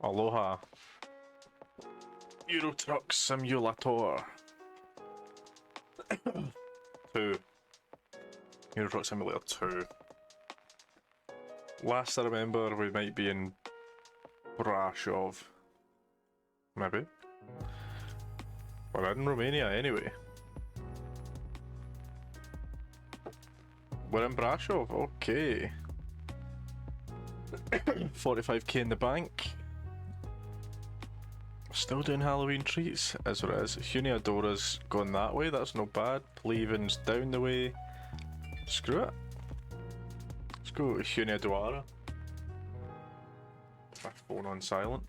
Aloha. Euro Truck Simulator 2. Euro Truck Simulator 2. Last I remember, we might be in Brasov. Maybe. We're in Romania anyway. We're in Brasov, okay. 45k in the bank. Still doing Halloween treats, as it is. Huniadora's going that way, that's not bad. Leaving's down the way. Screw it. Let's go to Huniadora. My phone on silent.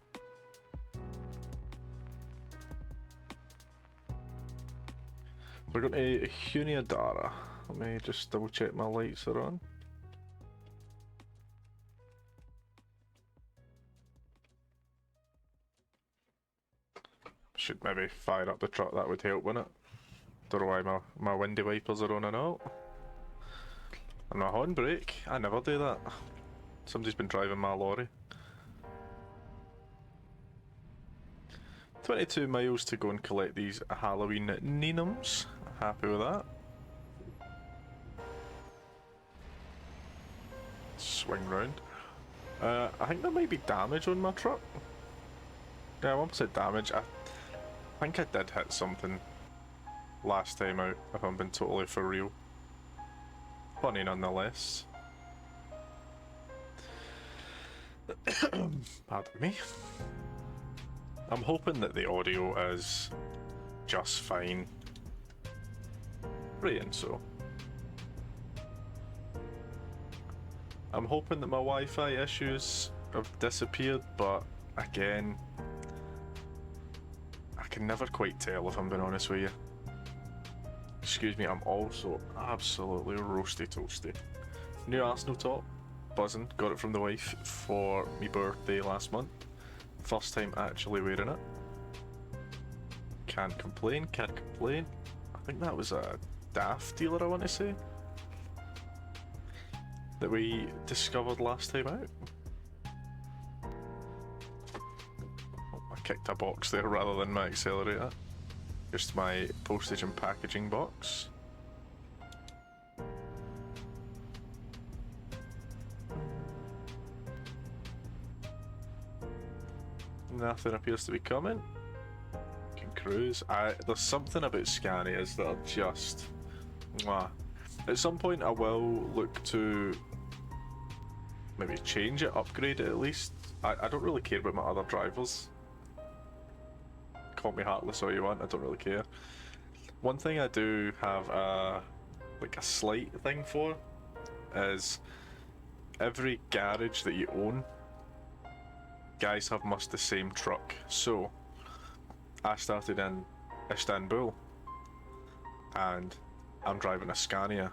We're going to Huniadora. Let me just double check my lights are on. Should maybe fire up the truck, that would help, wouldn't it? Don't know why my windy wipers are on and out. And my horn brake, I never do that. Somebody's been driving my lorry. 22 miles to go and collect these Halloween Nenums. Happy with that. Swing round. I think there might be damage on my truck. Yeah, 1% damage. I think I did hit something last time out, if I'm being totally for real. Funny nonetheless. Pardon me. I'm hoping that the audio is just fine. Praying so. I'm hoping that my Wi-Fi issues have disappeared, but again, I can never quite tell if I'm being honest with you. Excuse me, I'm also absolutely roasty toasty. New Arsenal top, buzzing, got it from the wife for my birthday last month. First time actually wearing it. Can't complain, can't complain. I think that was a Daft dealer, I want to say, that we discovered last time out. Oh, I kicked a box there rather than my accelerator. Just my postage and packaging box. Nothing appears to be coming. Can cruise. There's something about Scanias that are just... Mwah. At some point I will look to maybe change it, upgrade it at least. I don't really care about my other drivers. Call me heartless all you want, I don't really care. One thing I do have a slight thing for is every garage that you own, guys have much the same truck. So I started in Istanbul and I'm driving a Scania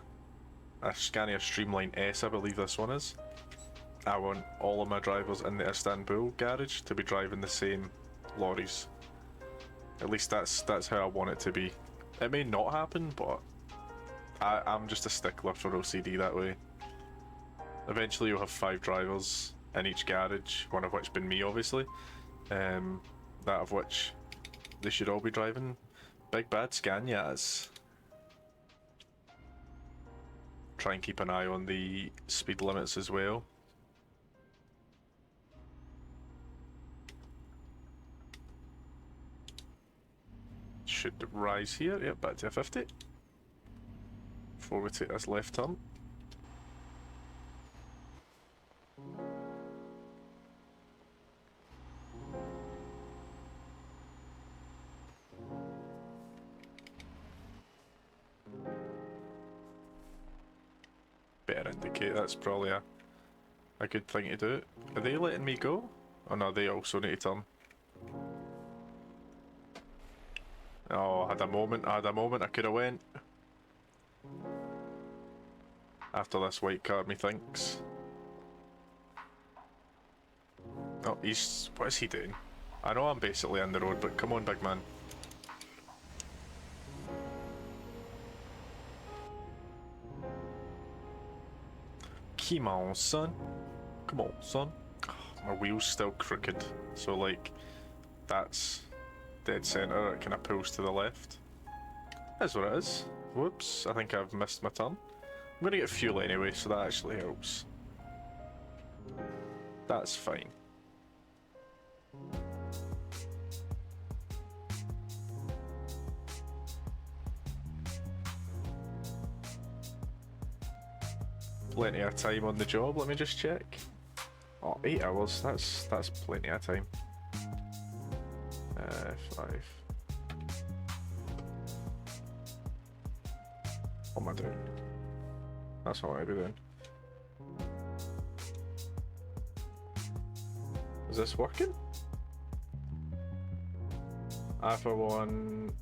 Streamline S, I believe this one is. I want all of my drivers in the Istanbul garage to be driving the same lorries. At least that's how I want it to be. It may not happen, but I'm just a stickler for OCD that way. Eventually you'll have 5 drivers in each garage, one of which being me obviously. That of which they should all be driving big bad Scanias. Try and keep an eye on the speed limits as well. Should rise here, yep, back to 50. Before we take this left turn. Better indicate, that's probably a good thing to do. Are they letting me go? Oh no, they also need to turn. Oh, I had a moment, I could have went. After this white car, methinks. Oh, what is he doing? I know I'm basically on the road, but come on, big man. Come on, son. Come on, son. Oh, my wheel's still crooked, so like that's dead centre. It kind of pulls to the left. That's what it is. Whoops, I think I've missed my turn. I'm gonna get fuel anyway, so that actually helps. That's fine. Plenty of time on the job, let me just check. Oh, 8 hours, that's plenty of time. 5. What am I doing? That's not what I'd be doing. Is this working? I for one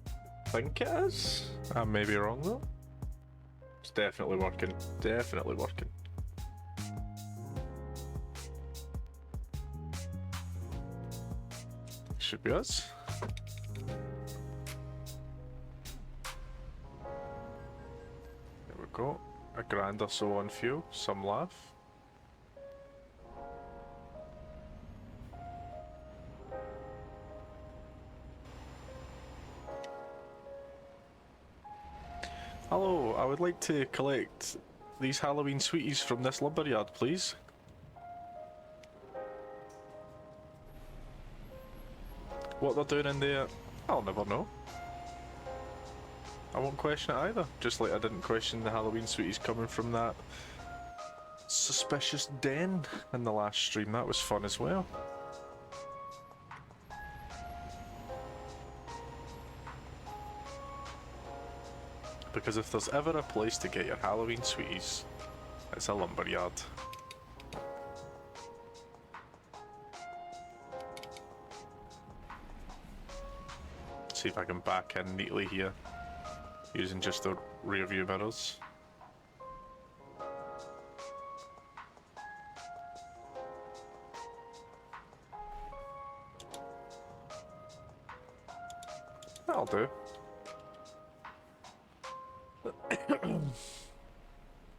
think it is. I may be wrong though. It's definitely working. Definitely working. Should be us. There we go. A grand or so on fuel. Some laugh. Hello, I would like to collect these Halloween sweeties from this lumberyard, please. What they're doing in there, I'll never know. I won't question it either, just like I didn't question the Halloween sweeties coming from that suspicious den in the last stream. That was fun as well. Because if there's ever a place to get your Halloween sweeties, it's a lumberyard. See if I can back in neatly here, using just the rear view mirrors. That'll do.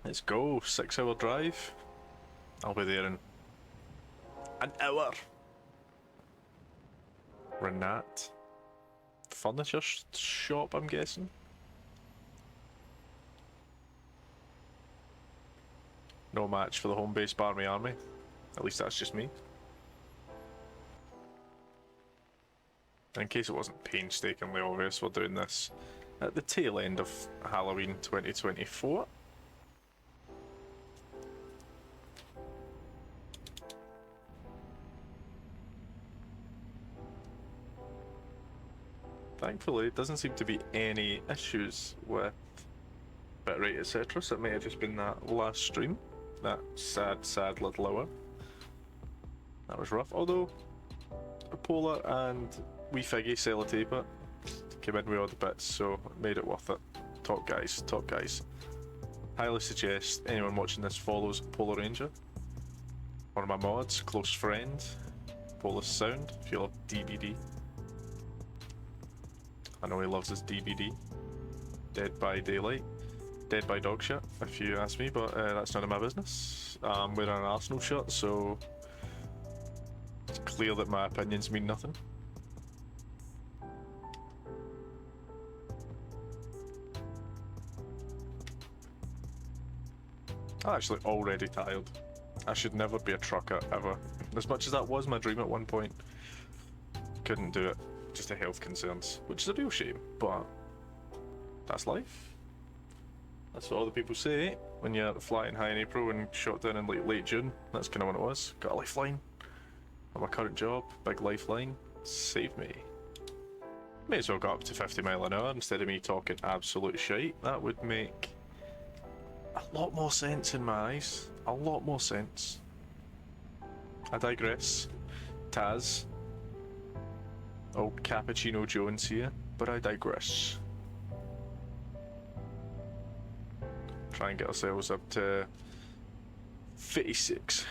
Let's go, 6-hour drive. I'll be there in an hour. Renat. Furniture shop, I'm guessing. No match for the home base Barmy Army. At least that's just me. In case it wasn't painstakingly obvious, we're doing this at the tail end of Halloween 2024. Thankfully, it doesn't seem to be any issues with bitrate, etc. So it may have just been that last stream, that sad little hour. That was rough. Although, Polar and Wee Figgy sellotape it, came in with all the bits, so it made it worth it. Top guys, top guys. Highly suggest anyone watching this follows Polar Ranger. One of my mods, close friend, Polar Sound, if you love DBD. I know he loves his DBD. Dead by Daylight. Dead by dog shit, if you ask me, but that's none of my business. I'm wearing an Arsenal shirt, so it's clear that my opinions mean nothing. I'm actually already tired. I should never be a trucker, ever. As much as that was my dream at one point, couldn't do it. Just to health concerns, which is a real shame, but that's life. That's what all the people say when you're flying high in April and shot down in like late June. That's kind of when it was. Got a lifeline on my current job, big lifeline. Save me. May as well go up to 50 mile an hour instead of me talking absolute shite. That would make a lot more sense in my eyes. A lot more sense. I digress. Taz. Old Cappuccino Jones here, but I digress. Try and get ourselves up to 56.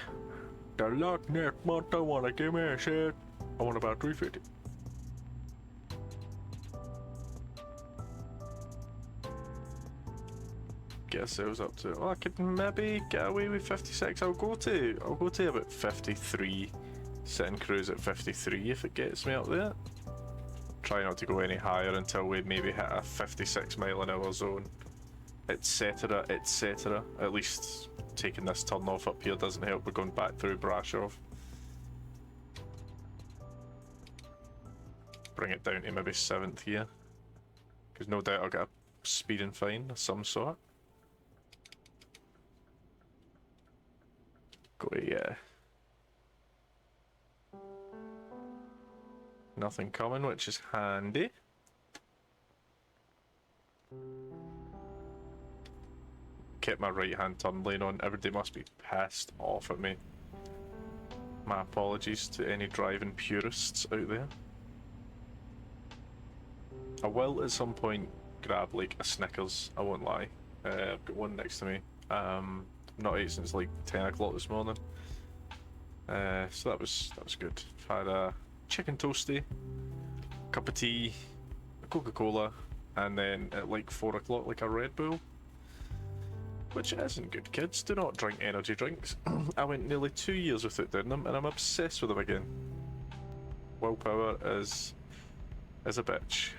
The luck next month I wanna give me a shit. I want about 350. Get ourselves up to, oh, I could maybe get away with 56. I'll go to about 53 Sit and cruise at 53 if it gets me up there. Try not to go any higher until we maybe hit a 56 mile an hour zone, etc, etc. At least taking this turn off up here doesn't help. We're going back through Brasov. Bring it down to maybe 7th here, because no doubt I'll get a speeding fine of some sort. Go yeah. Nothing coming, which is handy. Kept my right hand turn lane on. Everybody must be pissed off at me. My apologies to any driving purists out there. I will at some point grab like a Snickers, I won't lie. I've got one next to me. Not ate since like 10 o'clock this morning. So that was good. I've had a chicken toasty, cup of tea, a Coca-Cola, and then at like 4 o'clock like a Red Bull. Which isn't good, kids. Do not drink energy drinks. I went nearly 2 years without doing them, and I'm obsessed with them again. Willpower is a bitch.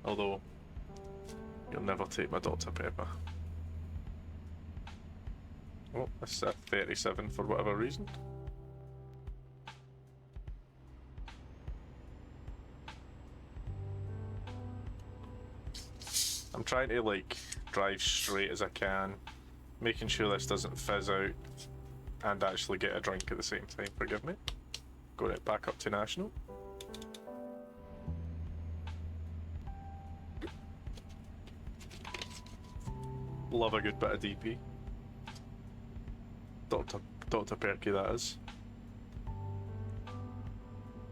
Although, you'll never take my Dr. Pepper. Oh, it's at 37 for whatever reason. I'm trying to like drive straight as I can, making sure this doesn't fizz out and actually get a drink at the same time, forgive me. Going it back up to National. Love a good bit of DP. Dr. Perky, that is.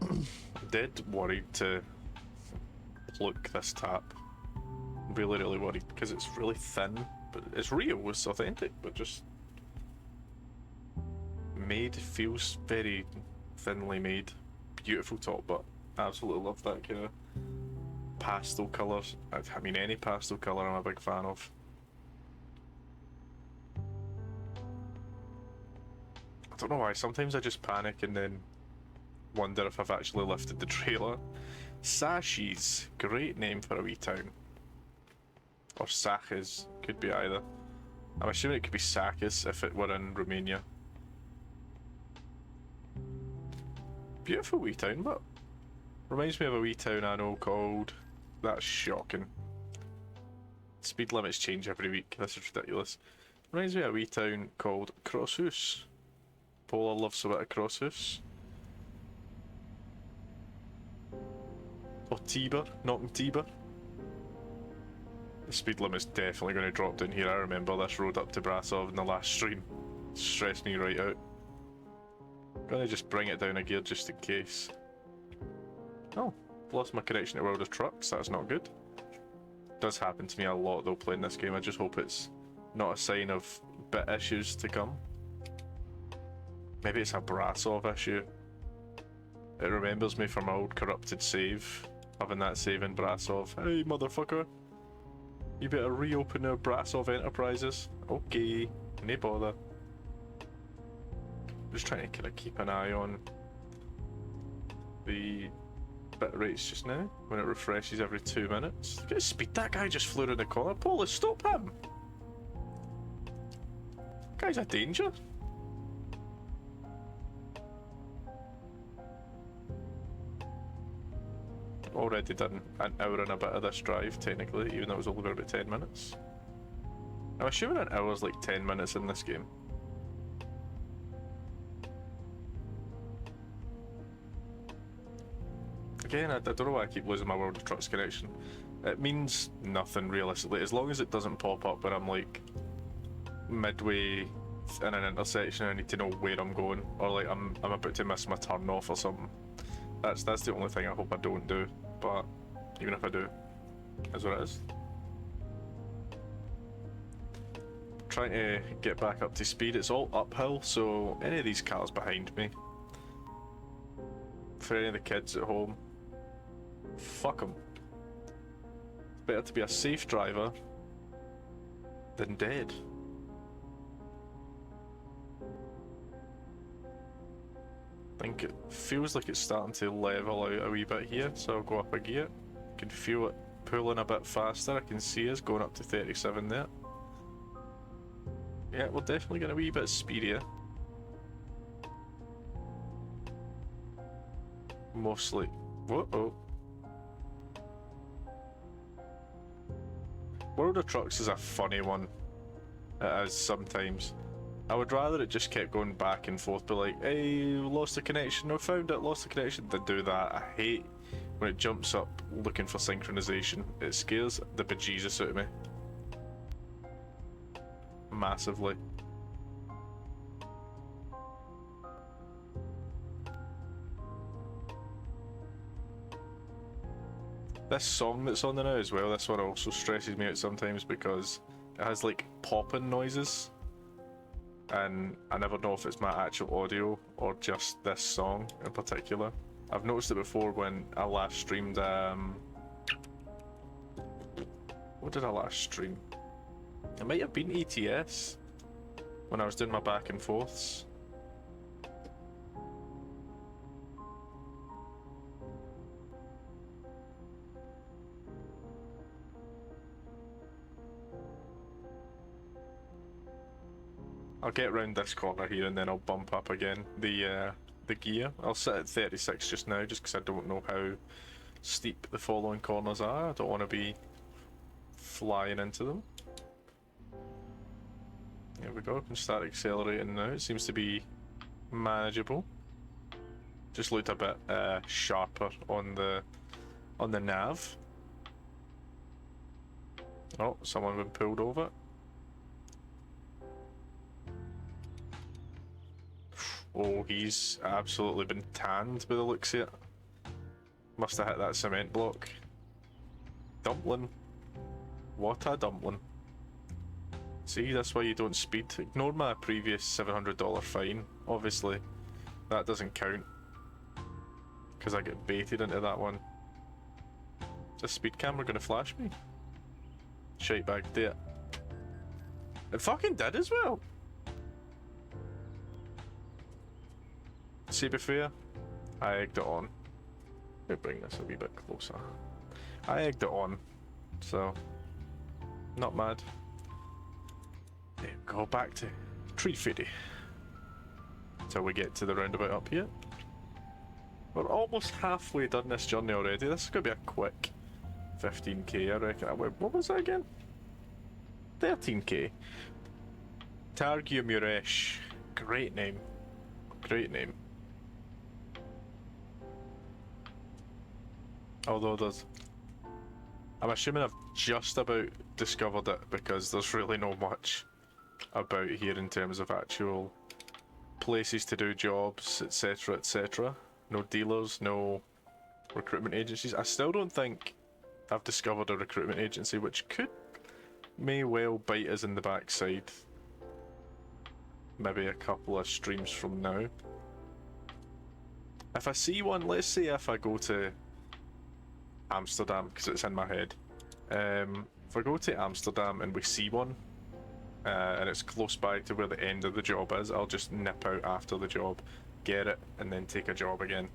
I'm dead worried to pluck this tap. Really worried because it's really thin, but it's real, it's authentic, but just made, feels very thinly made. Beautiful top, but absolutely love that kind of pastel colours. I mean, any pastel colour I'm a big fan of. I don't know why, sometimes I just panic and then wonder if I've actually lifted the trailer. Sashi's, great name for a wee town. Or Sakis, could be either. I'm assuming it could be Sakis if it were in Romania. Beautiful wee town, but reminds me of a wee town I know called... That's shocking. Speed limits change every week, this is ridiculous. Reminds me of a wee town called Crosshouse. Polar loves a bit of Crosshouse. Or Tiber, not Tiber. The speed limit's definitely going to drop down here. I remember this road up to Brasov in the last stream. Stressed me right out. Gonna just bring it down a gear just in case. Oh, lost my connection to World of Trucks, that's not good. Does happen to me a lot though playing this game. I just hope it's not a sign of bit issues to come. Maybe it's a Brasov issue. It remembers me from my old corrupted save, having that save in Brasov. Hey motherfucker, you better reopen our Brasov Enterprises. Okay, no bother. Just trying to kind of keep an eye on the bit rates just now, when it refreshes every 2 minutes. Look at the speed, that guy just flew in the corner. Paula, stop him! Guy's a danger. Already done an hour and a bit of this drive, technically, even though it was only about 10 minutes. I'm assuming an hour's like 10 minutes in this game. Again, I don't know why I keep losing my World of Trucks connection. It means nothing realistically, as long as it doesn't pop up when I'm like midway in an intersection and I need to know where I'm going, or like I'm about to miss my turn off or something. That's the only thing I hope I don't do, but even if I do, is what it is. Trying to get back up to speed, it's all uphill, so any of these cars behind me, for any of the kids at home, fuck them. It's better to be a safe driver than dead. I think it feels like it's starting to level out a wee bit here, so I'll go up a gear. I can feel it pulling a bit faster. I can see us going up to 37 there. Yeah, we're definitely getting a wee bit speedier. Mostly. Whoa. World of Trucks is a funny one. It is sometimes. I would rather it just kept going back and forth, but like, hey, lost the connection, no, found it, lost the connection, than do that. I hate when it jumps up looking for synchronization. It scares the bejesus out of me. Massively. This song that's on there now as well, this one also stresses me out sometimes because it has like popping noises. And I never know if it's my actual audio or just this song in particular. I've noticed it before when I last streamed, what did I last stream? It might have been ETS, when I was doing my back and forths. I'll get round this corner here and then I'll bump up again the gear. I'll sit at 36 just now just because I don't know how steep the following corners are. I don't want to be flying into them. There we go, I can start accelerating now. It seems to be manageable. Just looked a bit sharper on the nav. Oh, someone been pulled over. Oh, he's absolutely been tanned by the looks of it. Must have hit that cement block. Dumpling. What a dumpling. See, that's why you don't speed. Ignore my previous $700 fine, obviously. That doesn't count. Because I get baited into that one. Is this speed camera gonna flash me? Shite bag there. It fucking did as well! See, be fair, I egged it on. Let me bring this a wee bit closer. I egged it on, so not mad. There we go, back to 350 till we get to the roundabout up here. We're almost halfway done this journey already. This is going to be a quick 15k, I reckon. What was that again? 13k. Targia Muresh. Great name. Great name. Although I'm assuming I've just about discovered it because there's really no much about here in terms of actual places to do jobs, etc, etc. No dealers, no recruitment agencies. I still don't think I've discovered a recruitment agency, which may well bite us in the backside. Maybe a couple of streams from now. If I see one, let's say if I go to Amsterdam, because it's in my head. If I go to Amsterdam and we see one, and it's close by to where the end of the job is, I'll just nip out after the job, get it, and then take a job again.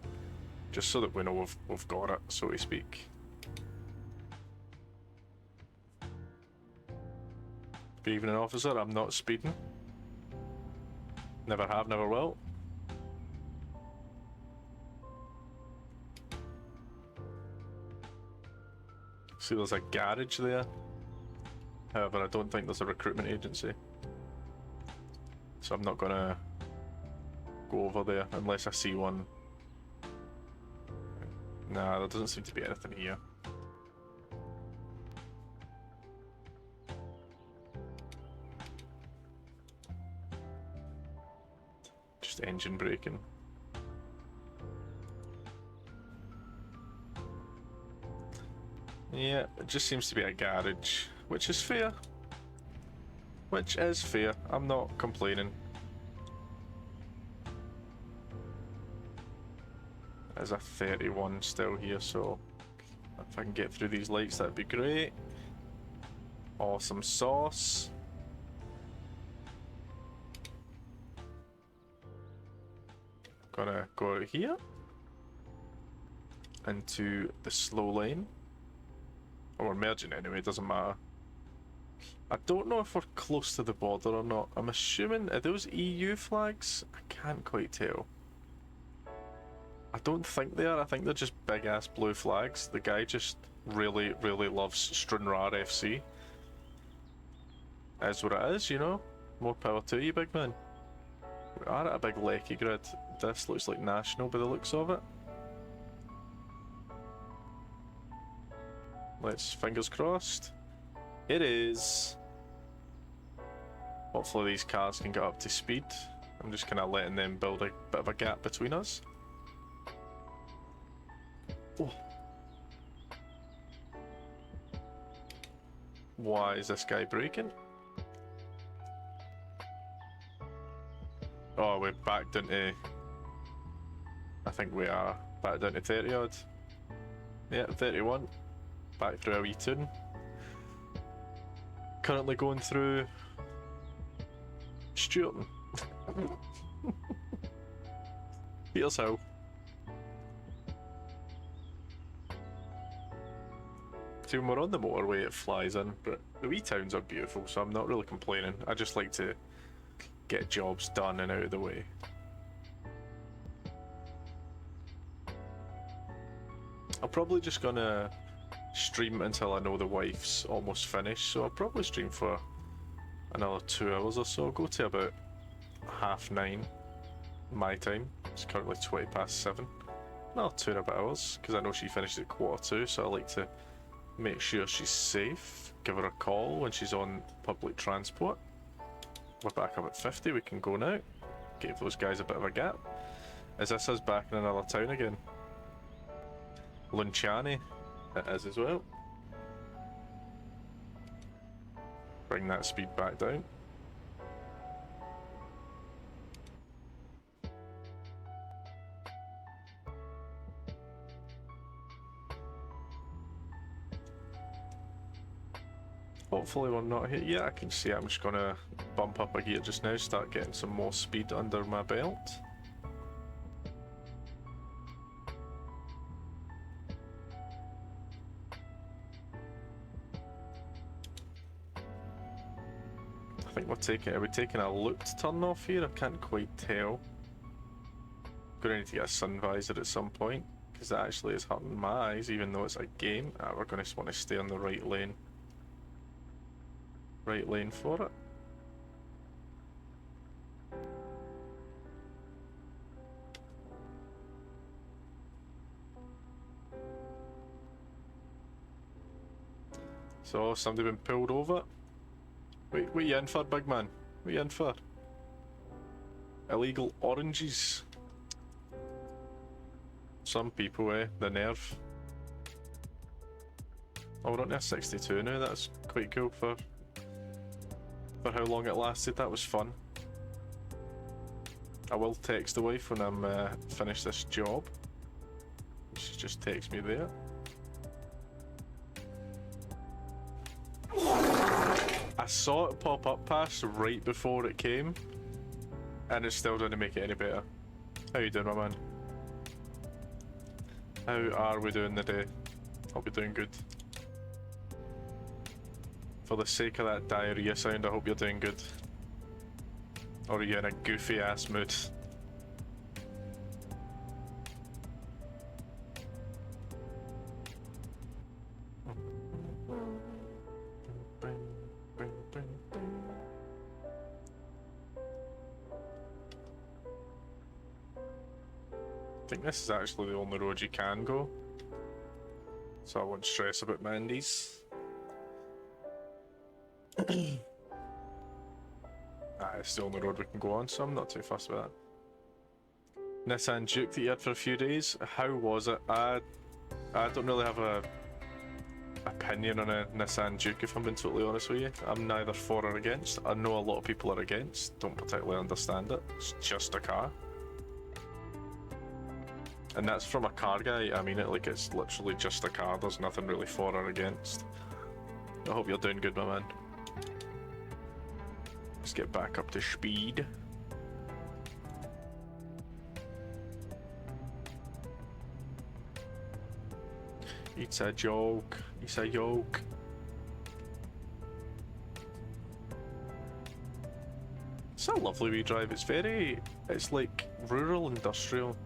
Just so that we know we've got it, so to speak. Good evening, officer. I'm not speeding. Never have, never will. See, there's a garage there. However, I don't think there's a recruitment agency. So I'm not gonna go over there unless I see one. Nah, there doesn't seem to be anything here. Just engine braking. Yeah, it just seems to be a garage, which is fair. Which is fair, I'm not complaining. There's a 31 still here, so if I can get through these lights, that'd be great. Awesome sauce. Gonna go out here into the slow lane. Or we're merging anyway, it doesn't matter. I don't know if we're close to the border or not. I'm assuming, are those EU flags? I can't quite tell. I don't think they are. I think they're just big ass blue flags. The guy just really, really loves Strunrar FC. Is what it is, you know? More power to you, big man. We are at a big lecky grid. This looks like national by the looks of it. Let's fingers crossed. It is. Hopefully these cars can get up to speed. I'm just kind of letting them build a bit of a gap between us. Oh. Why is this guy braking? Oh, we're back down to... I think we are back down to 30 odd. Yeah, 31. Back through a wee tune. Currently going through... Stuarton. Here's how. See, when we're on the motorway it flies in, but the wee towns are beautiful, so I'm not really complaining. I just like to get jobs done and out of the way. I'm probably just gonna stream until I know the wife's almost finished, so I'll probably stream for another 2 hours or so. Go to about 9:30 my time. It's currently 7:20. Another 2 and a bit hours, because I know she finishes at 1:45, so I like to make sure she's safe. Give her a call when she's on public transport. We're back up at 50, we can go now. Give those guys a bit of a gap. Is this us back in another town again? Lunciani, it is as well. Bring that speed back down. Hopefully we're not hit yet. I can see I'm just gonna bump up a gear just now, start getting some more speed under my belt. I think are we taking a looped turn off here? I can't quite tell. Gonna need to get a sun visor at some point, because that actually is hurting my eyes, even though it's a game. We're gonna want to stay on the right lane. Right lane for it. So, somebody been pulled over. Wait, what are you in for, big man? What are you in for? Illegal oranges. Some people, the nerve. Oh, we're on to a 62 now, that's quite cool for how long it lasted. That was fun. I will text the wife when I'm finished this job. She just texts me there. I saw it pop up past right before it came, and it still didn't make it any better. How you doing, my man? How are we doing today? Hope you're doing good. For the sake of that diarrhea sound, I hope you're doing good. Or are you in a goofy ass mood? I think this is actually the only road you can go, so I won't stress about Mandy's. It's the only road we can go on, so I'm not too fussed with that. Nissan Juke that you had for a few days, how was it? I don't really have a opinion on a Nissan Juke, if I'm being totally honest with you. I'm neither for or against. I know a lot of people are against, don't particularly understand it. It's just a car. And that's from a car guy. I mean it like it's literally just a car. There's nothing really for or against. I hope you're doing good, my man. Let's get back up to speed. It's a joke. It's a joke. It's a lovely wee drive. It's like rural industrial.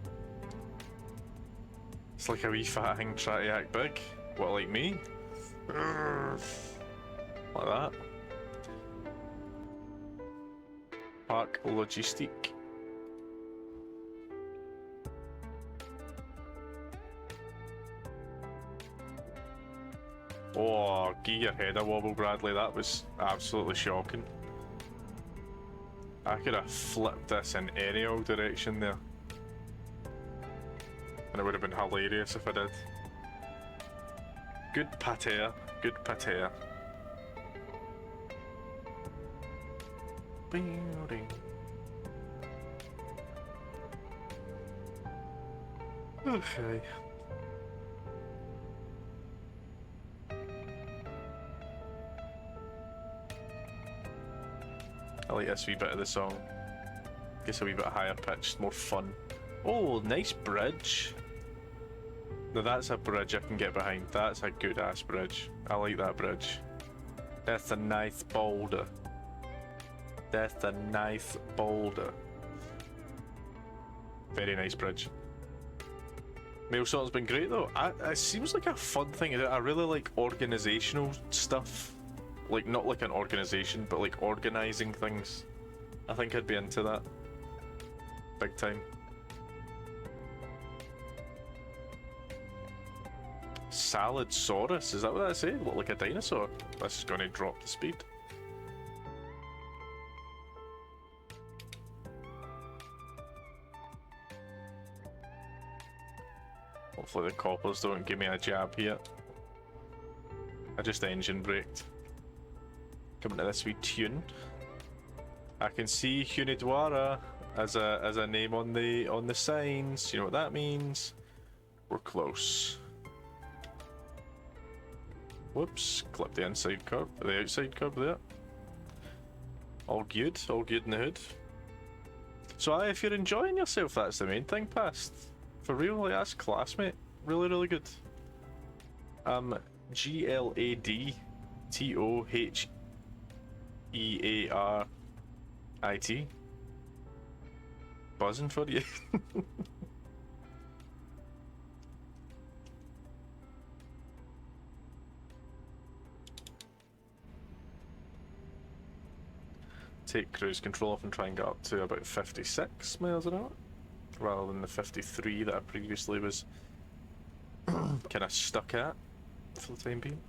It's like a wee fat thing trying to act big. What, like me? Like that. Park Logistique. Oh, give your head a wobble, Bradley. That was absolutely shocking. I could have flipped this in any old direction there. And it would have been hilarious if I did. Good pater. Good pater. Okay. I like this wee bit of the song. Gets a wee bit higher pitched, more fun. Oh, nice bridge. Now that's a bridge I can get behind. That's a good ass bridge. I like that bridge. That's a nice boulder. That's a nice boulder. Very nice bridge. Mail sorting's been great though. It seems like a fun thing to do. I really like organisational stuff. Like, not like an organisation, but like organising things. I think I'd be into that. Big time. Salad-saurus, is that what I say? Look like a dinosaur. This is going to drop the speed. Hopefully the coppers don't give me a jab here. I just engine braked. Coming to this wee tune. I can see Hunidwara as a name on the signs. You know what that means? We're close. Whoops, clip the inside curb, the outside curb there. All good in the hood. So if you're enjoying yourself, that's the main thing, Past. For real, like, that's class, mate. Really, really good. GLADTOHEARIT. Buzzing for you. Take cruise control off and try and get up to about 56 miles an hour, rather than the 53 that I previously was kind of stuck at for the time being.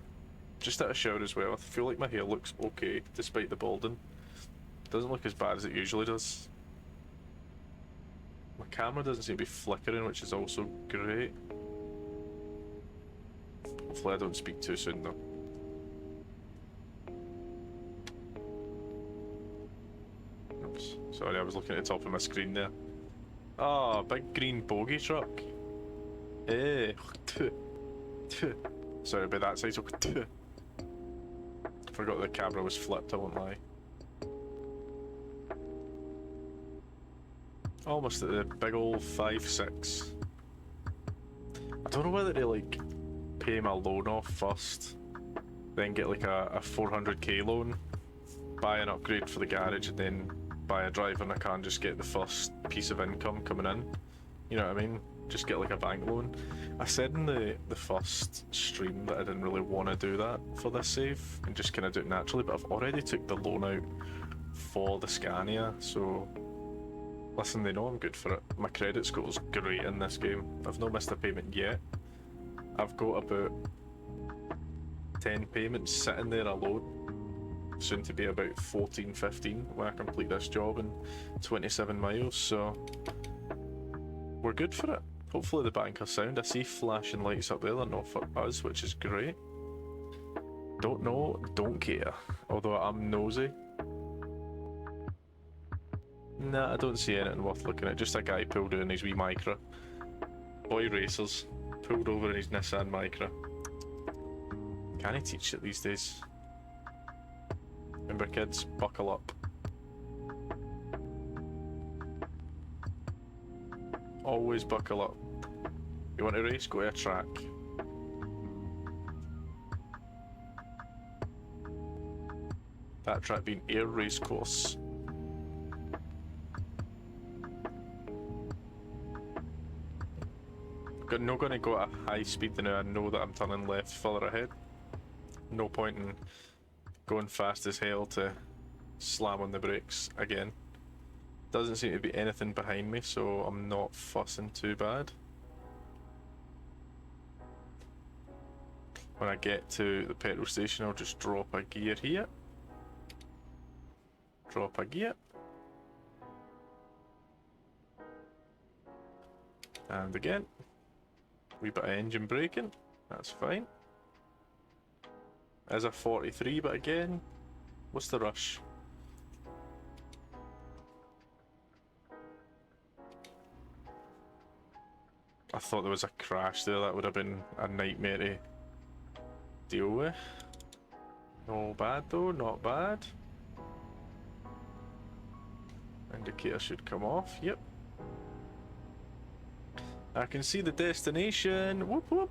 Just out of shower as well. I feel like my hair looks okay despite the balding. Doesn't look as bad as it usually does. My camera doesn't seem to be flickering, which is also great. Hopefully I don't speak too soon though. Oops, sorry, I was looking at the top of my screen there. Ah, big green bogey truck. Eh, sorry about that side. Forgot the camera was flipped, I won't lie. Almost at the big ol' 5.6. I don't know whether to like pay my loan off first, then get like a 400k loan, buy an upgrade for the garage, and then buy a driver in a car and just get the first piece of income coming in. You know what I mean? Just get like a bank loan. I said in the first stream that I didn't really want to do that for this save and just kind of do it naturally, but I've already took the loan out for the Scania, so listen, they know I'm good for it. My credit score's great in this game. I've not missed a payment yet. I've got about 10 payments sitting there alone. Soon to be about 14, 15 when I complete this job in 27 miles, so we're good for it. Hopefully the bank are sound. I see flashing lights up there, they're not for us, which is great. Don't know, don't care. Although I'm nosy. Nah, I don't see anything worth looking at. Just a guy pulled in his wee Micra. Boy racers. Pulled over in his Nissan Micra. Can he teach it these days? Remember kids, buckle up. Always buckle up. You want to race? Go to a track. That track being Air Race Course. Not going to go at a high speed now. I know that I'm turning left further ahead. No point in going fast as hell to slam on the brakes again. Doesn't seem to be anything behind me, so I'm not fussing too bad. When I get to the petrol station, I'll just drop a gear here. Drop a gear. And again. Wee bit of engine braking. That's fine. As a 43, but again, what's the rush? I thought there was a crash there. That would have been a nightmare to deal with. Not bad though, not bad. Indicator should come off, yep. I can see the destination, whoop whoop.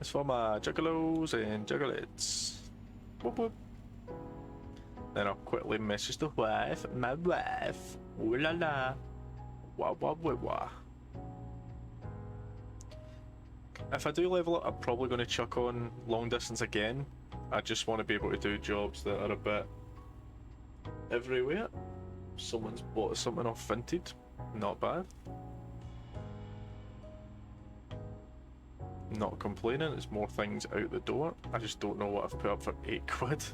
It's for my juggalos and juggalettes. Whoop whoop. Then I'll quickly message the wife, my wife. Ooh la la. Wah wah wah wah. If I do level up, I'm probably going to chuck on long distance again. I just want to be able to do jobs that are a bit everywhere. Someone's bought something off Vinted. Not bad. Not complaining, it's more things out the door. I just don't know what I've put up for 8 quid.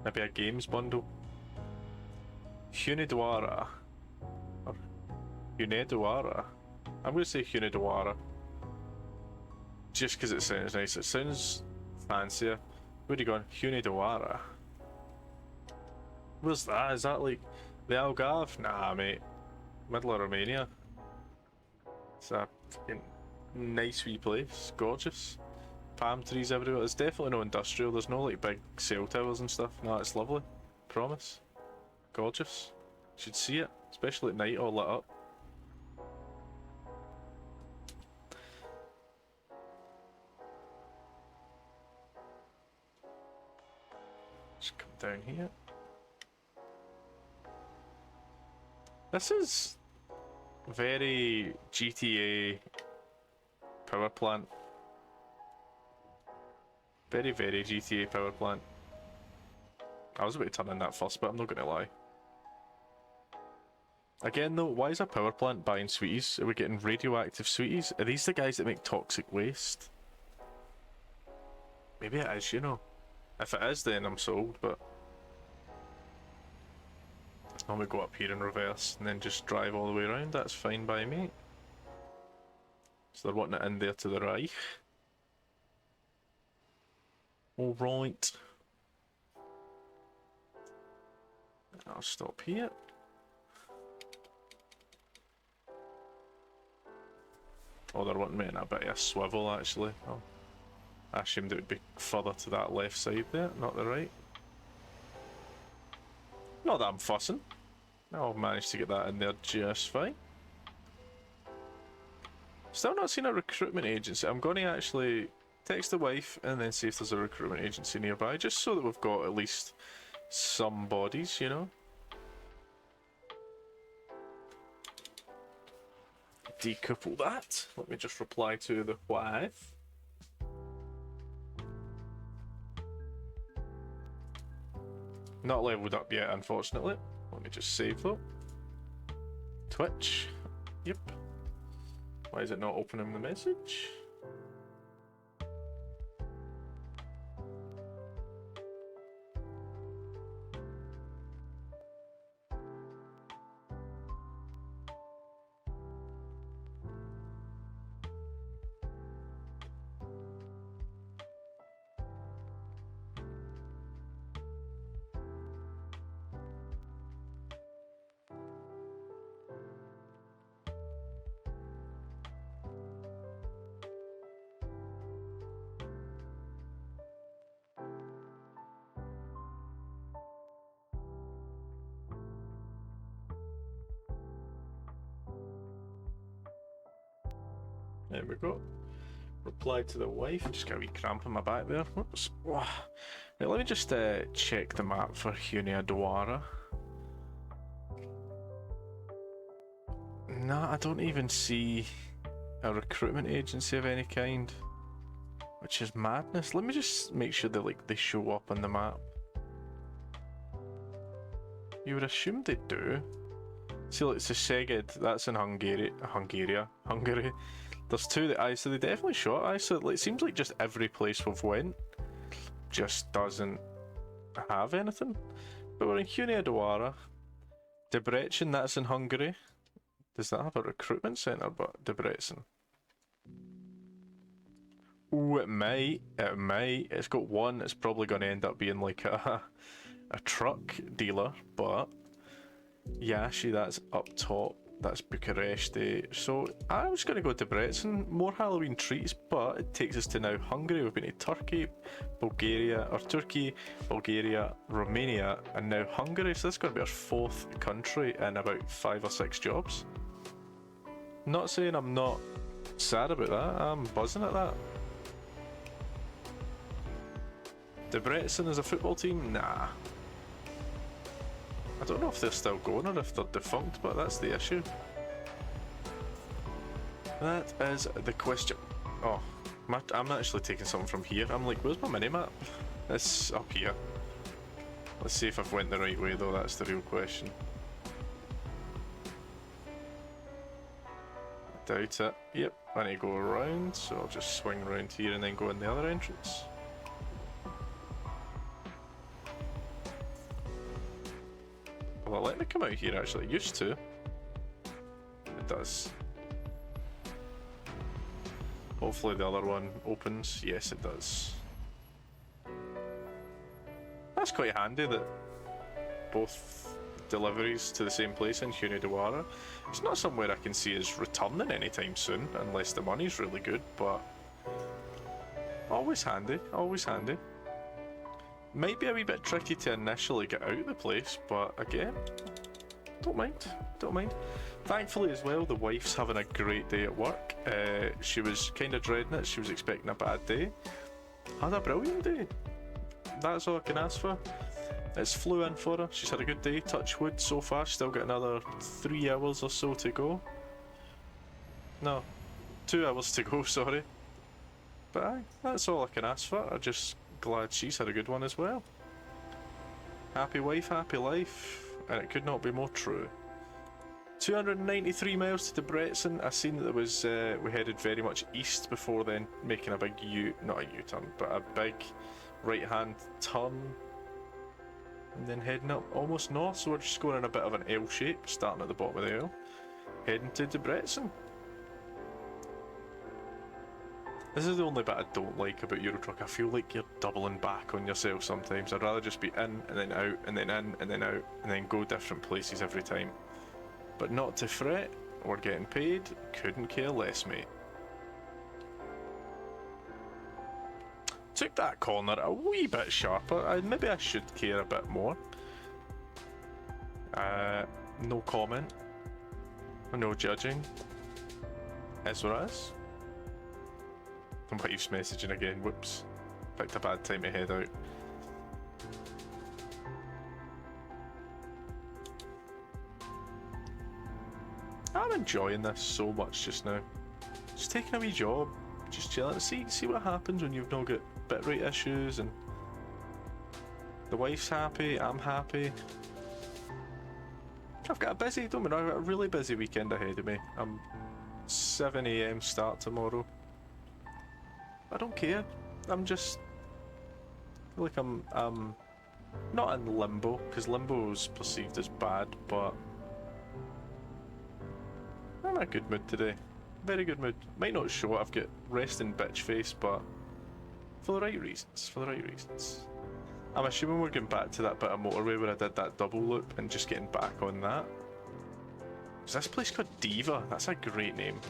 Maybe a games bundle. Hunidwara. Or Hunedwara. I'm going to say Hunidwara. Just because it sounds nice. It sounds fancier. Where are you going? Hunidwara. Where's that? Is that like the Algarve? Nah, mate. Middle of Romania. It's a fucking nice wee place. Gorgeous. Palm trees everywhere. It's definitely no industrial. There's no like big cell towers and stuff. No, it's lovely. Promise. Gorgeous. You should see it. Especially at night all lit up. Just come down here. This is very GTA power plant. Very, very GTA power plant. I was about to turn in that first, but I'm not going to lie. Again though, why is a power plant buying sweeties? Are we getting radioactive sweeties? Are these the guys that make toxic waste? Maybe it is, you know. If it is, then I'm sold, but... Let's normally go up here in reverse and then just drive all the way around. That's fine by me. So they're wanting it in there to the right. Alright. I'll stop here. Oh, they're wanting me in a bit of a swivel actually. Oh, I assumed it would be further to that left side there, not the right. Not that I'm fussing. I'll manage to get that in there just fine. Still not seen a recruitment agency. I'm going to actually text the wife and then see if there's a recruitment agency nearby, just so that we've got at least some bodies, you know. Decouple that. Let me just reply to the wife. Not leveled up yet, unfortunately. Let me just save though. Twitch. Yep. Why is it not opening the message? There we go. reply to the wife. I just got a wee cramp in my back there. Whoops. Right, let me just check the map for Hunia Dwara. Nah, I don't even see a recruitment agency of any kind, which is madness. Let me just make sure that they show up on the map. You would assume they do. See, like, it's a Szeged, that's in Hungary. There's two that so they definitely show up. So it seems like just every place we've went just doesn't have anything. But we're in Hunia Dwara. Debrecen, that's in Hungary. Does that have a recruitment centre? But Debrecen. Ooh, it might. It might. It's got one. It's probably going to end up being like a truck dealer. But Yashi, that's up top. That's Bucharesti. So I was going to go to Debrecen. More Halloween treats, but it takes us to now Hungary. We've been to Turkey, Bulgaria, Romania, and now Hungary. So this is going to be our fourth country in about 5 or 6 jobs. Not saying I'm not sad about that. I'm buzzing at that. Debrecen as a football team? Nah. I don't know if they're still going or if they're defunct, but that's the issue. That is the question. Oh, I'm actually taking something from here. I'm like, where's my mini-map? It's up here. Let's see if I've went the right way though, that's the real question. I doubt it. Yep, I need to go around, so I'll just swing around here and then go in the other entrance. Well, let me come out here actually. It used to. It does. Hopefully the other one opens. Yes, it does. That's quite handy that both deliveries to the same place in Hunia Dwara. It's not somewhere I can see as returning anytime soon, unless the money's really good, but always handy, always handy. Might be a wee bit tricky to initially get out of the place, but again, don't mind. Thankfully as well, the wife's having a great day at work. She was kind of dreading it, she was expecting a bad day. Had a brilliant day. That's all I can ask for. It's flew in for her, she's had a good day, touch wood so far, still got another 3 hours or so to go. No, 2 hours to go, sorry. But aye, that's all I can ask for. I'm just glad she's had a good one as well. Happy wife, happy life, and it could not be more true. 293 miles to Debrecen. I seen that there was we headed very much east before then making a big not a U-turn, but a big right-hand turn, and then heading up almost north. So we're just going in a bit of an L shape, starting at the bottom of the L, heading to Debrecen. This is the only bit I don't like about Eurotruck. I feel like you're doubling back on yourself sometimes. I'd rather just be in and then out and then in and then out and then go different places every time. But not to fret, we're getting paid, couldn't care less, mate. Took that corner a wee bit sharper. Maybe I should care a bit more. No comment. No judging. Is what it is. My wife's messaging again, whoops. Picked a bad time to head out. I'm enjoying this so much just now. Just taking a wee job, just chilling, see what happens when you've not got bitrate issues, and the wife's happy, I'm happy. I've got I've got a really busy weekend ahead of me. I'm 7 AM start tomorrow. I don't care. I'm just feel like I'm not in limbo, because limbo is perceived as bad, but I'm in a good mood today. Very good mood. Might not show it, I've got resting bitch face, but for the right reasons. For the right reasons. I'm assuming we're getting back to that bit of motorway where I did that double loop and just getting back on that. Is this place called Diva? That's a great name.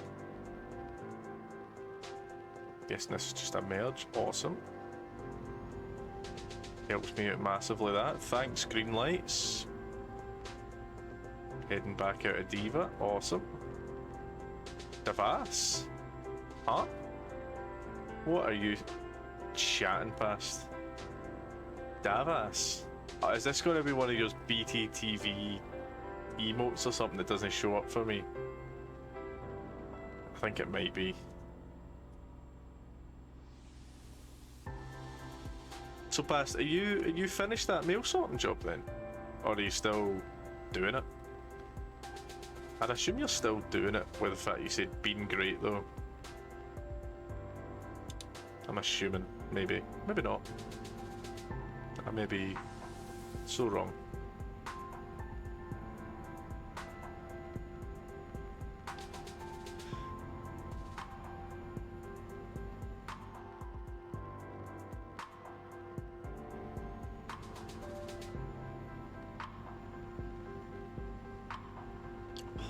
Guessing this is just a merge. Awesome. Helps me out massively, that. Thanks, green lights. Heading back out of Diva. Awesome. Devas? Huh? What are you chatting past? Davas? Is this going to be one of your BTTV emotes or something that doesn't show up for me? I think it might be. So, Past, are you finished that mail sorting job then? Or are you still doing it? I'd assume you're still doing it with the fact you said been great though. I'm assuming, maybe. Maybe not. I may be so wrong.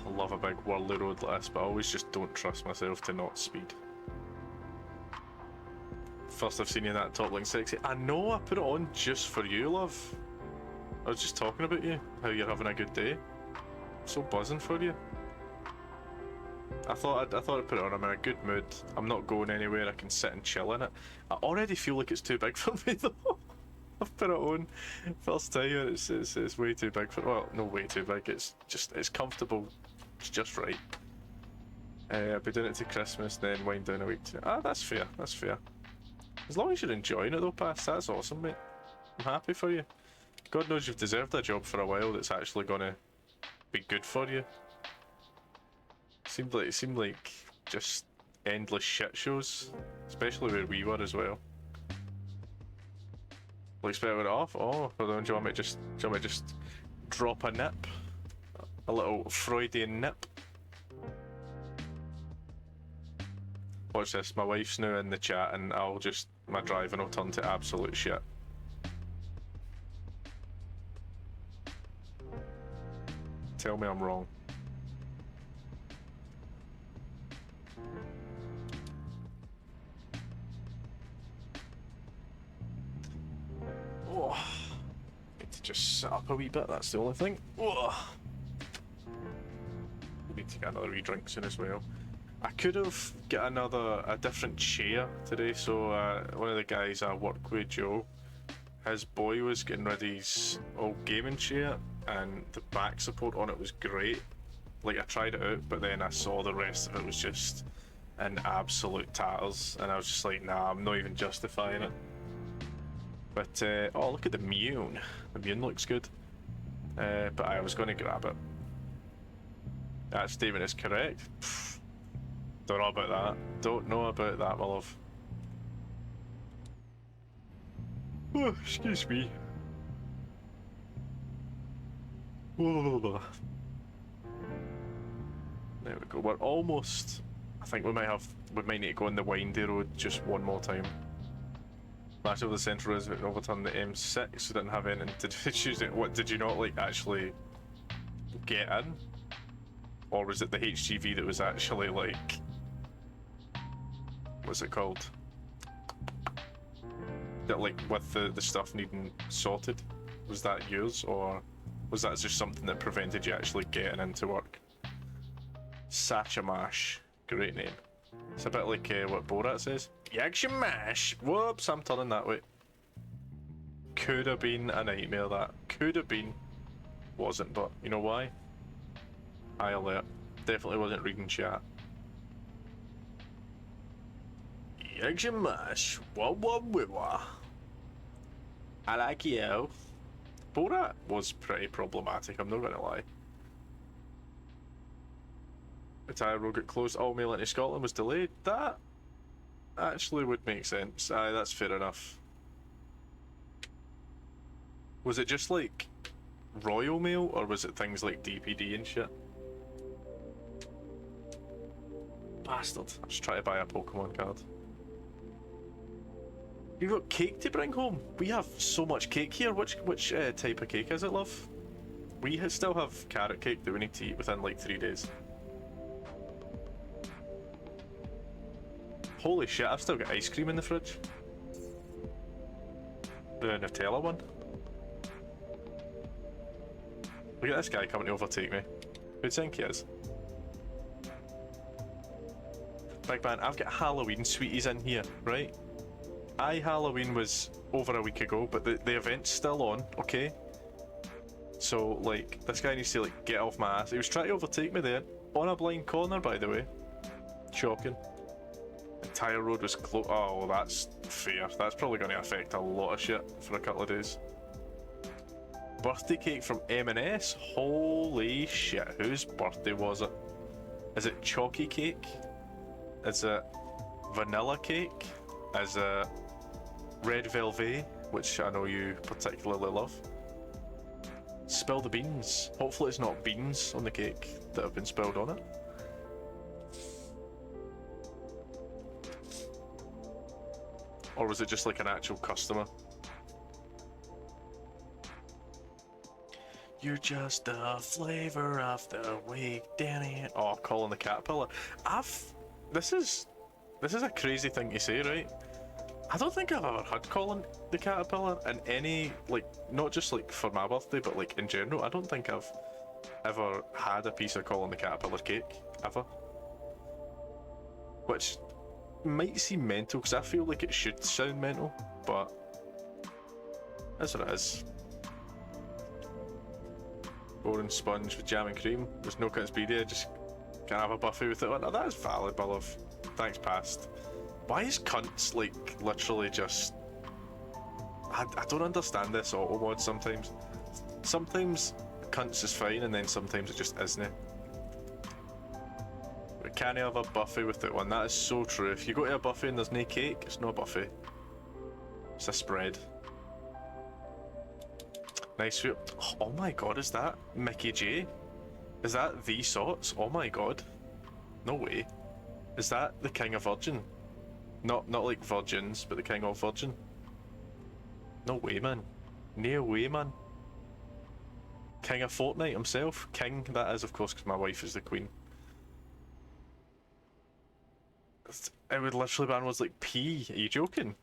I love a big whirly road like this, but I always just don't trust myself to not speed. First I've seen you in that top link sexy. I know, I put it on just for you, love. I was just talking about you, how you're having a good day. I'm so buzzing for you. I thought I'd put it on. I'm in a good mood. I'm not going anywhere. I can sit and chill in it. I already feel like it's too big for me though. I've put it on first time and it's way too big for. Well, no, way too big. It's comfortable. It's just right. I'll be doing it to Christmas, then wind down a week. That's fair. That's fair. As long as you're enjoying it though, Pass, that's awesome, mate. I'm happy for you. God knows you've deserved a job for a while that's actually gonna be good for you. It seemed like just endless shit shows, especially where we were as well. Like spell it off. Oh, well, do you want me to just drop a nip, a little Freudian nip? Watch this. My wife's now in the chat, and my driving will turn to absolute shit. Tell me I'm wrong. Oh, need to just sit up a wee bit, that's the only thing. Oh. Need to get another wee drink soon as well. I could have got a different chair today, so one of the guys I work with, Joe, his boy was getting rid of his old gaming chair and the back support on it was great. Like, I tried it out, but then I saw the rest of it was just in absolute tatters and I was just like, nah, I'm not even justifying it. But oh, look at the Mune. The Mune looks good. But I was going to grab it. That statement is correct. Pfft. Don't know about that. Don't know about that, my love. Oh, excuse me. Whoa. There we go. We're almost. I think we might need to go on the windy road just one more time. Last over the central is overturned the M6. We didn't have anything to choose it. What did you not like actually get in, or was it the HGV that was actually like? What's it called? That like with the stuff needing sorted. Was that yours, or was that just something that prevented you actually getting into work? Sachamash, great name. It's a bit like what Borat says. Yagshamash. Whoops, I'm turning that way. Could have been a nightmare, that. Could have been. Wasn't, but you know why? High alert. Definitely wasn't reading chat. Yagshamash. Wah. I like you. Borat was pretty problematic, I'm not gonna lie. The tire road got closed, all mail into Scotland was delayed. That actually would make sense. Aye, that's fair enough. Was it just like Royal Mail, or was it things like DPD and shit? Bastard. I'm just trying to buy a Pokemon card. You got cake to bring home? We have so much cake here. Which type of cake is it, love? We still have carrot cake that we need to eat within like 3 days. Holy shit, I've still got ice cream in the fridge. The Nutella one. Look at this guy coming to overtake me. Who do you think he is? Big man, I've got Halloween sweeties in here, right? Halloween was over a week ago, but the event's still on, okay? So, like, this guy needs to, like, get off my ass. He was trying to overtake me there, on a blind corner, by the way. Shocking. Entire road was closed. Oh, well, that's fair. That's probably going to affect a lot of shit for a couple of days. Birthday cake from M&S? Holy shit, whose birthday was it? Is it chalky cake? Is it vanilla cake? Is it red velvet, which I know you particularly love? Spill the beans. Hopefully it's not beans on the cake that have been spilled on it. Or was it just like an actual customer? You're just the flavor of the week, Danny. Oh, Colin the Caterpillar. This is a crazy thing to say, right? I don't think I've ever had Colin the Caterpillar in any, like, not just like for my birthday, but like in general. I don't think I've ever had a piece of Colin the Caterpillar cake, ever. Which might seem mental, because I feel like it should sound mental, but that's what it is. Orange sponge with jam and cream. There's no conspiracy, I just can't have a buffet with it on. Oh, that is valid, my love. Thanks, past. Why is cunts, like, literally just... I don't understand this auto mod sometimes. Sometimes cunts is fine, and then sometimes it just isn't. We can't have a buffet with it one. That is so true. If you go to a buffet and there's no cake, it's not a buffet. It's a spread. Nice food. Oh my god, is that Mickey J? Is that the Sots? Oh my god. No way. Is that the King of Virgin? Not like virgins, but the King of Virgin? No way, man. No way, man. King of Fortnite himself. King, that is, of course, because my wife is the queen. It would literally ban was like P. Are you joking?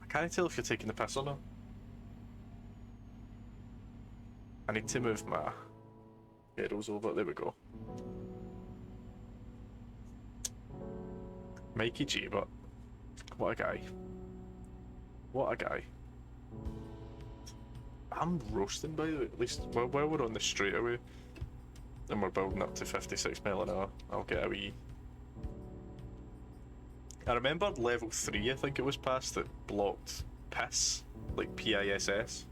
I can't tell if you're taking the piss or not. I need to move my arrows over. There we go. Mikey G, but what a guy. What a guy. I'm roasting, by the way. At least while we're on the straightaway and we're building up to 56 mile an hour, I'll get a wee... I remember level 3, I think it was past, that blocked piss, like PISS.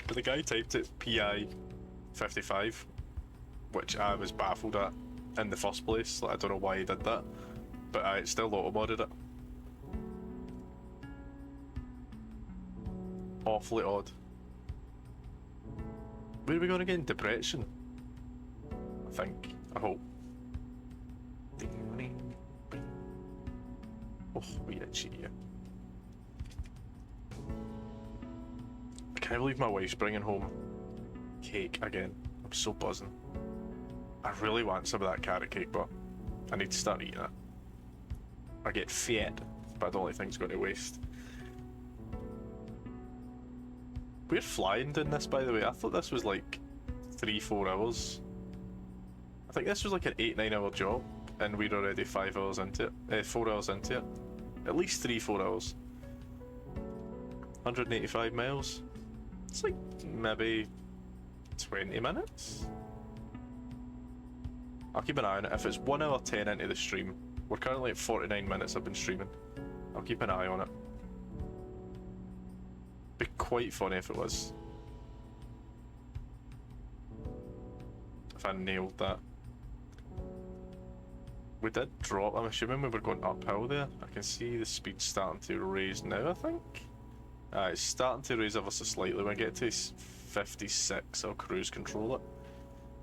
But the guy typed it PI55, which I was baffled at in the first place. Like, I don't know why he did that, but I still auto-modded it. Awfully odd. Where are we going again? Depression? I think. I hope. Oh, we itchy here. I can't believe my wife's bringing home cake again. I'm so buzzing. I really want some of that carrot cake, but I need to start eating it. I get fat, but I don't really think it's going to waste. We're flying doing this, by the way. I thought this was like 3-4 hours. I think this was like an 8-9 hour job, and we're already 5 hours into it. 4 hours into it. At least 3-4 hours. 185 miles. It's like maybe 20 minutes. I'll keep an eye on it. If it's 1 hour 10 into the stream, we're currently at 49 minutes I've been streaming. I'll keep an eye on it. Be quite funny if it was. If I nailed that. We did drop, I'm assuming we were going uphill there. I can see the speed starting to raise now, I think. It's starting to raise ever so slightly. When I get to 56, I'll cruise control it.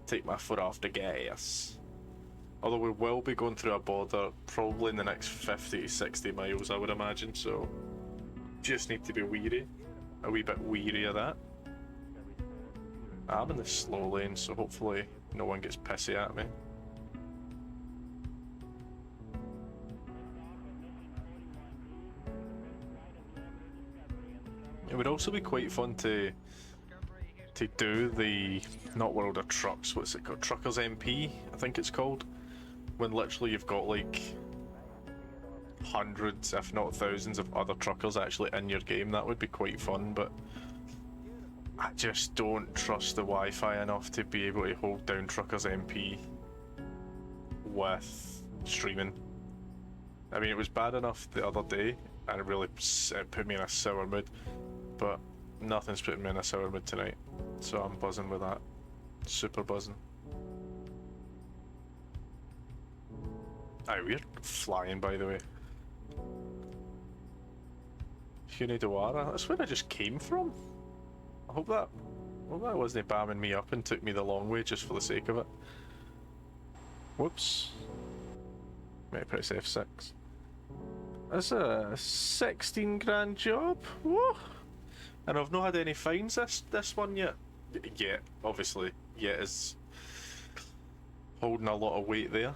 Take my foot off the gas. Although we will be going through a border probably in the next 50 to 60 miles, I would imagine, so just need to be weary. A wee bit weary of that. I'm in the slow lane, so hopefully no one gets pissy at me. It would also be quite fun to to do the, not World of Trucks, what's it called? Truckers MP, I think it's called. When literally you've got like hundreds, if not thousands, of other truckers actually in your game. That would be quite fun, but I just don't trust the Wi-Fi enough to be able to hold down Truckers MP with streaming. I mean, it was bad enough the other day, and it put me in a sour mood, but nothing's putting me in a sour mood tonight, so I'm buzzing with that. Super buzzing. Aye, we're flying, by the way. Hunidawara, that's where I just came from. I hope that wasn't bamming me up and took me the long way just for the sake of it. Whoops. Might press F6. That's a 16 grand job. Whoa! And I've not had any fines this one yet. Yet, obviously. Yet is holding a lot of weight there.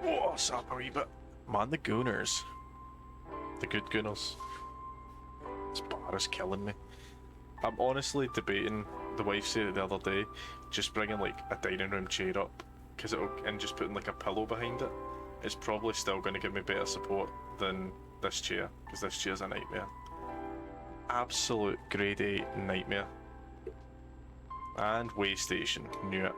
Oh, stop a wee bit. Man, the Gooners. The good Gooners. This bar is killing me. I'm honestly debating, the wife said it the other day, just bringing like a dining room chair up, and just putting like a pillow behind it. It's probably still going to give me better support than this chair, because this chair's a nightmare. Absolute grade 8 nightmare. And way station, knew it.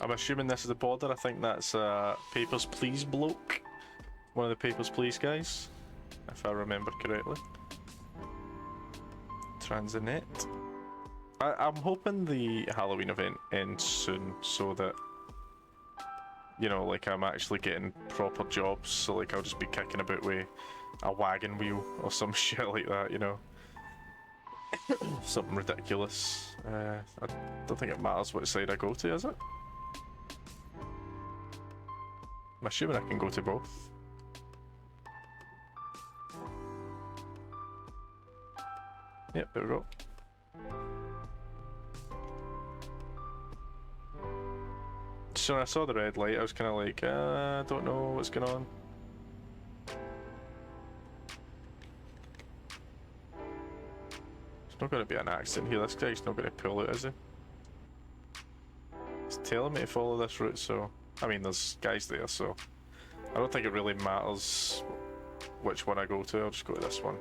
I'm assuming this is the border. I think that's Papers, Please bloke. One of the Papers, Please guys, if I remember correctly. Transinet. I'm hoping the Halloween event ends soon so that, you know, like I'm actually getting proper jobs, so like I'll just be kicking about with a wagon wheel or some shit like that, you know. Something ridiculous. I don't think it matters what side I go to, is it? I'm assuming I can go to both. Yep, there we go. So when I saw the red light, I was kind of like, I don't know what's going on. There's not going to be an accident here. This guy's not going to pull it, is he? He's telling me to follow this route, so... I mean, there's guys there, so... I don't think it really matters which one I go to. I'll just go to this one.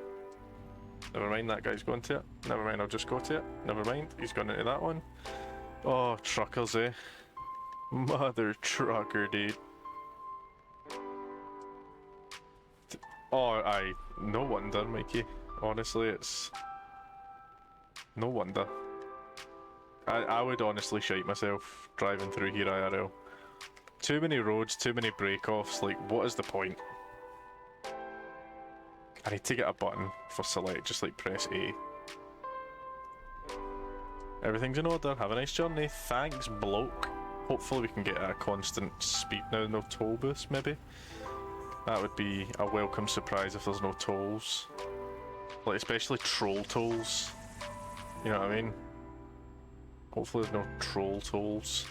Never mind, that guy's going to it. Never mind, I'll just go to it. Never mind, he's gone into that one. Oh, truckers, eh? Mother trucker, dude. Oh, no wonder, Mikey. Honestly, it's... no wonder. I would honestly shite myself driving through here IRL. Too many roads, too many break-offs, like, what is the point? I need to get a button for select, just like press A. Everything's in order, have a nice journey, thanks bloke. Hopefully we can get a constant speed now, no toll booths maybe. That would be a welcome surprise if there's no tolls. Like, especially troll tolls. You know what I mean? Hopefully there's no troll tolls.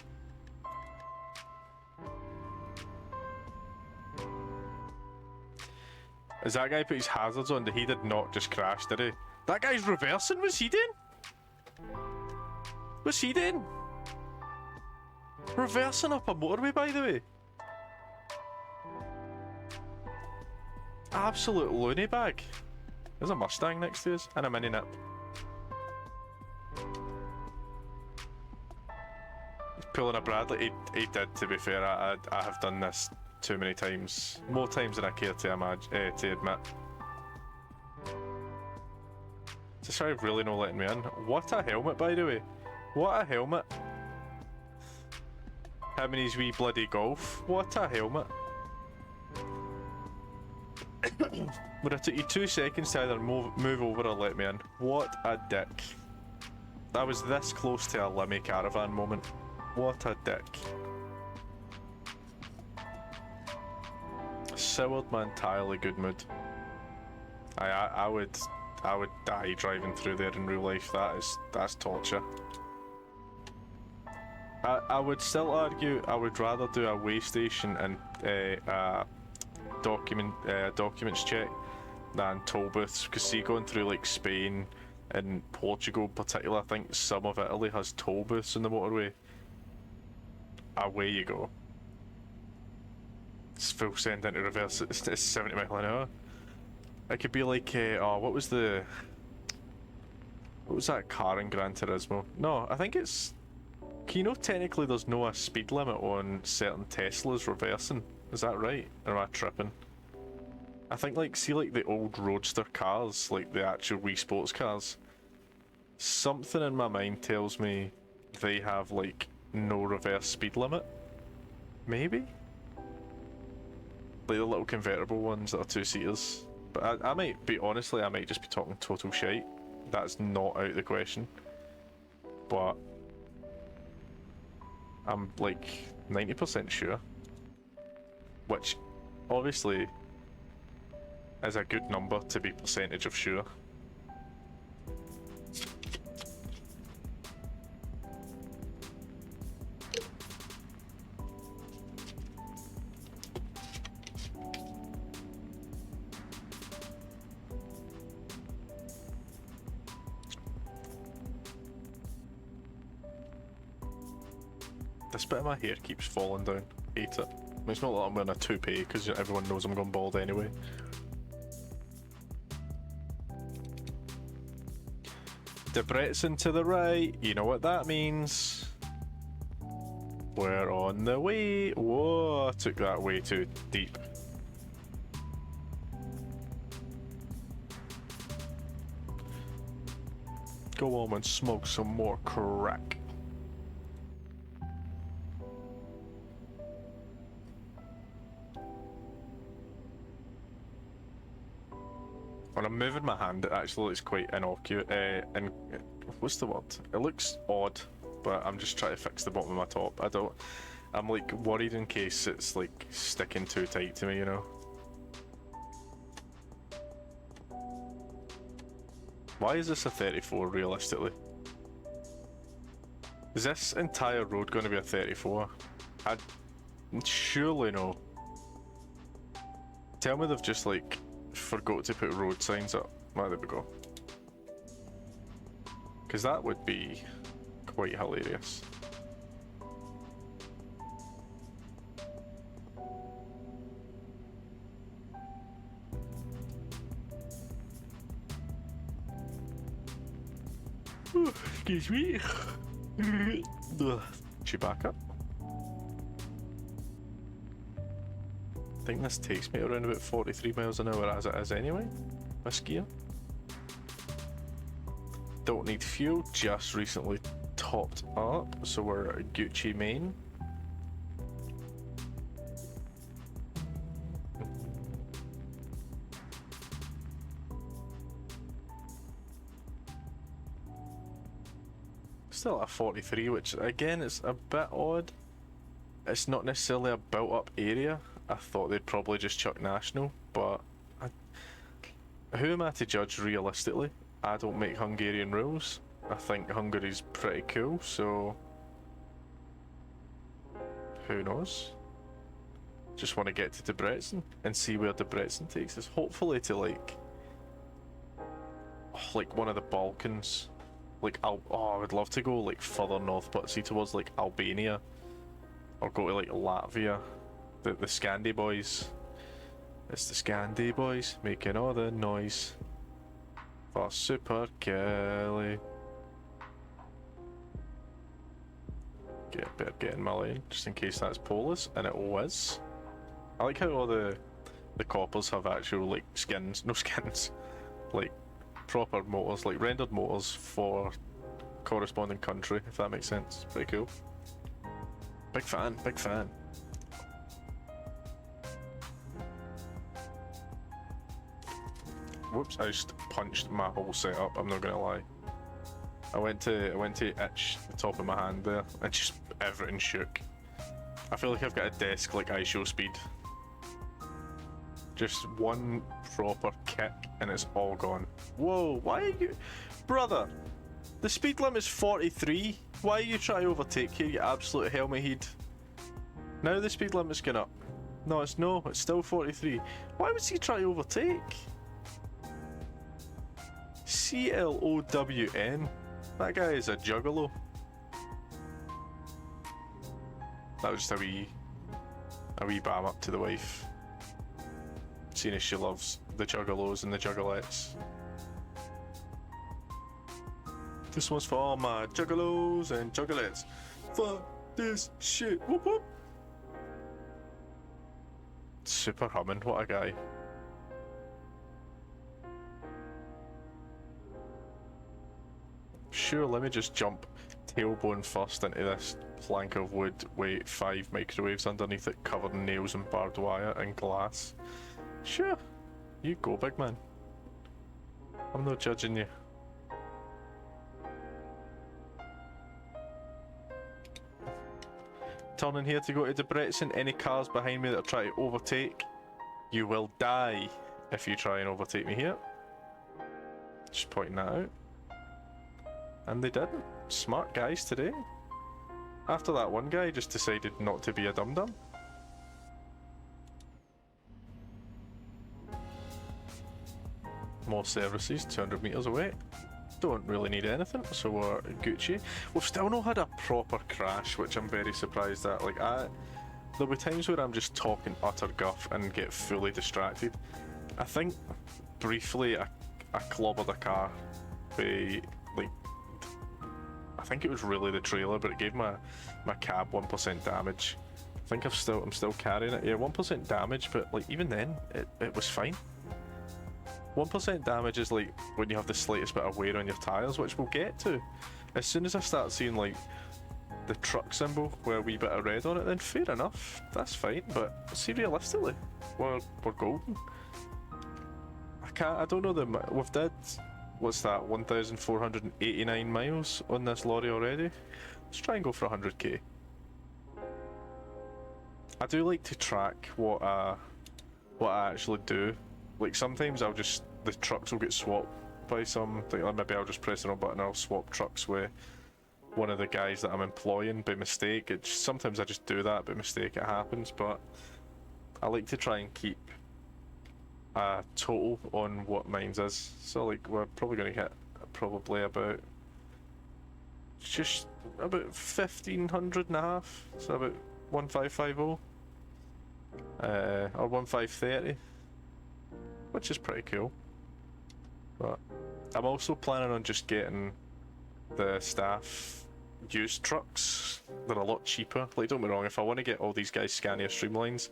As that guy put his hazards on, he did not just crash, did he? That guy's reversing, what's he doing? What's he doing? Reversing up a motorway, by the way. Absolute loony bag. There's a Mustang next to us, and a Mini Nip. He's pulling a Bradley. He did, to be fair. I have done this too many times. More times than I care to admit. This guy really not letting me in. What a helmet, by the way. What a helmet. Him and his wee bloody golf. What a helmet. Would have took you 2 seconds to either move over or let me in. What a dick. I was this close to a Lemmy Caravan moment. What a dick. Soured my entirely good mood. I would I would die driving through there in real life. That's torture. I would still argue I would rather do a way station and documents check than toll booths, because see, going through like Spain and Portugal in particular, I think some of Italy has toll booths in the motorway. Away you go. It's full send into reverse. It's 70 mile an hour. It could be like what was that car in Gran Turismo? No, I think it's. You know, technically there's no a speed limit on certain Teslas reversing. Is that right? Or am I tripping? I think like, see like the old roadster cars, like the actual Wii Sports cars. Something in my mind tells me they have like no reverse speed limit. Maybe? Like the little convertible ones that are two-seaters. But I might be, honestly, I might just be talking total shite. That's not out of the question. But I'm like 90% sure. Which obviously is a good number to be percentage of sure. This bit of my hair keeps falling down. Hate it. I mean, it's not that I'm wearing a toupee, because everyone knows I'm going bald anyway. Debrecen to the right, you know what that means. We're on the way. Whoa, I took that way too deep. Go home and smoke some more crack. When I'm moving my hand, it actually looks quite innocuous. And what's the word? It looks odd, but I'm just trying to fix the bottom of my top. I'm like worried in case it's like sticking too tight to me, you know? Why is this a 34 realistically? Is this entire road going to be a 34? I'd surely no. Tell me they've just like forgot to put road signs up. Well, there we go. Because that would be quite hilarious. Excuse me. Chewbacca. I think this takes me around about 43 miles an hour as it is anyway. This gear. Don't need fuel, just recently topped up, so we're at Gucci main. Still at 43, which again is a bit odd. It's not necessarily a built up area. I thought they'd probably just chuck national, but who am I to judge realistically? I don't make Hungarian rules. I think Hungary's pretty cool, so who knows? Just want to get to Debrecen and see where Debrecen takes us. Hopefully to like one of the Balkans. Like I would love to go like further north, but see towards like Albania, or go to like Latvia. The Scandi boys. It's the Scandi boys making all the noise for Super Kelly. Better get in my lane, just in case that's Polis, and it was. I like how all the coppers have actual like skins, no skins, like proper motors, like rendered motors for corresponding country, if that makes sense. Pretty cool. Big fan, big fan. Whoops, I just punched my whole setup, I'm not gonna lie. I went to itch the top of my hand there, and just everything shook. I feel like I've got a desk like ISO speed. Just one proper kick and it's all gone. Whoa, why are you... Brother, the speed limit is 43. Why are you trying to overtake here, you absolute helmet head? Now the speed limit's gone up. No, it's still 43. Why would he try to overtake? CLOWN. That guy is a juggalo. That was just a wee bam up to the wife. Seeing as she loves the juggalos and the juggalettes. This one's for all my juggalos and juggalettes. Fuck this shit. Whoop whoop. Super humming, what a guy. Sure, let me just jump tailbone first into this plank of wood with 5 microwaves underneath it covered in nails and barbed wire and glass. Sure, you go, big man. I'm not judging you. Turning here to go to Debrecen. Any cars behind me that are trying to overtake, you will die if you try and overtake me here. Just pointing that out. And they didn't. Smart guys today. After that one guy just decided not to be a dum-dum. More services, 200 metres away. Don't really need anything, so we're Gucci. We've still not had a proper crash, which I'm very surprised at. Like, there'll be times where I'm just talking utter guff and get fully distracted. I think, briefly, I clobbered a car by, like, I think it was really the trailer, but it gave my cab 1% damage. I think I'm still carrying it. Yeah, 1% damage, but like even then, it was fine. 1% damage is like when you have the slightest bit of wear on your tyres, which we'll get to. As soon as I start seeing like the truck symbol with a wee bit of red on it, then fair enough, that's fine. But see, realistically, we're golden. I don't know we've did. What's that, 1,489 miles on this lorry already? Let's try and go for 100k. I do like to track what I actually do. Like sometimes the trucks will get swapped by some, like maybe I'll just press the wrong button and I'll swap trucks with one of the guys that I'm employing by mistake. Sometimes I just do that by mistake, it happens, but I like to try and keep a total on what mine's is. So like we're probably going to hit probably about 1,500 and a half, so about 1,550 or 1,530, which is pretty cool. But I'm also planning on just getting the staff used trucks. They're a lot cheaper. Like, don't get me wrong, if I want to get all these guys Scania Streamlines,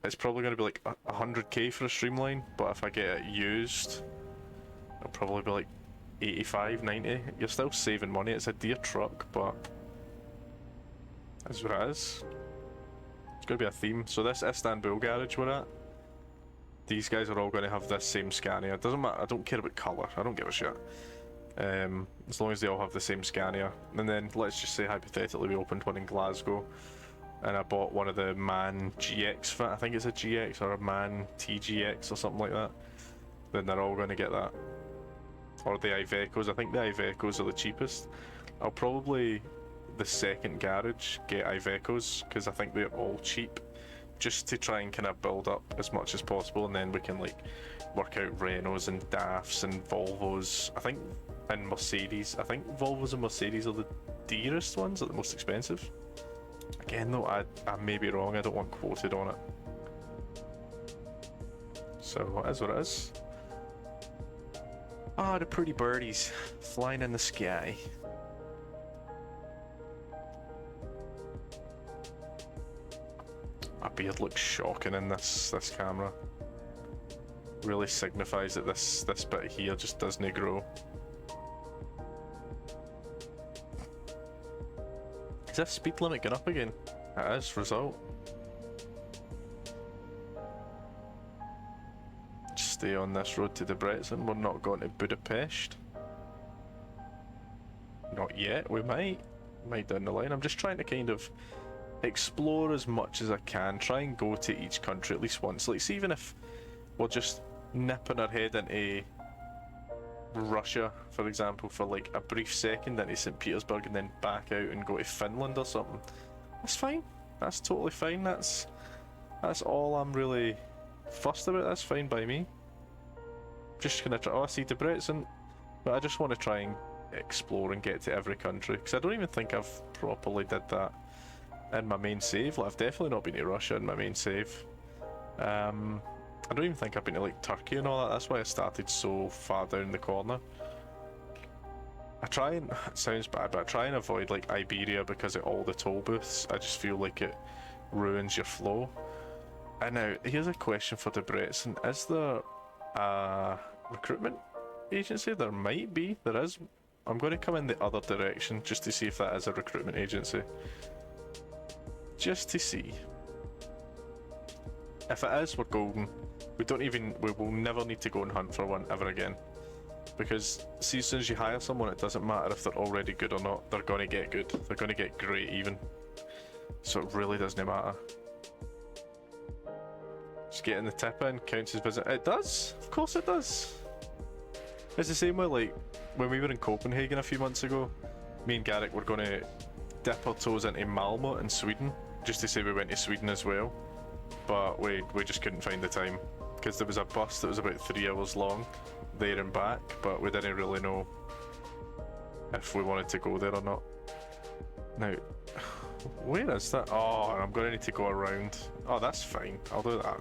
it's probably going to be like 100k for a Streamline, but if I get it used, it'll probably be like 85, 90. You're still saving money. It's a dear truck, but that's what it is. It's going to be a theme. So this Istanbul garage we're at, these guys are all going to have this same Scania. It doesn't matter. I don't care about colour. I don't give a shit. As long as they all have the same Scania. And then let's just say hypothetically we opened one in Glasgow, and I bought one of the MAN GX, I think it's a GX or a MAN TGX or something like that, then they're all going to get that. Or the Ivecos, I think the Ivecos are the cheapest. I'll probably, the second garage, get Ivecos, because I think they're all cheap, just to try and kind of build up as much as possible, and then we can like work out Renaults and DAFs and Volvos, I think, and Mercedes. I think Volvos and Mercedes are the dearest ones, are the most expensive. Again though, I may be wrong, I don't want quoted on it. So it is what it is. Ah, the pretty birdies flying in the sky. My beard looks shocking in this camera. Really signifies that this bit here just doesn't grow. Is this speed limit going up again? It is, result. Just stay on this road to Debrecen. We're not going to Budapest. Not yet, we might. Might down the line. I'm just trying to kind of explore as much as I can. Try and go to each country at least once. Like, see, even if we're just nipping our head into Russia, for example, for like a brief second into St. Petersburg and then back out and go to Finland or something. That's fine. That's totally fine. That's all I'm really fussed about. That's fine by me. Just gonna try. Oh, I see Debrecen, but I just want to try and explore and get to every country because I don't even think I've properly did that in my main save. Like, I've definitely not been to Russia in my main save. I don't even think I've been to like Turkey and all that. That's why I started so far down the corner. I try and, it sounds bad, but I try and avoid like Iberia because of all the toll booths. I just feel like it ruins your flow. And now, here's a question for Debrecen. Is there a recruitment agency? There might be. There is. I'm going to come in the other direction just to see if that is a recruitment agency. Just to see. If it is, we're golden. We will never need to go and hunt for one ever again. Because, see, as soon as you hire someone, it doesn't matter if they're already good or not. They're going to get good. They're going to get great even. So it really doesn't matter. Just getting the tip in counts as visit. It does! Of course it does! It's the same way, like, when we were in Copenhagen a few months ago, me and Garrick were going to dip our toes into Malmo in Sweden, just to say we went to Sweden as well. But we just couldn't find the time. Because there was a bus that was about 3 hours long, there and back, but we didn't really know if we wanted to go there or not. Now, where is that? Oh, I'm going to need to go around. Oh, that's fine. I'll do that.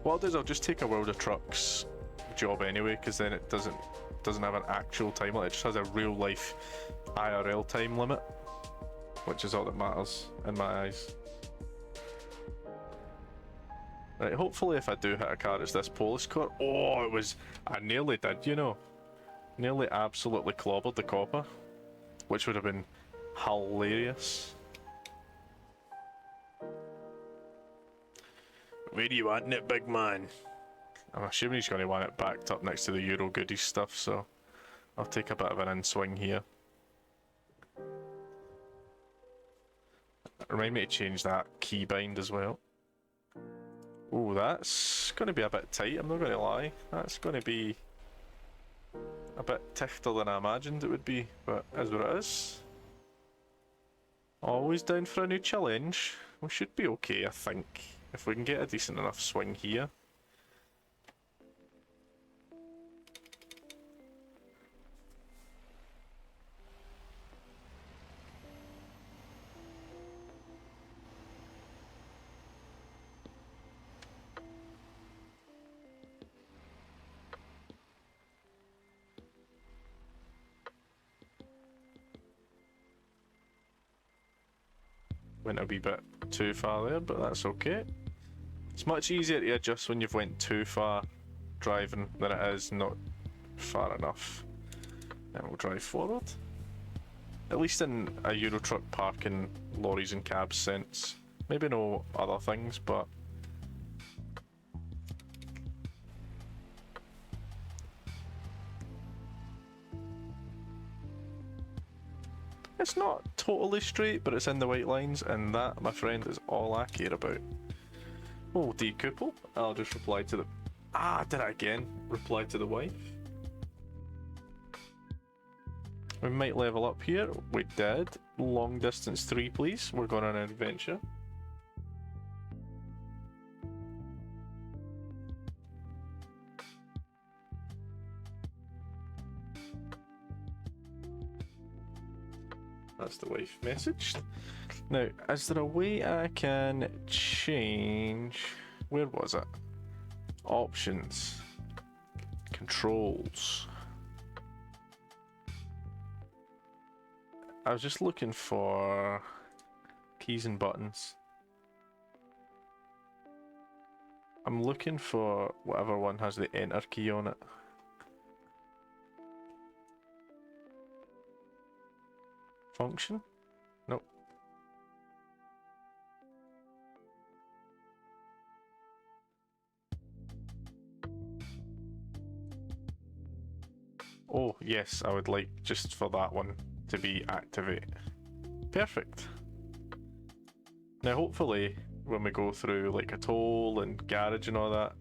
What I'll do is I'll just take a World of Trucks job anyway, because then it doesn't have an actual time limit. It just has a real life IRL time limit, which is all that matters in my eyes. Right, hopefully if I do hit a car, it's this Polish car. Oh, it was... I nearly did, you know. Nearly absolutely clobbered the copper, which would have been hilarious. Where do you want it, big man? I'm assuming he's going to want it backed up next to the Euro goodies stuff, so I'll take a bit of an in-swing here. Remind me to change that keybind as well. Oh, that's going to be a bit tight, I'm not going to lie. That's going to be a bit tighter than I imagined it would be, but is what it is. Always down for a new challenge. We should be okay, I think, if we can get a decent enough swing here. Went a wee bit too far there, but that's okay. It's much easier to adjust when you've went too far driving than it is not far enough. Then we'll drive forward. At least in a Euro truck parking lorries and cabs sense. Maybe no other things, but it's not totally straight, but it's in the white lines, and that, my friend, is all I care about. Oh, decouple. I'll just reply to the... Ah, did it again. Reply to the wife. We might level up here. We did. Long distance 3, please. We're going on an adventure. That's the wife messaged. Now, is there a way I can change... Where was it? Options. Controls. I was just looking for keys and buttons. I'm looking for whatever one has the enter key on it. Function? Nope. Oh, yes, I would like just for that one to be activate. Perfect. Now, hopefully, when we go through like a toll and garage and all that,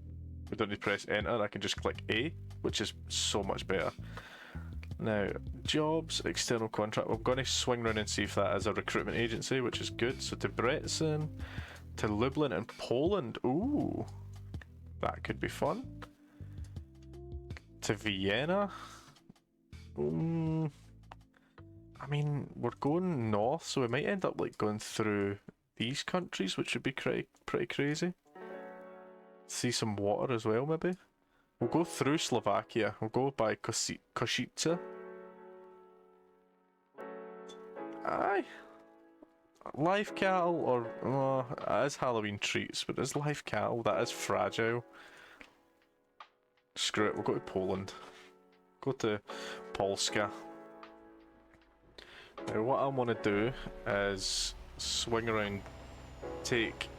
we don't need to press enter, I can just click A. which is so much better. Now, jobs, external contract. I'm going to swing around and see if that is a recruitment agency, which is good. So to Bretzen, to Lublin and Poland. Ooh, that could be fun. To Vienna. I mean, we're going north, so we might end up like going through these countries, which would be pretty crazy. See some water as well, maybe. We'll go through Slovakia. We'll go by Košice. Aye. Live cattle, or it is Halloween treats, but it's live cattle. That is fragile. Screw it. We'll go to Poland. Go to Polska. Now, what I want to do is swing around, take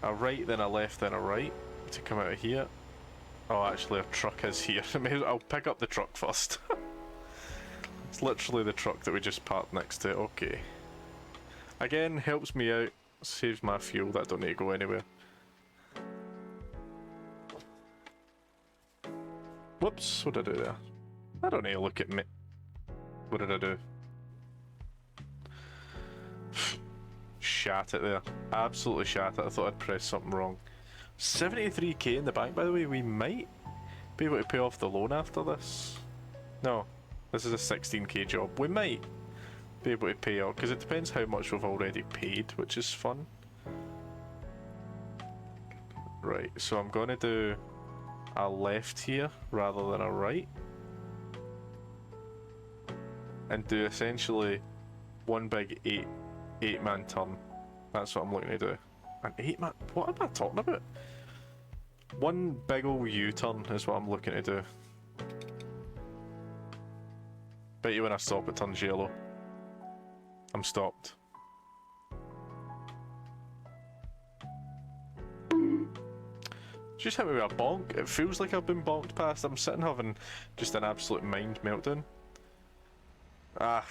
a right, then a left, then a right to come out of here. Oh, actually, our truck is here. I'll pick up the truck first. It's literally the truck that we just parked next to. Okay. Again, helps me out, saves my fuel that I don't need to go anywhere. Whoops, what did I do there? I don't need to look at me. What did I do? Shat it there. Absolutely shat it. I thought I'd pressed something wrong. 73k in the bank, by the way. We might be able to pay off the loan after this. No, this is a 16k job. We might be able to pay out, because it depends how much we've already paid, which is fun. Right, so I'm going to do a left here rather than a right. And do essentially one big eight-man turn. That's what I'm looking to do. An 8-man? What am I talking about? One big ol' U-turn is what I'm looking to do. Bet you when I stop it turns yellow. I'm stopped. Just hit me with a bonk. It feels like I've been bonked past. I'm sitting having just an absolute mind meltdown. I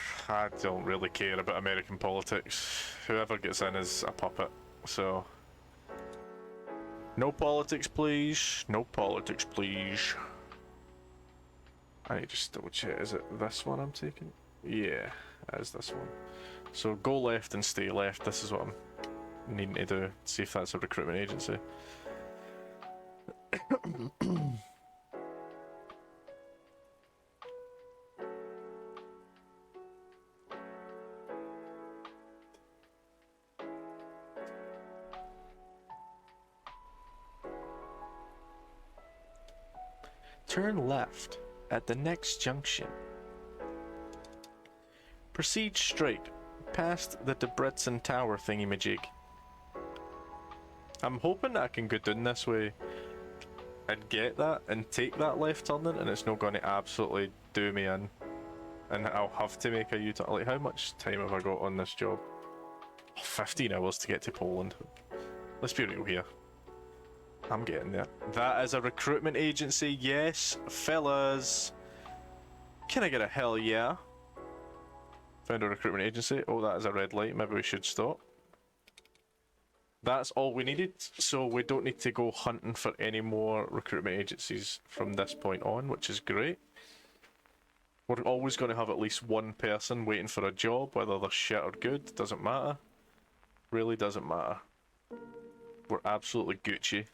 don't really care about American politics. Whoever gets in is a puppet, so... No politics, please. No politics, please. I need to just double check. Is it this one I'm taking? Yeah, it is this one. So go left and stay left. This is what I'm needing to do. See if that's a recruitment agency. Turn left at the next junction. Proceed straight past the Debrecen Tower thingy-majig. I'm hoping I can go down this way and get that and take that left turning, and it's not going to absolutely do me in. And I'll have to make a U-turn. Like, how much time have I got on this job? 15 hours to get to Poland. Let's be real here. I'm getting there. That is a recruitment agency, yes, fellas. Can I get a hell yeah? Found a recruitment agency. Oh, that is a red light. Maybe we should stop. That's all we needed, so we don't need to go hunting for any more recruitment agencies from this point on, which is great. We're always going to have at least one person waiting for a job, whether they're shit or good, doesn't matter. Really doesn't matter. We're absolutely Gucci.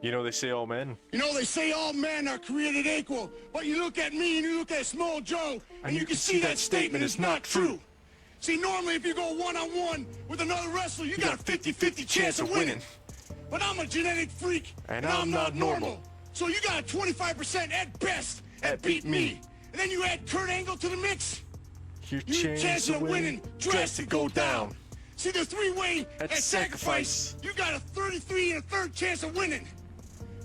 You know they say all men. You know they say all men are created equal, but you look at me and you look at Small Joe, and you can see that statement is not true. See, normally if you go one-on-one with another wrestler, you got a 50-50 chance of winning. But I'm a genetic freak, and I'm not normal. So you got a 25% at best at beating me. And then you add Kurt Angle to the mix, Your chance of winning drastic go down. See, the three-way at sacrifice, you got a 33 and a third chance of winning.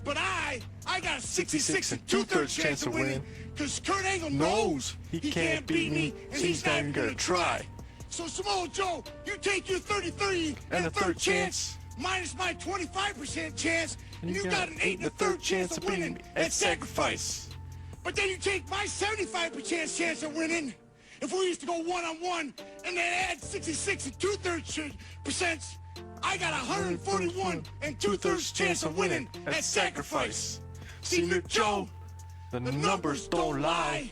But I got a 66 and two-thirds chance of winning, because Kurt Angle knows he can't beat me, and he's not even gonna try. So Samoa Joe, you take your 33 and a third chance, minus my 25% chance, and you got an 8 and a third chance of winning at sacrifice. But then you take my 75% chance of winning. If we used to go one-on-one and then add 66 and two-thirds percent, I got a 141 and two-thirds chance of winning at sacrifice. Senior Joe, The the numbers don't lie.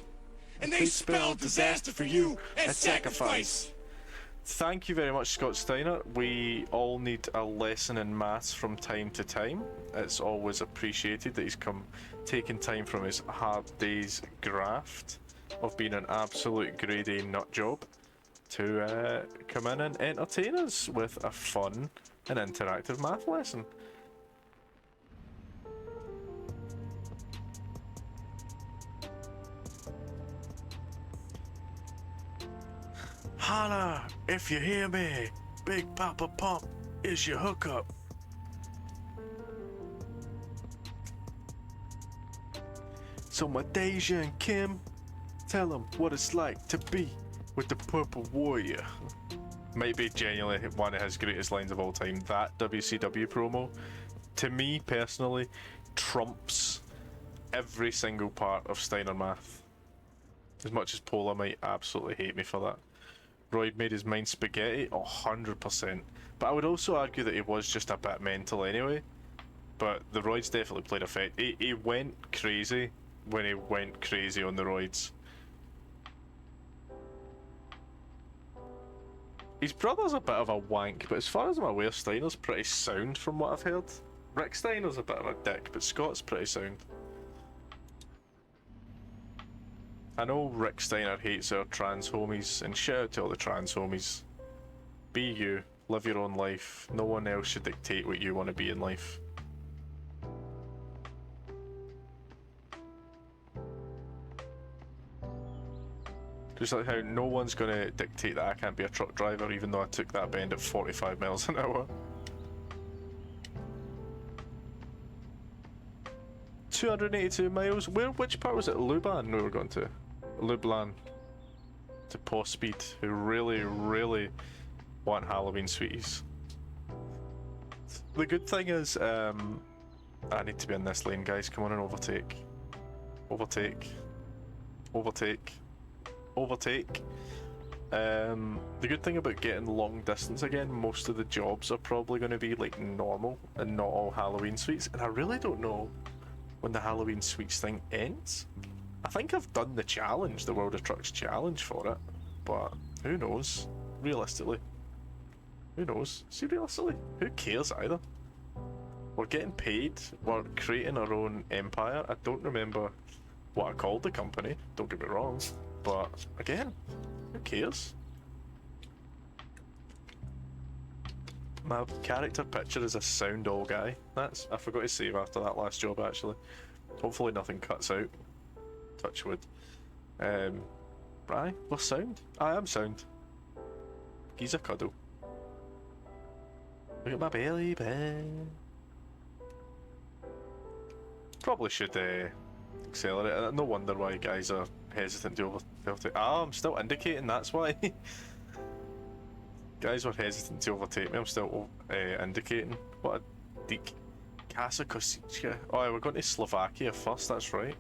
And they spell disaster for you as sacrifice. Thank you very much, Scott Steiner. We all need a lesson in maths from time to time. It's always appreciated that he's taken time from his hard day's graft of being an absolute grade A nut job to come in and entertain us with a fun and interactive math lesson. Holla, if you hear me, Big Papa Pump is your hookup. So my Deja and Kim, tell them what it's like to be with the Purple Warrior. Might be genuinely one of his greatest lines of all time. That WCW promo, to me personally, trumps every single part of Steiner Math. As much as Pola might absolutely hate me for that. Royd made his mind spaghetti, 100%. But I would also argue that he was just a bit mental anyway. But the roids definitely played effect. He went crazy when he went crazy on the roids. His brother's a bit of a wank, but as far as I'm aware, Steiner's pretty sound from what I've heard. Rick Steiner's a bit of a dick, but Scott's pretty sound. I know Rick Steiner hates our trans homies, and shout out to all the trans homies. Be you, live your own life. No one else should dictate what you want to be in life. Just like how no one's gonna dictate that I can't be a truck driver even though I took that bend at 45 miles an hour. 282 miles? Which part was it? Luban we were going to? Lublan. To Paw Speed, who really want Halloween sweeties. The good thing is, I need to be in this lane, guys. Come on and overtake. Overtake. Overtake. Overtake. The good thing about getting long distance again, most of the jobs are probably going to be like normal and not all Halloween sweets, and I really don't know when the Halloween sweets thing ends. I think I've done the challenge, the World of Trucks challenge for it, but who knows? Realistically, who knows? See, realistically, who cares either? We're getting paid, we're creating our own empire. I don't remember what I called the company, don't get me wrong, but again, who cares? My character picture is a sound all guy. I forgot to save after that last job actually. Hopefully nothing cuts out. Touch wood. Right, we're sound. I am sound. He's a cuddle. Look at my belly band. Probably should accelerate. No wonder why guys are hesitant to overtake. Ah, I'm still indicating, that's why. Guys were hesitant to overtake me, I'm still indicating. What a deek. Casa Kosica. Oh, we're going to Slovakia first, that's right.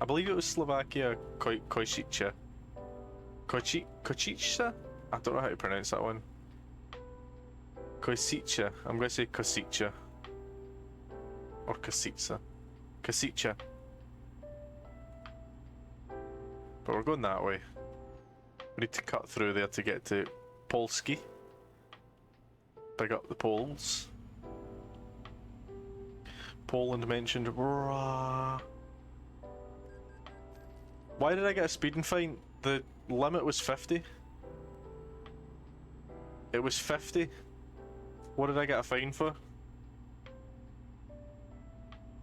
I believe it was Slovakia Kosica. Kosica? I don't know how to pronounce that one. Kosica. I'm going to say Kosica. Or Kosica. Kosica. But we're going that way. We need to cut through there to get to Polski. Big up the Poles. Poland mentioned. Why did I get a speeding fine? The limit was 50. It was 50. What did I get a fine for?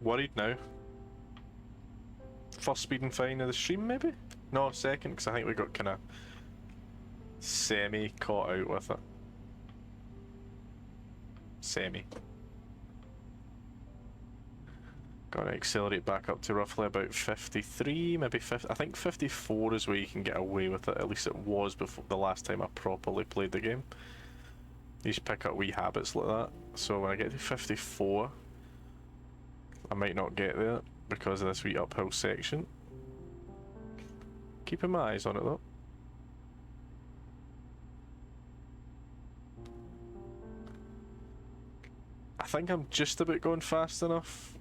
Worried now. First speeding fine of the stream, maybe? No, second, because I think we got kind of semi caught out with it. Semi. Gotta accelerate back up to roughly about 53, maybe 50. I think 54 is where you can get away with it. At least it was before the last time I properly played the game. You just pick up wee habits like that. So when I get to 54, I might not get there because of this wee uphill section. Keeping my eyes on it though. I think I'm just about going fast enough.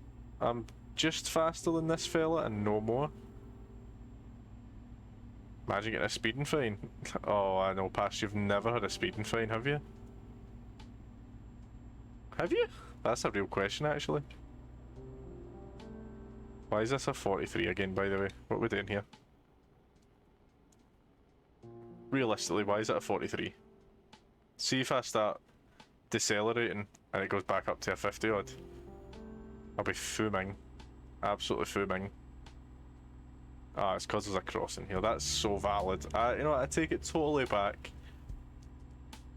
I'm just faster than this fella and no more. Imagine getting a speeding fine. Oh, I know, Pass, you've never had a speeding fine, have you? Have you? That's a real question, actually. Why is this a 43 again, by the way? What are we doing here? Realistically, why is it a 43? See if I start decelerating and it goes back up to a 50 odd. I'll be fuming. Absolutely fuming. Ah, it's because there's a crossing here. That's so valid. You know what, I take it totally back.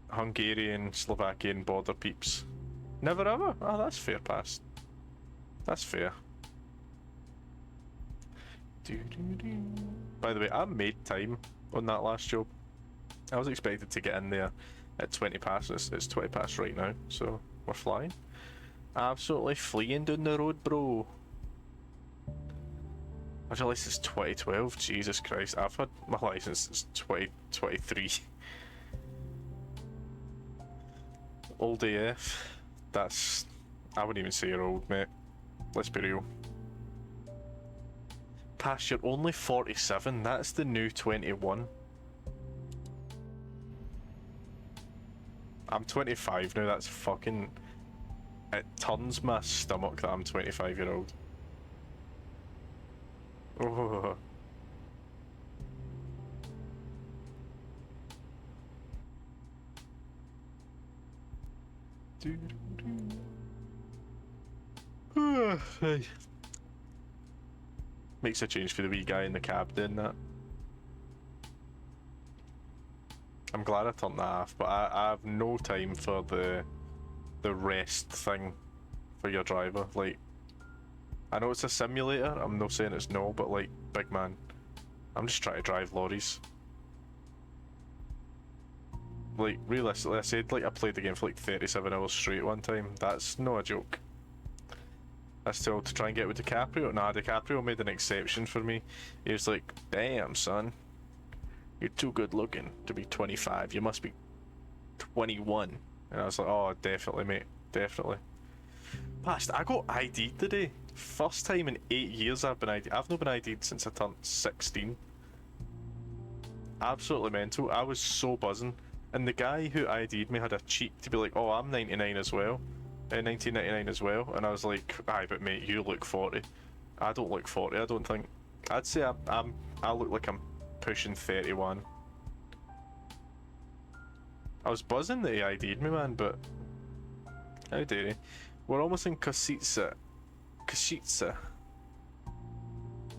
Hungarian, Slovakian border peeps. Never ever? Oh, that's fair, Pass. That's fair. By the way, I made time on that last job. I was expected to get in there at 20 past. It's 20 past right now, so we're flying. Absolutely fleeing down the road, bro. I realised it's 2012. Jesus Christ, I've had my license since 2023. Old AF. That's... I wouldn't even say you're old, mate. Let's be real. Pass, you're only 47. That's the new 21. I'm 25 now. That's fucking... It turns my stomach that I'm 25-year-old. Oh. Makes a change for the wee guy in the cab doing that. I'm glad I turned that off, but I have no time for the rest thing for your driver. Like, I know it's a simulator, I'm not saying it's no, but like, big man, I'm just trying to drive lorries. Like, realistically, I said like I played the game for like 37 hours straight one time. That's no a joke. I still to try and get with DiCaprio. Nah, DiCaprio made an exception for me. He was like, damn son, you're too good looking to be 25. You must be 21. And I was like, oh, definitely, mate. Definitely. Past, I got ID'd today. First time in 8 years I've been ID'd. I've not been ID'd since I turned 16. Absolutely mental. I was so buzzing. And the guy who ID'd me had a cheek to be like, oh, I'm 99 as well. 1999 as well. And I was like, aye, but mate, you look 40. I don't look 40, I don't think. I'd say I look like I'm pushing 31. I was buzzing that he ID'd me, man, but how dare he? We're almost in Kosice.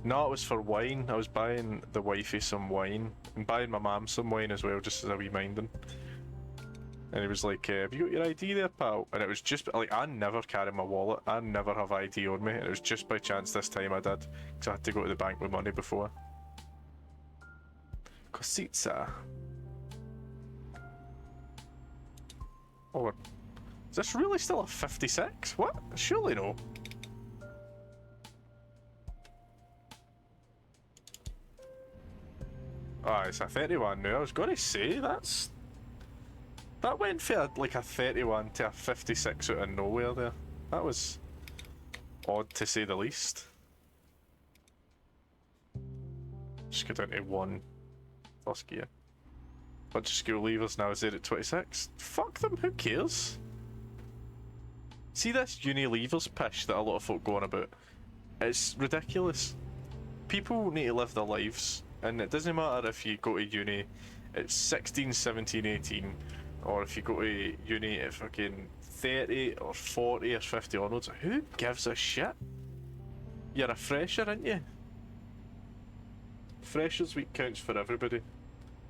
No, it was for wine. I was buying the wifey some wine and buying my mum some wine as well, just as a wee minding. And he was like, have you got your ID there, pal? And it was just like, I never carry my wallet. I never have ID on me. And it was just by chance this time I did, because I had to go to the bank with money before. Kosice. Oh, is this really still a 56? What? Surely no. Oh, it's a 31 now. I was going to say, that went from like a 31 to a 56 out of nowhere there. That was odd to say the least. Just go down to 1 first gear. Bunch of school leavers now is there at 26. Fuck them, who cares? See this uni leavers pish that a lot of folk go on about? It's ridiculous. People need to live their lives, and it doesn't matter if you go to uni at 16, 17, 18, or if you go to uni at fucking 30 or 40 or 50 onwards. Who gives a shit? You're a fresher, aren't you? Freshers week counts for everybody.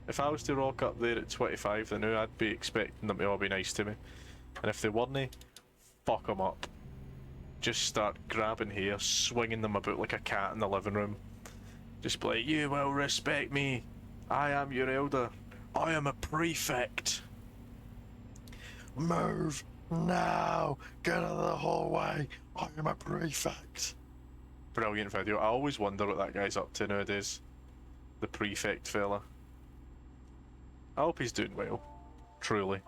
If I was to rock up there at 25, then I'd be expecting them to all be nice to me. And if they weren't, fuck them up. Just start grabbing hair, swinging them about like a cat in the living room. Just be like, you will respect me. I am your elder. I am a prefect. Move now. Get out of the hallway. I am a prefect. Brilliant video. I always wonder what that guy's up to nowadays. The prefect fella. I hope he's doing well. Truly.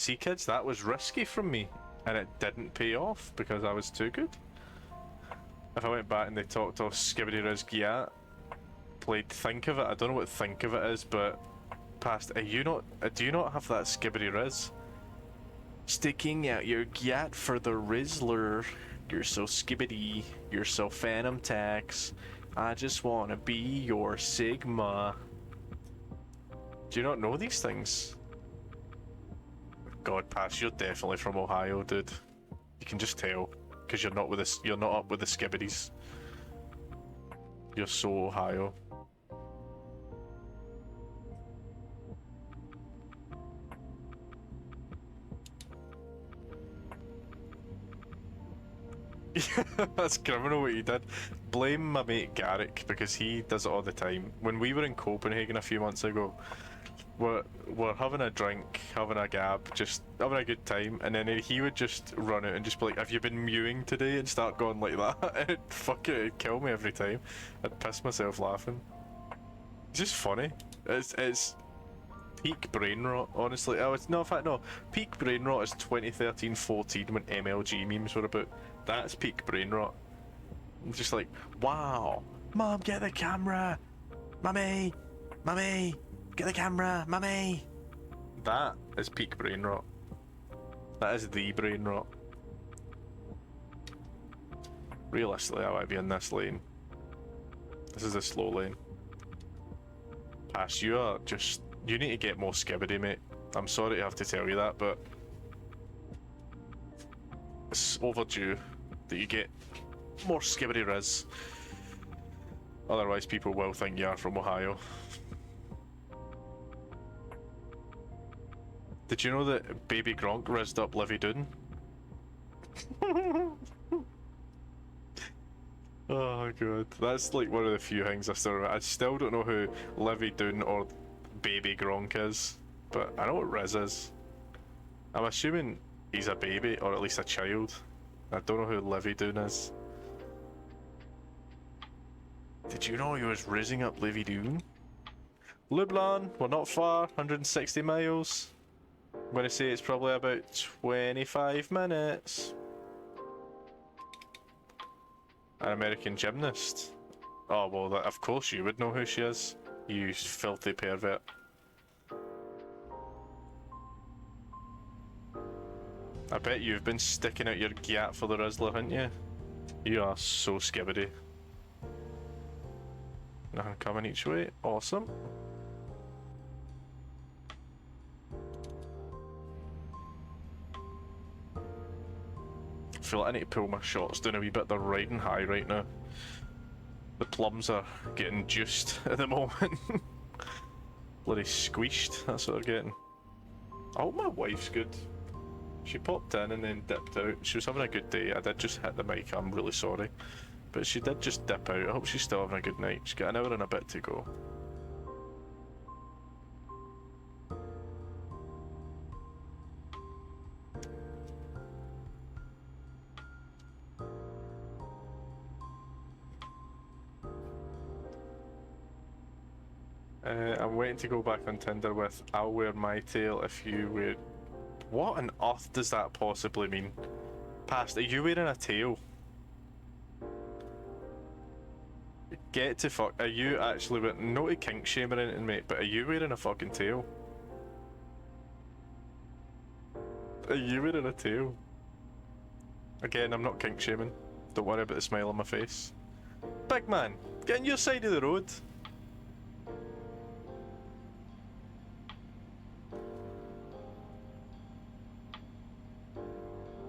See, kids, that was risky from me, and it didn't pay off because I was too good. If I went back and they talked off Skibbity Riz Gyat, played Think of It, I don't know what Think of It is, but past, do you not have that Skibbity Riz? Sticking out your Gyat for the Rizzler. You're so skibbity, you're so Phantom Tax. I just wanna be your Sigma. Do you not know these things? God, Pass, you're definitely from Ohio, dude. You can just tell, because you're not up with the skibbities. You're so Ohio. That's criminal what you did. Blame my mate Garrick, because he does it all the time. When we were in Copenhagen a few months ago, we're having a drink, having a gab, just having a good time, and then he would just run out and just be like, "Have you been mewing today?" and start going like that. And it'd kill me every time. I'd piss myself laughing. It's just funny. It's peak brain rot, honestly. Oh, it's no, in fact, no. Peak brain rot is 2013-14 when MLG memes were about. That's peak brain rot. It's just like, wow, Mom, get the camera, Mummy, get the camera, Mummy. That is peak brain rot. That is the brain rot. Realistically, I might be in this lane. This is a slow lane. Pass, you need to get more skibbity, mate. I'm sorry to have to tell you that, but it's overdue that you get more skibbity Riz. Otherwise, people will think you are from Ohio. Did you know that Baby Gronk rizzed up Livy Doon? Oh god, that's like one of the few things I still remember. I still don't know who Livy Doon or Baby Gronk is, but I know what Riz is. I'm assuming he's a baby, or at least a child. I don't know who Livy Doon is. Did you know he was rizzing up Livy Doon? Lublin, we're not far, 160 miles. I'm gonna say it's probably about 25 minutes. An American gymnast. Oh well, of course you would know who she is, you filthy pervert. I bet you've been sticking out your gyat for the Rizzler, haven't you? You are so skibbity. Nothing coming each way. Awesome. I feel like I need to pull my shots down a wee bit. They're riding high right now. The plums are getting juiced at the moment. Bloody squeezed, that's what they're getting. I hope my wife's good. She popped in and then dipped out. She was having a good day. I did just hit the mic, I'm really sorry. But she did just dip out. I hope she's still having a good night. She's got an hour and a bit to go. I'm waiting to go back on Tinder with "I'll wear my tail if you wear..." What on earth does that possibly mean? Past, are you wearing a tail? Get to fuck. Are you actually wearing... No to kink shame or anything, mate, but are you wearing a fucking tail? Are you wearing a tail? Again, I'm not kink shaming. Don't worry about the smile on my face. Big man, get on your side of the road.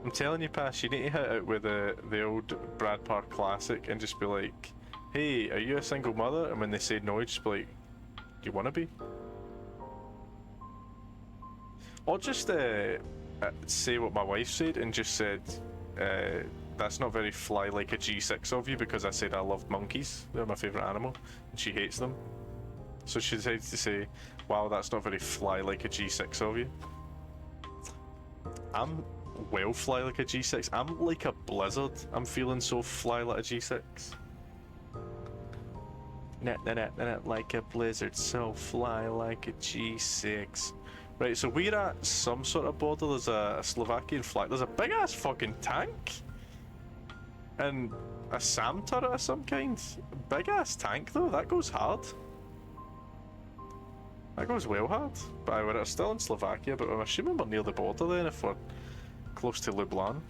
I'm telling you, Pass, you need to hit out with the old Brad Park classic and just be like, "Hey, are you a single mother?" And when they say no, you just be like, "Do you want to be?" Or just say what my wife said and just said, "That's not very fly like a G6 of you," because I said I loved monkeys. They're my favourite animal, and she hates them. So she decides to say, "Wow, that's not very fly like a G6 of you." I'm well fly like a G6. I'm like a blizzard. I'm feeling so fly like a G6. Net like a blizzard, so fly like a G6. Right, so we're at some sort of border. There's a Slovakian flag. There's a big ass fucking tank. And a SAM turret of some kind. Big ass tank though, that goes hard. That goes well hard. But we're still in Slovakia, but I'm assuming we're near the border then if we're close to Lublin.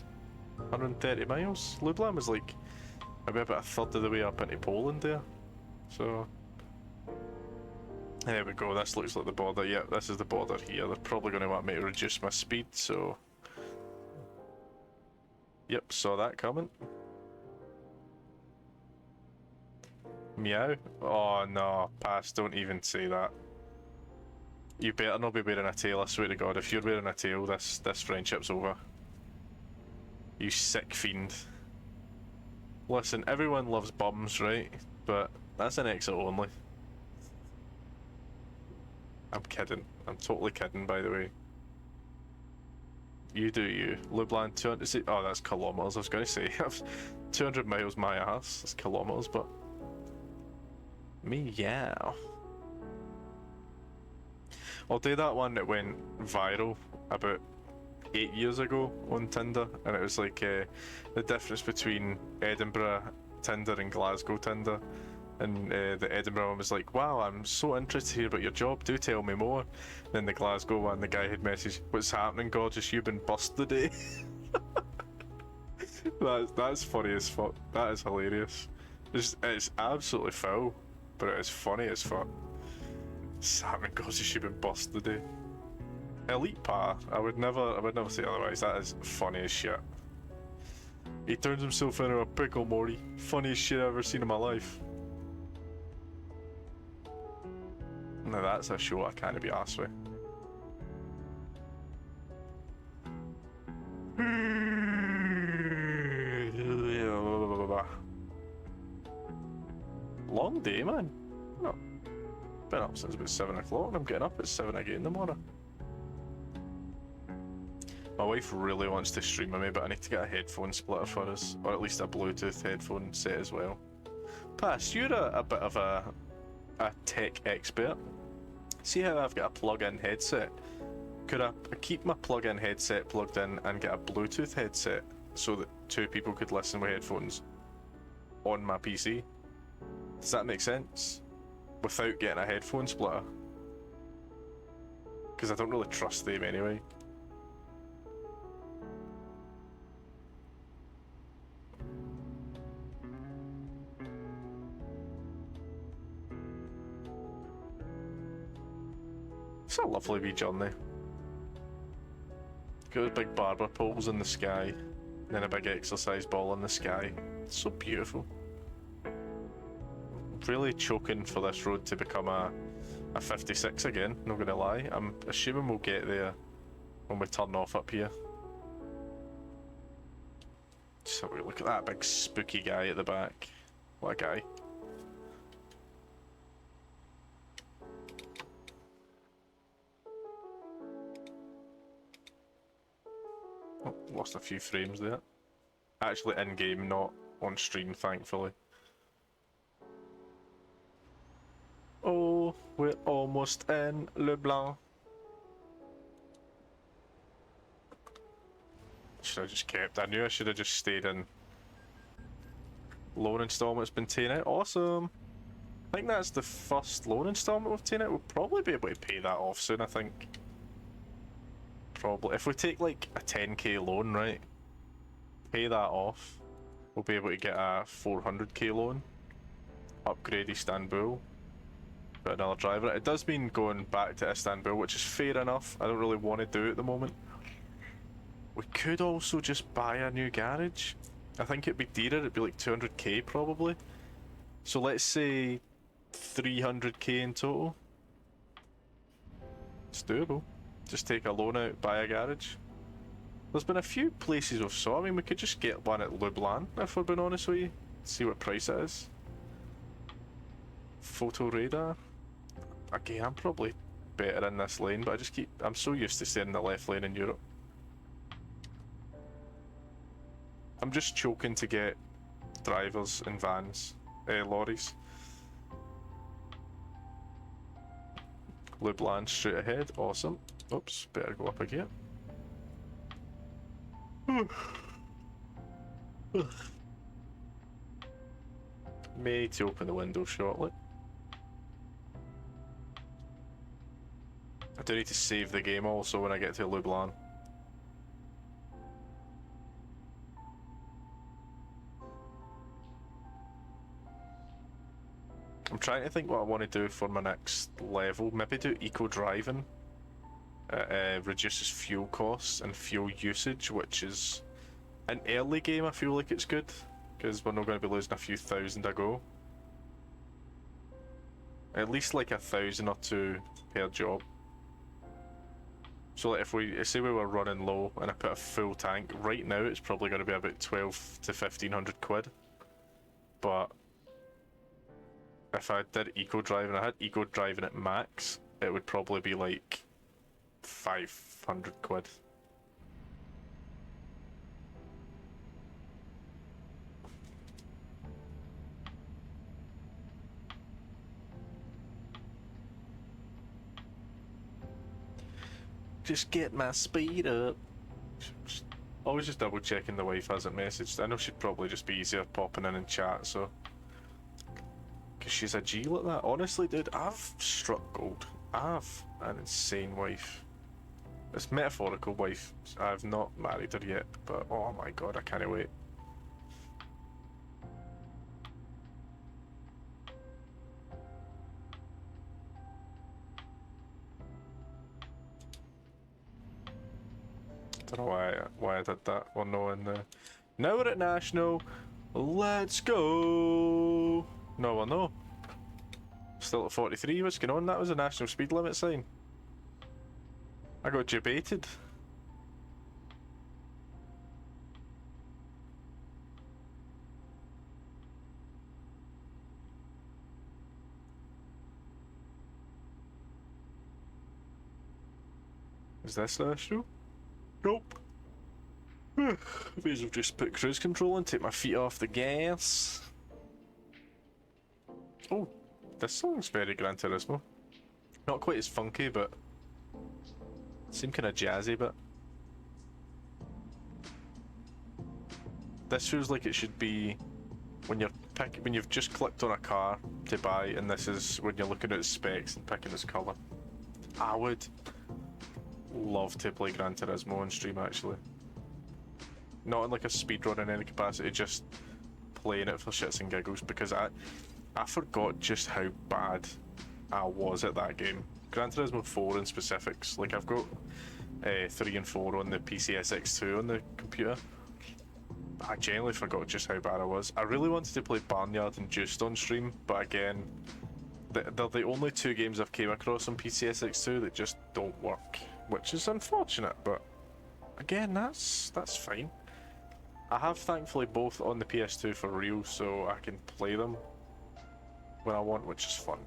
130 miles. Lublin was like maybe about a third of the way up into Poland there. So there we go, this looks like the border. Yep, this is the border here. They're probably going to want me to reduce my speed, so... Yep, saw that coming. Meow? Oh no, pass, don't even say that. You better not be wearing a tail, I swear to god. If you're wearing a tail, this friendship's over. You sick fiend. Listen, everyone loves bums, right? But that's an exit only. I'm kidding. I'm totally kidding, by the way. You do you. Lublin 200... Oh, that's kilometers. I was going to say. 200 miles my ass. That's kilometers, but... Meow. I'll do that one that went viral about 8 years ago on Tinder, and it was like the difference between Edinburgh Tinder and Glasgow Tinder. And the Edinburgh one was like, wow, I'm so interested to hear about your job, do tell me more. Then the Glasgow one, the guy had messaged, what's happening, gorgeous, you've been bust today. That's funny as fuck. That is hilarious. It's absolutely foul, but it is funny as fuck. What's happening, gorgeous, you've been bust today. Elite par. I would never say otherwise. That is funny as shit. He turns himself into a pickle, Morty. Funniest shit I've ever seen in my life. Now that's a show I can't be arsed with. Long day, man. Oh, been up since about 7 o'clock and I'm getting up at 7 again tomorrow. My wife really wants to stream with me, but I need to get a headphone splitter for us, or at least a Bluetooth headphone set as well. Pass, you're a bit of a tech expert. See how I've got a plug-in headset? Could I keep my plug-in headset plugged in and get a Bluetooth headset so that two people could listen with headphones on my PC? Does that make sense? Without getting a headphone splitter? Because I don't really trust them anyway. It's a lovely wee journey. Got big barber poles in the sky, and then a big exercise ball in the sky. It's so beautiful. Really choking for this road to become a 56 again, not gonna lie. I'm assuming we'll get there when we turn off up here. Just have a look at that big spooky guy at the back. What a guy. Oh, lost a few frames there. Actually in game, not on stream, thankfully. Oh, we're almost in Lublin. Should have just kept. I knew I should have just stayed in. Loan installment's been taken out. Awesome. I think that's the first loan installment we've taken out. We'll probably be able to pay that off soon, I think. Probably. If we take like a 10k loan, right? Pay that off. We'll be able to get a 400k loan. Upgrade Istanbul. Got another driver. It does mean going back to Istanbul, which is fair enough. I don't really want to do it at the moment. We could also just buy a new garage. I think it'd be dearer, it'd be like 200k probably. So let's say 300k in total. It's doable. Just take a loan out, buy a garage. There's been a few places we've saw. I mean, we could just get one at Lublin, if we're being honest with you. See what price it is. Photo radar. Again, I'm probably better in this lane, but I'm so used to staying in the left lane in Europe. I'm just choking to get drivers and vans, lorries. Lublin straight ahead, awesome. Oops, better go up again. May need to open the window shortly. I do need to save the game also when I get to Lublin. I'm trying to think what I want to do for my next level. Maybe do eco driving. Reduces fuel costs and fuel usage, which is an early game. I feel like it's good because we're not going to be losing a few thousand a go. At least like 1,000 or 2 per job. So like if we say we were running low and I put a full tank, right now it's probably going to be about 12 to 1,500 quid. But if I did eco driving, I had eco driving at max, it would probably be like 500 quid. Just get my speed up. Always just double checking the wife hasn't messaged. I know she'd probably just be easier popping in and chat, so. Because she's a G like that. Honestly, dude, I've struck gold. I have an insane wife. It's metaphorical wife. I've not married her yet, but oh my god, I can't wait. Don't know why I did that. We're not in the. Now we're at National. Let's go. No, we're not. Still at 43. What's going on? That was a national speed limit sign. I got debated. Is this national? Nope. May as well just put cruise control and take my feet off the gas. Oh, this song's very Gran Turismo. Not quite as funky, but seem kind of jazzy. But this feels like it should be when you've just clicked on a car to buy, and this is when you're looking at its specs and picking its colour. I would love to play Gran Turismo on stream, actually. Not in like a speedrun in any capacity, just playing it for shits and giggles, because I forgot just how bad I was at that game. Gran Turismo 4 in specifics. Like, I've got 3 and 4 on the ETS2 on the computer. I genuinely forgot just how bad I was. I really wanted to play Barnyard and Juiced on stream, but again, they're the only 2 games I've came across on PCSX2 that just don't work, which is unfortunate, but again, that's fine. I have thankfully both on the PS2 for real, so I can play them when I want, which is fun.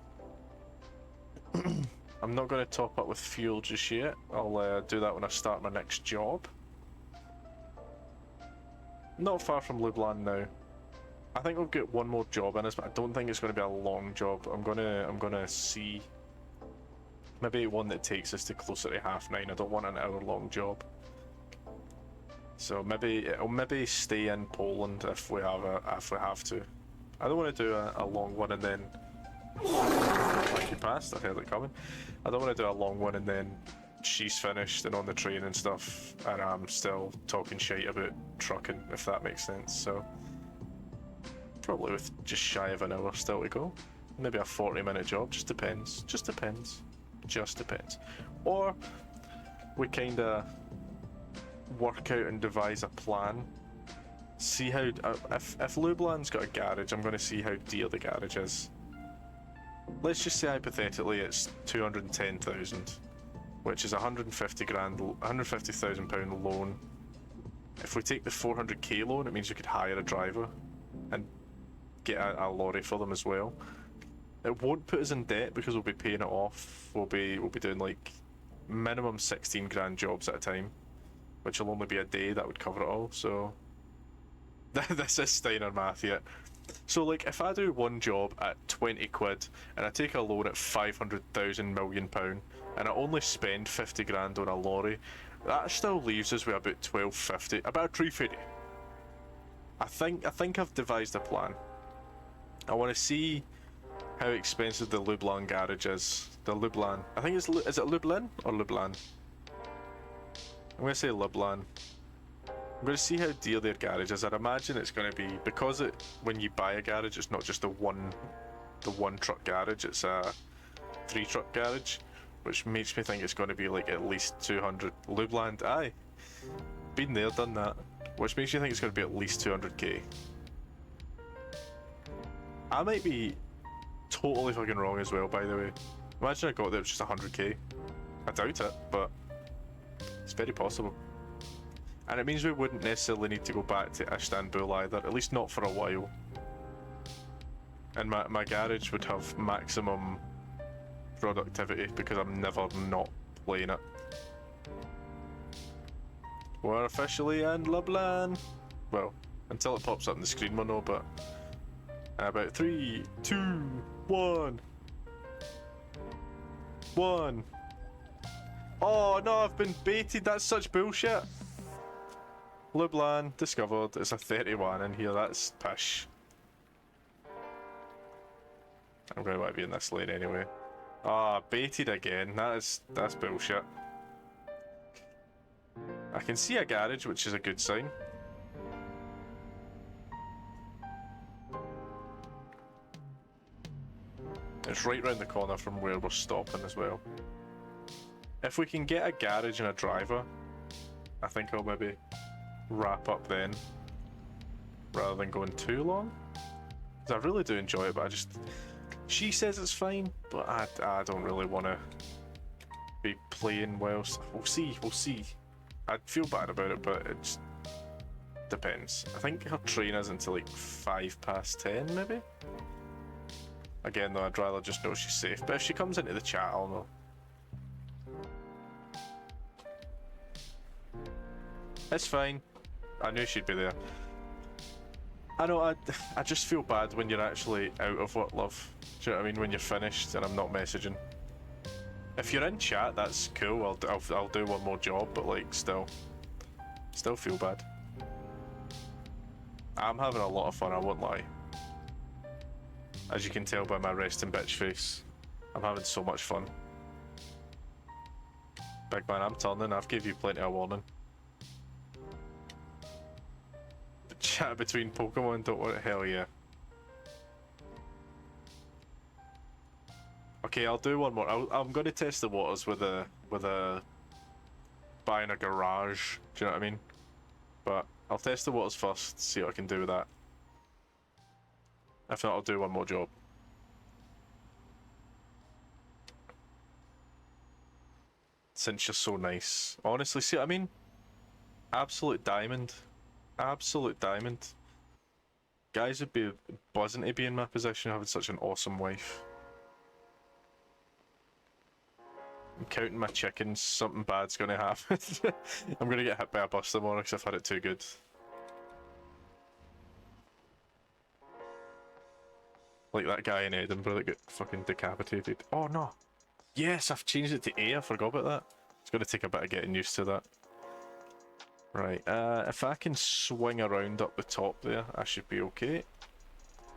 I'm not going to top up with fuel just yet. I'll do that when I start my next job. Not far from Lublin now. I think I'll get one more job in this, but I don't think it's going to be a long job. I'm gonna see maybe one that takes us to closer to 9:30. I don't want an hour-long job. So maybe stay in Poland if we have to. I don't want to do a long one and then. Like you passed, I heard it coming. I don't want to do a long one and then she's finished and on the train and stuff, and I'm still talking shite about trucking, if that makes sense. So probably with just shy of an hour still to go. Maybe a 40-minute job. Just depends. Just depends. Just depends. Or we kinda work out and devise a plan. See how if Lublan's got a garage, I'm gonna see how dear the garage is. Let's just say hypothetically it's 210,000, which is 150 grand, £150,000 loan. If we take the 400k loan, it means we could hire a driver and get a lorry for them as well. It won't put us in debt because we'll be paying it off. We'll be doing like minimum 16 grand jobs at a time, which will only be a day. That would cover it all. So this is Steiner math yet. So like if I do one job at 20 quid and I take a loan at 500,000 million pound and I only spend 50 grand on a lorry, that still leaves us with about 1250, about 350. I think I've devised a plan. I want to see how expensive the Lublin garage is. The Lublin. I think is it Lublin or Lublin? I'm gonna say Lublin. I'm going to see how dear their garage is. I'd imagine it's going to be, because when you buy a garage, it's not just the one truck garage, it's a 3 truck garage, which makes me think it's going to be like at least 200. Lubland, aye, been there, done that, which makes you think it's going to be at least 200k. I might be totally fucking wrong as well, by the way. Imagine I got there, it's just 100k. I doubt it, but it's very possible. And it means we wouldn't necessarily need to go back to Istanbul either, at least not for a while. And my garage would have maximum productivity because I'm never not playing it. We're officially in Lublin. Well, until it pops up on the screen we'll know, but about 3, 2, 1. 1. Oh no, I've been baited, that's such bullshit. Lublin discovered. It's a 31 in here. That's pish. I'm going to want to be in this lane anyway. Ah, baited again. That's bullshit. I can see a garage, which is a good sign. It's right round the corner from where we're stopping as well. If we can get a garage and a driver, I think I'll maybe wrap up then, rather than going too long. Because I really do enjoy it, but she says it's fine, but I don't really want to be playing whilst. We'll see. I'd feel bad about it, but it just depends. I think her train is until like 10:05 maybe. Again though, I'd rather just know she's safe, but if she comes into the chat I'll know. It's fine. I knew she'd be there. I know, I just feel bad when you're actually out of work, love. Do you know what I mean? When you're finished and I'm not messaging. If you're in chat, that's cool. I'll do one more job, but like still feel bad. I'm having a lot of fun, I won't lie. As you can tell by my resting bitch face, I'm having so much fun. Big man, I'm turning. I've gave you plenty of warning. Chat between Pokemon, don't want it, hell yeah. Okay, I'll do one more. I'm going to test the waters with a buying a garage. Do you know what I mean? But I'll test the waters first, see what I can do with that. If not, I'll do one more job. Since you're so nice, honestly, see what I mean? Absolute diamond. Absolute diamond. Guys would be buzzing to be in my position having such an awesome wife. I'm counting my chickens, something bad's gonna happen. I'm gonna get hit by a bus tomorrow because I've had it too good. Like that guy in Edinburgh that got fucking decapitated. Oh no! Yes, I've changed it to A, I forgot about that. It's gonna take a bit of getting used to that. Right, if I can swing around up the top there, I should be okay.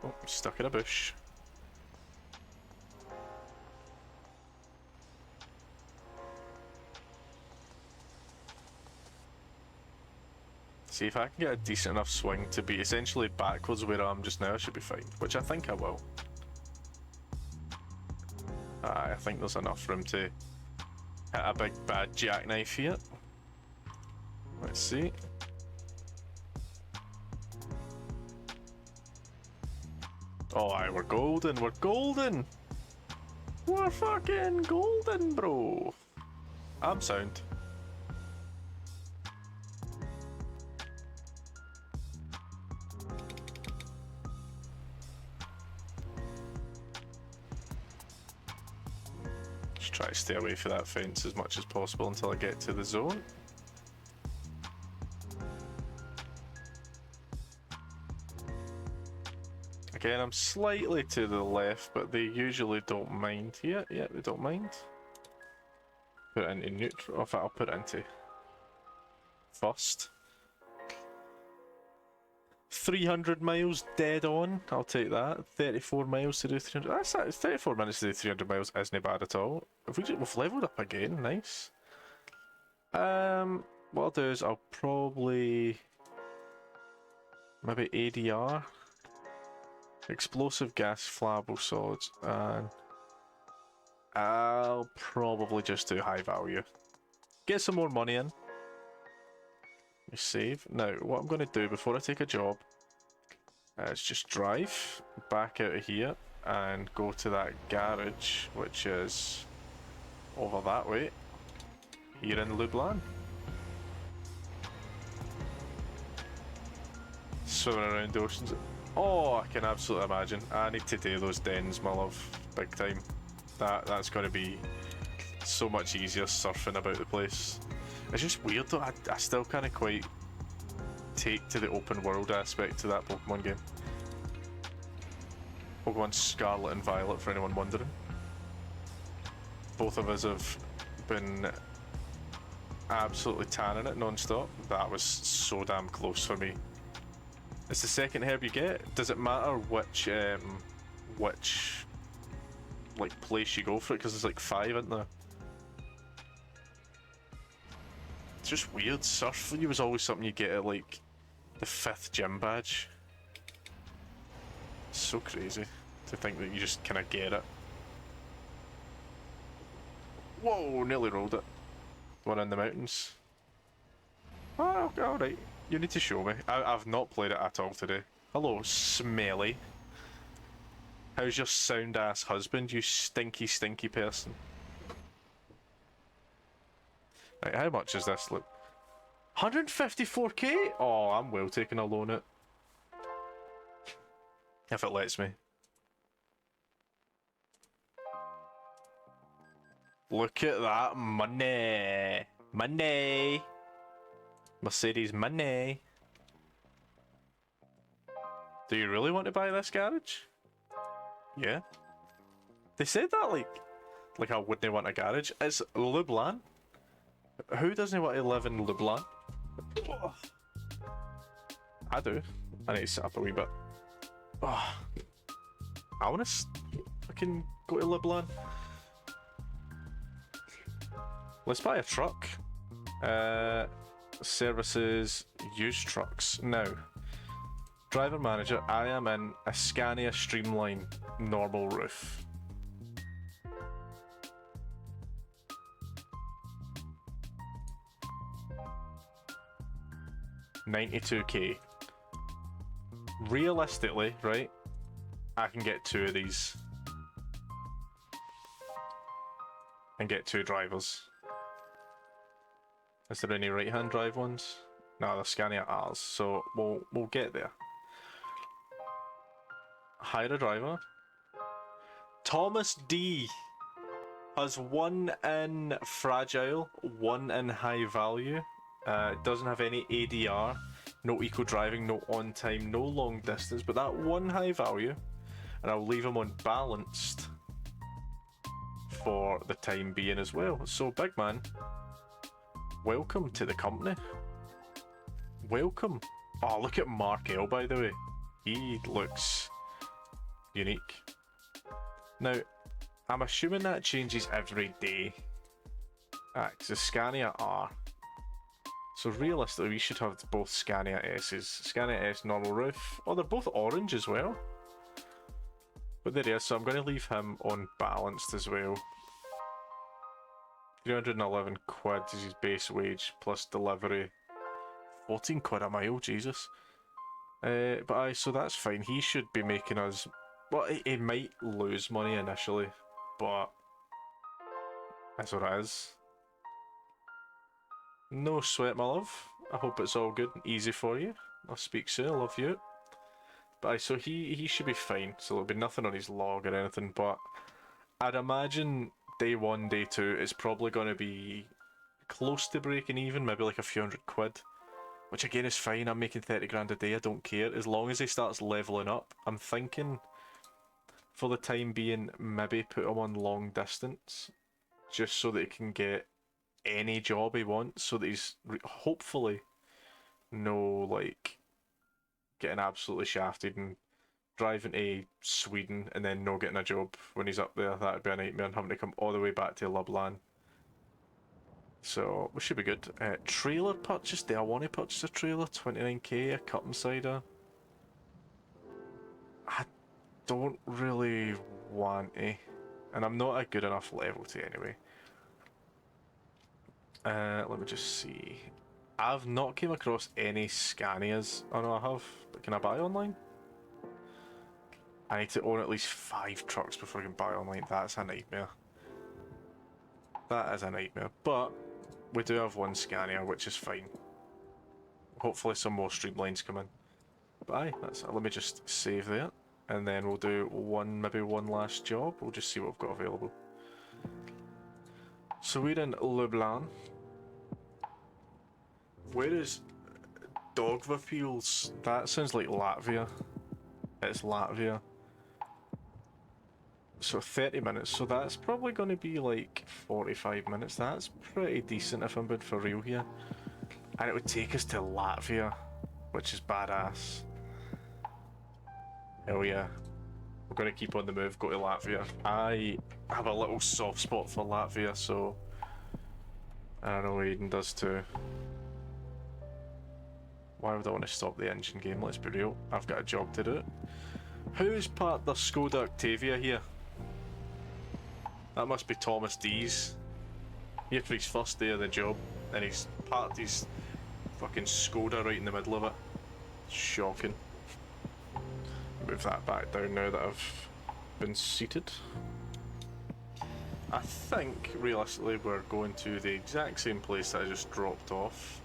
Oh, I'm stuck in a bush. See, if I can get a decent enough swing to be essentially backwards where I am just now, I should be fine. Which I think I will. I think there's enough room to hit a big bad jackknife here. Let's see. Oh, aye, we're golden, we're golden! We're fucking golden, bro! I'm sound. Just try to stay away from that fence as much as possible until I get to the zone. Again, I'm slightly to the left, but they usually don't mind. Yeah, they don't mind. Put it into neutral. In fact, I'll put it into first. 300 miles dead on. I'll take that. 34 miles to do 300. That's 34 minutes to do 300 miles isn't bad at all. We've leveled up again. Nice. What I'll do is I'll probably maybe ADR, explosive gas flammable swords, and I'll probably just do high value. Get some more money in. Save. Now, what I'm going to do before I take a job is just drive back out of here and go to that garage, which is over that way, here in Lublin. Swimming around the oceans. Oh, I can absolutely imagine. I need to do those dens, my love, big time. That's going to be so much easier surfing about the place. It's just weird though, I still kind of quite take to the open world aspect to that Pokemon game. Pokemon Scarlet and Violet, for anyone wondering. Both of us have been absolutely tanning it non-stop. That was so damn close for me. It's the second herb you get. Does it matter which like place you go for it? Because there's like 5, isn't there? It's just weird. Surf for you was always something you get at like the 5th gym badge. It's so crazy to think that you just kind of get it. Whoa, nearly rolled it. One in the mountains. Oh, alright. You need to show me. I've not played it at all today. Hello, Smelly. How's your sound ass husband, you stinky, stinky person? Right, how much is this? Look, 154k? Oh, I'm well taking a loan it. If it lets me. Look at that money. Money. Mercedes money. Do you really want to buy this garage? Yeah. They said that like I wouldn't want a garage. It's Lublin. Who doesn't want to live in Lublin? I do. I need to sit up a wee bit. Oh, I want to fucking go to Lublin. Let's buy a truck. Services, used trucks. Now, driver manager, I am in a Scania Streamline normal roof. $92k. Realistically, right, I can get 2 of these and get 2 drivers. Is there any right-hand drive ones? No, they're Scania R's, so we'll get there. Hire a driver. Thomas D has 1 in fragile, 1 in high value. Doesn't have any ADR, no eco driving, no on time, no long distance, but that 1 high value, and I'll leave him on balanced for the time being as well. So big man, welcome to the company. Welcome. Oh, look at Mark L, by the way. He looks unique. Now, I'm assuming that changes every day. Because the Scania R. So realistically, we should have both Scania S's. Scania S normal roof. Oh, they're both orange as well. But there he is, so I'm going to leave him on balanced as well. 311 quid is his base wage, plus delivery. 14 quid a mile, Jesus. So that's fine. He should be making us... Well, he might lose money initially, but... that's what it is. No sweat, my love. I hope it's all good and easy for you. I'll speak soon, I love you. But so he should be fine, so there'll be nothing on his log or anything, but I'd imagine day 1, day 2 is probably going to be close to breaking even, maybe like a few hundred quid. which again is fine. I'm making 30 grand a day. I don't care as long as he starts leveling up. I'm thinking, for the time being, maybe put him on long distance, just so that he can get any job he wants, so that he's hopefully no like getting absolutely shafted and driving to Sweden and then no getting a job when he's up there. That'd be a nightmare, and having to come all the way back to Lublin. So we should be good. Trailer purchase. Do I want to purchase a trailer? 29k, a cut insider. I don't really want to, and I'm not a good enough level to anyway. Let me just see. I've not came across any Scanias. Oh no, I have. But can I buy online? I need to own at least 5 trucks before I can buy online. That's a nightmare. That is a nightmare. But we do have one Scania, which is fine. Hopefully some more streamlines come in. But aye, that's it. Let me just save there. And then we'll do maybe one last job. We'll just see what we've got available. So we're in Lublin. Where is Dogvafields? That sounds like Latvia. It's Latvia. So 30 minutes, so that's probably going to be like 45 minutes. That's pretty decent if I'm being for real here. And it would take us to Latvia, which is badass. Hell yeah. We're going to keep on the move, go to Latvia. I have a little soft spot for Latvia, so I know Aiden does too. Why would I want to stop the engine game? Let's be real. I've got a job to do. Who's parked the Skoda Octavia here? That must be Thomas D's. Here for his first day of the job, and he's parked his fucking Skoda right in the middle of it. Shocking. Move that back down now that I've been seated. I think, realistically, we're going to the exact same place that I just dropped off.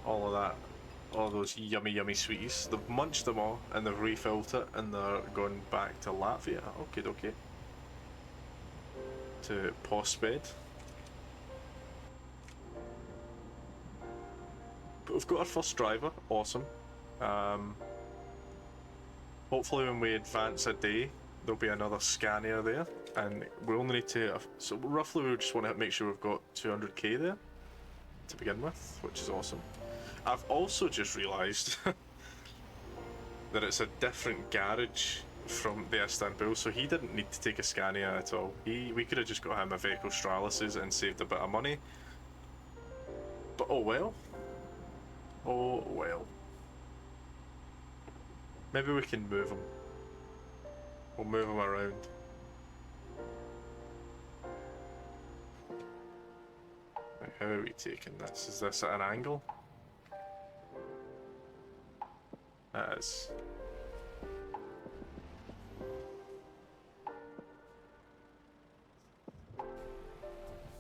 All of that, all those yummy sweeties. They've munched them all, and they've refilled it, and they're going back to Latvia. Okay. To Postbed. But we've got our first driver, awesome. Hopefully when we advance a day, there'll be another Scania there, and we only need to, so roughly we just want to make sure we've got 200k there to begin with, which is awesome. I've also just realised that it's a different garage from the Istanbul, so he didn't need to take a Scania at all. We could have just got him a Vehicle Stralis and saved a bit of money. But oh well. Oh well. Maybe we can move him. We'll move him around. How are we taking this? Is this at an angle? That is.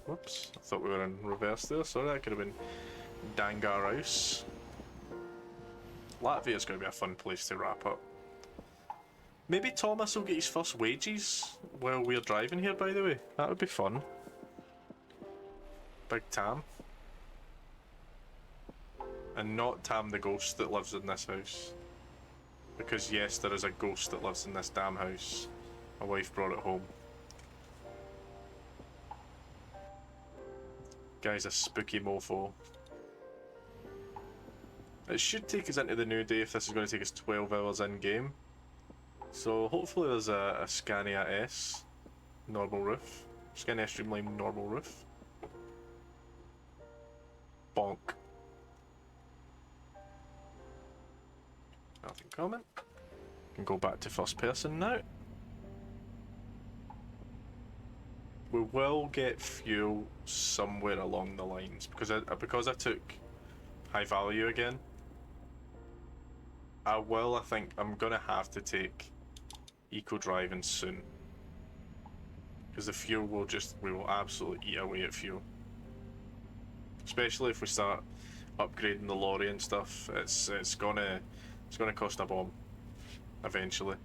Whoops, I thought we were in reverse there. Sorry, that could have been Dangaraus. Latvia's going to be a fun place to wrap up. Maybe Thomas will get his first wages while we're driving here, by the way. That would be fun. Big Tam. And not Tam the ghost that lives in this house. Because yes, there is a ghost that lives in this damn house. My wife brought it home. Guy's a spooky mofo. It should take us into the new day if this is going to take us 12 hours in game. So hopefully there's a Scania S normal roof. Scania Streamline normal roof. Bonk. Nothing coming. Can go back to first person now. We will get fuel somewhere along the lines because I took high value again. I think I'm gonna have to take eco driving soon because the fuel we will absolutely eat away at fuel, especially if we start upgrading the lorry and stuff. It's gonna cost a bomb eventually.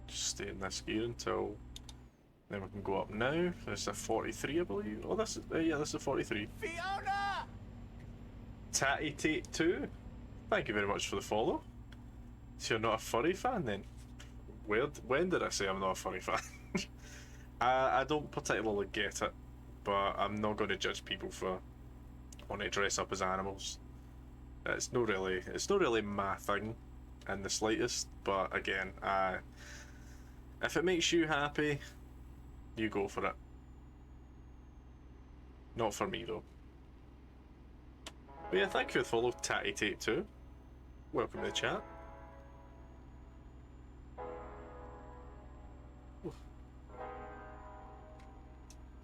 Stay in this gear until Then we can go up now. There's a 43, I believe. Oh, this is yeah, this is a 43. Fiona! Tatty Tate 2. Thank you very much for the follow. So you're not a furry fan then? Weird. When did I say I'm not a furry fan? I don't particularly get it, but I'm not going to judge people for wanting to dress up as animals. It's not really my thing in the slightest. But again, if it makes you happy, you go for it. Not for me though. But yeah, thank you for the follow, Tatty Tate 2. Welcome to the chat.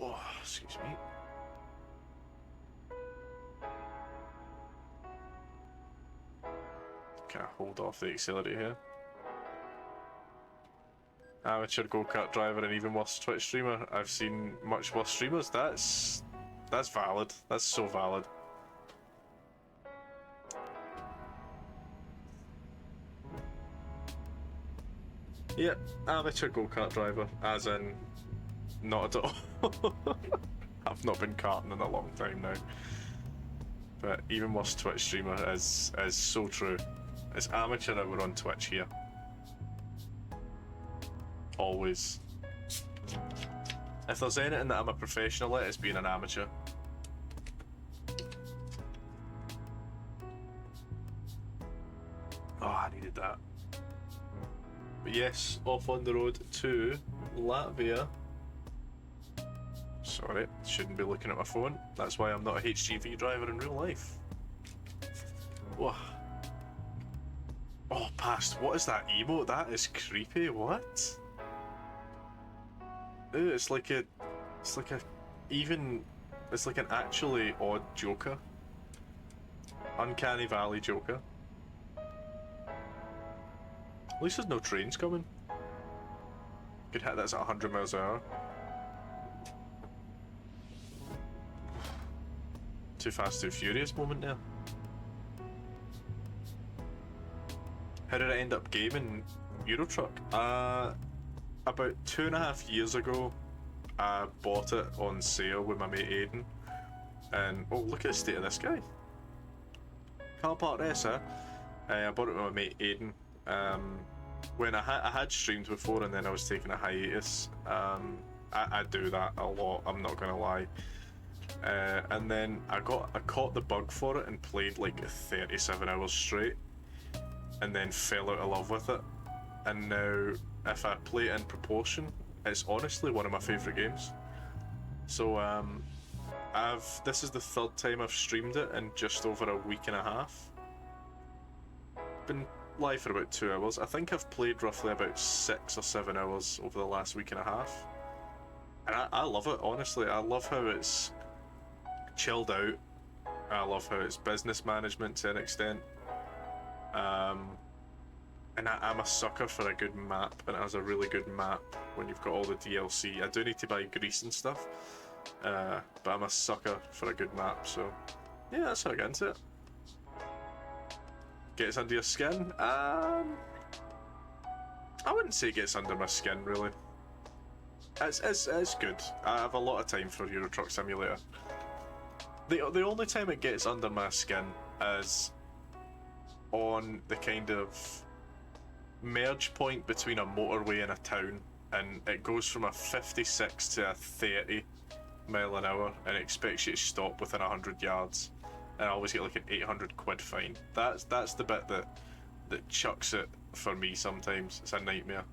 Oh, excuse me. Can I hold off the accelerator here? Amateur go-kart driver and even worse Twitch streamer. I've seen much worse streamers. That's valid. That's so valid. Yep, amateur go-kart driver, as in not at all. I've not been karting in a long time now. But even worse Twitch streamer is so true. It's amateur hour on Twitch here. Always. If there's anything that I'm a professional at, it's being an amateur. Oh, I needed that. But yes, off on the road to Latvia. Sorry, shouldn't be looking at my phone. That's why I'm not a HGV driver in real life. Whoa. Oh, past. What is that emote? That is creepy. What? Ooh, it's like an actually odd Joker. Uncanny Valley Joker. At least there's no trains coming. Could hit this at 100 miles an hour. Too Fast, Too Furious moment there. How did I end up gaming Euro Truck? About 2.5 years ago, I bought it on sale with my mate Aiden. And oh, look at the state of this guy. Car Park S, huh? I bought it with my mate Aiden. When I had streamed before and then I was taking a hiatus. I do that a lot, I'm not gonna lie. And then I caught the bug for it and played like 37 hours straight, and then fell out of love with it. And now, if I play it in proportion, it's honestly one of my favourite games. So this is the third time I've streamed it in just over a week and a half. Been live for about 2 hours. I think I've played roughly about 6 or 7 hours over the last week and a half. And I love it, honestly. I love how it's chilled out. I love how it's business management to an extent. And I'm a sucker for a good map, and it has a really good map when you've got all the DLC. I do need to buy grease and stuff, but I'm a sucker for a good map, so yeah, that's how I get into it. Gets under your skin? I wouldn't say it gets under my skin, really. It's good. I have a lot of time for Euro Truck Simulator. The only time it gets under my skin is on the kind of merge point between a motorway and a town, and it goes from a 56 to a 30 mile an hour and expects you to stop within 100 yards, and I always get like an 800 quid fine. That's the bit that chucks it for me sometimes. It's a nightmare.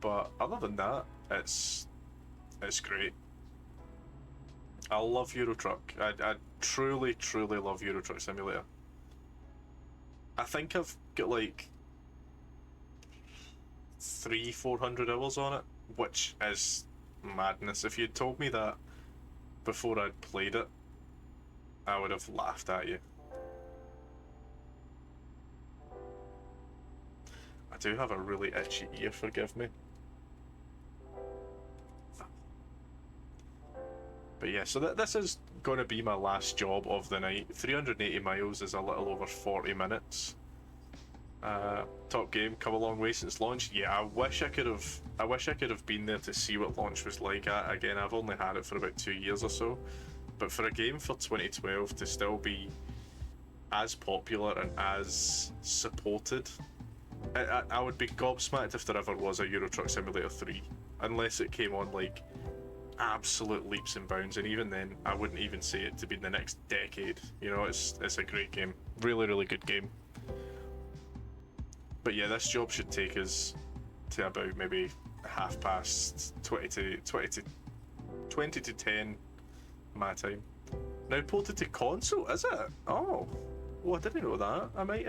But other than that, it's great. I love Euro Truck. I truly love Euro Truck Simulator. I think I've got like 300-400 hours on it, which is madness. If you'd told me that before I'd played it, I would have laughed at you. I do have a really itchy ear, forgive me. But yeah, so this is going to be my last job of the night. 380 miles is a little over 40 minutes. Top game, come a long way since launch. Yeah, I wish I could have been there to see what launch was like. Again, I've only had it for about 2 years or so, but for a game for 2012 to still be as popular and as supported, I would be gobsmacked if there ever was a Euro Truck Simulator 3, unless it came on like absolute leaps and bounds, and even then, I wouldn't even say it to be in the next decade. You know, it's a great game, really, really good game. But yeah, this job should take us to about maybe 20 to 10 my time. Now ported to console, is it? Oh, I didn't know that. I might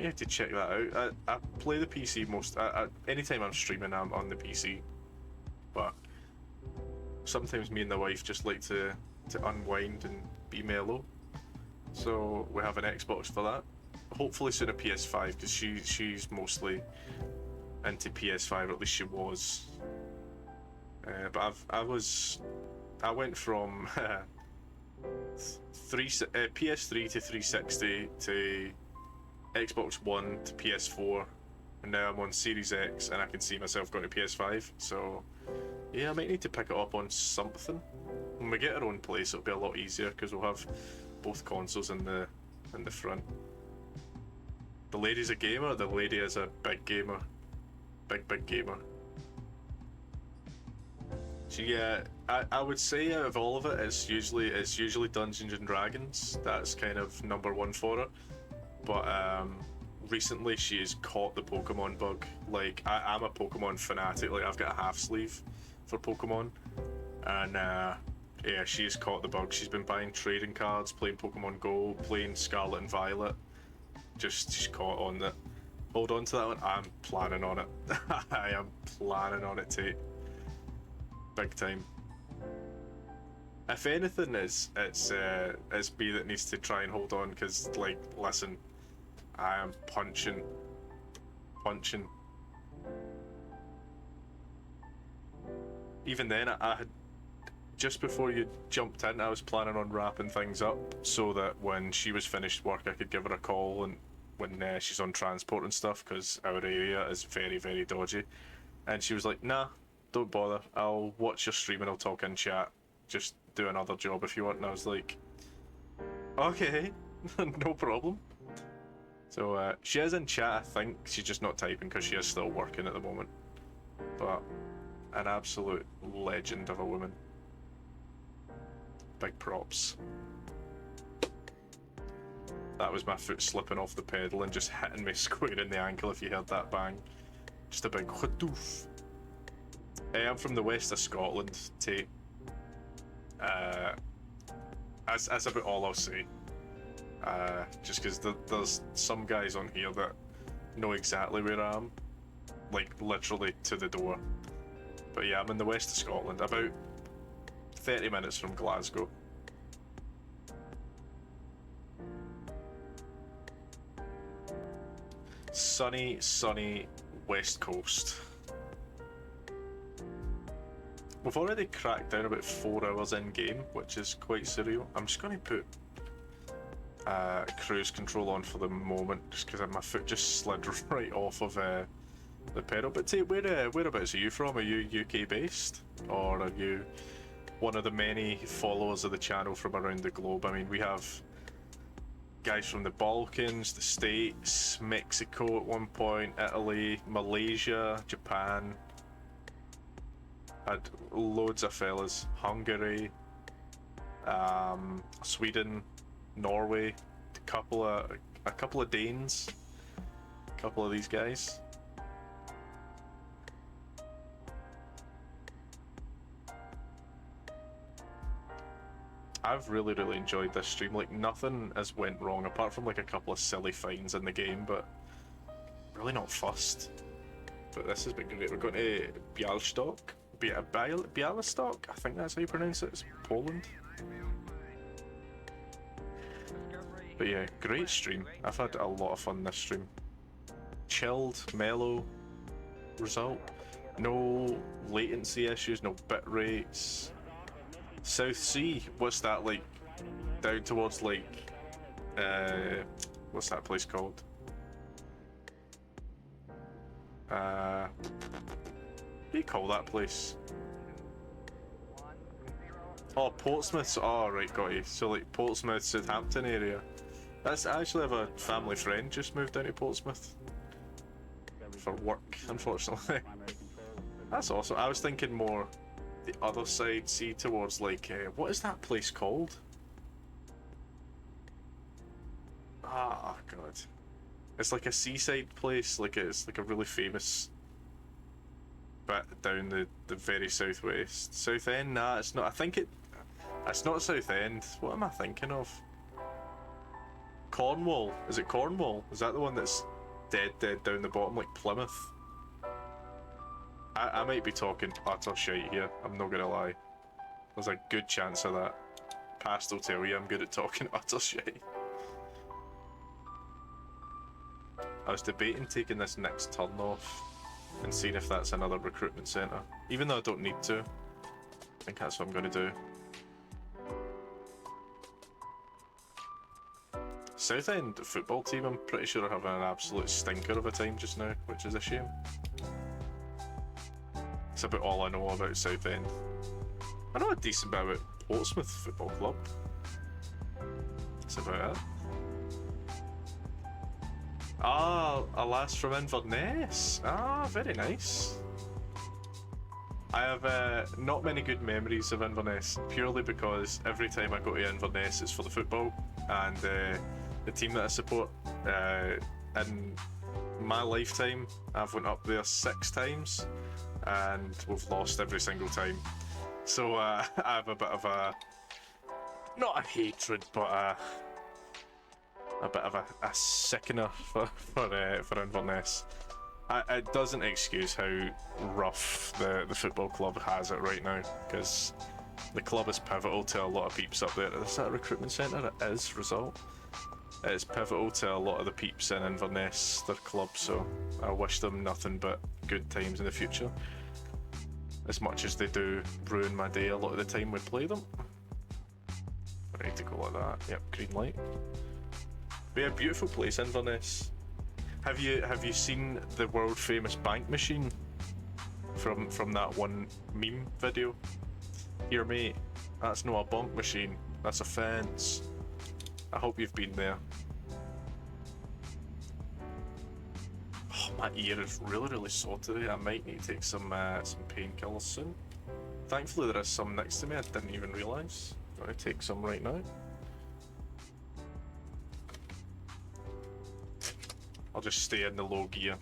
have to check that out. I play the PC most. Anytime I'm streaming, I'm on the PC. But sometimes me and the wife just like to unwind and be mellow. So we have an Xbox for that. Hopefully soon a PS5, because she's mostly into PS5, or at least she was. But I went from PS3 to 360 to Xbox One to PS4, and now I'm on Series X, and I can see myself going to PS5. So yeah, I might need to pick it up on something. When we get our own place, it'll be a lot easier because we'll have both consoles in the front. The lady's a gamer. The lady is a big gamer, big gamer. I would say out of all of it, it's usually Dungeons and Dragons. That's kind of number one for her. But recently she's caught the Pokemon bug. Like I'm a Pokemon fanatic. Like I've got a half sleeve for Pokemon, and yeah, she's caught the bug. She's been buying trading cards, playing Pokemon Go, playing Scarlet and Violet. She's caught on that. Hold on to that one. I'm planning on it. I am planning on it too. Big time. If anything, it's me that needs to try and hold on, because like, listen, I am punching. Even then, I had, just before you jumped in, I was planning on wrapping things up so that when she was finished work, I could give her a call, and when she's on transport and stuff, because our area is very, very dodgy. And she was like, nah, don't bother, I'll watch your stream and I'll talk in chat, just do another job if you want. And I was like, okay, no problem. So she is in chat, I think. She's just not typing because she is still working at the moment. But an absolute legend of a woman. Big props. That was my foot slipping off the pedal and just hitting me square in the ankle if you heard that bang. Just a big whatoof. I'm from the west of Scotland, Tate. That's about all I'll say. Just because there's some guys on here that know exactly where I am. Like, literally to the door. But yeah, I'm in the west of Scotland, about 30 minutes from Glasgow. Sunny west coast. We've already cracked down about 4 hours in game, which is quite surreal. I'm just going to put cruise control on for the moment, just because my foot just slid right off of the pedal. But Tate, whereabouts are you from? Are you UK based, or are you one of the many followers of the channel from around the globe? I mean, we have guys from the Balkans, the States, Mexico at one point, Italy, Malaysia, Japan. Had loads of fellas. Hungary, Sweden, Norway, a couple of Danes, a couple of these guys. I've really enjoyed this stream. Like, nothing has went wrong apart from like a couple of silly fines in the game, but really not fussed. But this has been great. We're going to Białystok. Białystok? I think that's how you pronounce it. It's Poland. But yeah, great stream. I've had a lot of fun this stream. Chilled, mellow result. No latency issues, no bit rates. South Sea, what's that like? Down towards like, what's that place called? What do you call that place? Oh, Portsmouth. Oh, right, got you. So, like, Portsmouth, Southampton area. I actually have a family friend just moved down to Portsmouth. For work, unfortunately. That's awesome. I was thinking more the other side, see, towards, like, what is that place called? Ah, God. It's like a seaside place, like it's like a really famous bit down the very southwest. South End? Nah, it's not. I think it's not South End. What am I thinking of? Cornwall. Is it Cornwall? Is that the one that's dead down the bottom, like Plymouth? I might be talking utter shite here, I'm not gonna lie. There's a good chance of that. Past will tell you I'm good at talking utter shit. I was debating taking this next turn off and seeing if that's another recruitment centre. Even though I don't need to. I think that's what I'm going to do. Southend football team, I'm pretty sure are having an absolute stinker of a time just now, which is a shame. It's about all I know about Southend. I know a decent bit about Portsmouth Football Club. That's about it. Ah, a lass from Inverness. Ah, very nice. I have not many good memories of Inverness, purely because every time I go to Inverness it's for the football, and the team that I support, in my lifetime I've went up there 6 times and we've lost every single time. So I have a bit of a, not a hatred, but a bit of a sickener for Inverness. It doesn't excuse how rough the football club has it right now, because the club is pivotal to a lot of peeps up there. Is that a recruitment centre? It is, result. It's pivotal to a lot of the peeps in Inverness, their club, so I wish them nothing but good times in the future. As much as they do ruin my day a lot of the time we play them. Ready to go like that. Yep, green light. But yeah, beautiful place, Inverness. Have you seen the world famous bank machine from that one meme video? Here, mate, that's not a bunk machine, that's a fence. I hope you've been there. Oh, my ear is really sore today. I might need to take some painkillers soon. Thankfully there is some next to me, I didn't even realise. I'm going to take some right now. I'll just stay in the low gear.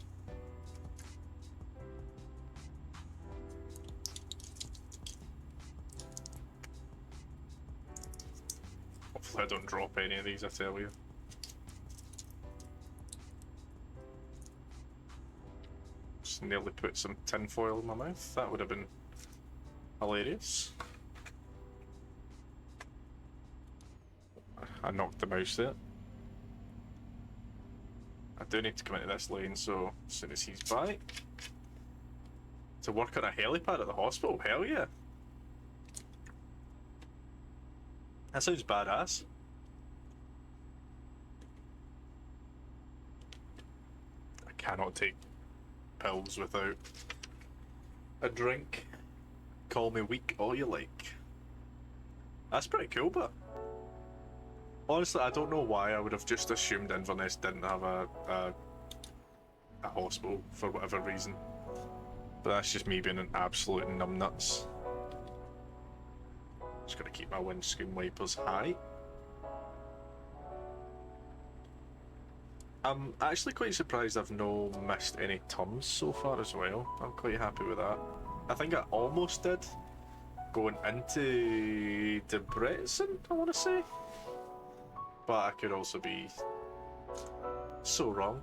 Hopefully I don't drop any of these, I tell you. Just nearly put some tinfoil in my mouth. That would have been hilarious. I knocked the mouse there. I do need to come into this lane, so as soon as he's by. To work on a helipad at the hospital, hell yeah. That sounds badass. I cannot take pills without a drink. Call me weak all you like. That's pretty cool, but honestly, I don't know why I would have just assumed Inverness didn't have a hospital for whatever reason. But that's just me being an absolute numbnuts. Just gotta keep my windscreen wipers high. I'm actually quite surprised I've no missed any turns so far as well. I'm quite happy with that. I think I almost did going into Debrecen, I want to say. But I could also be so wrong.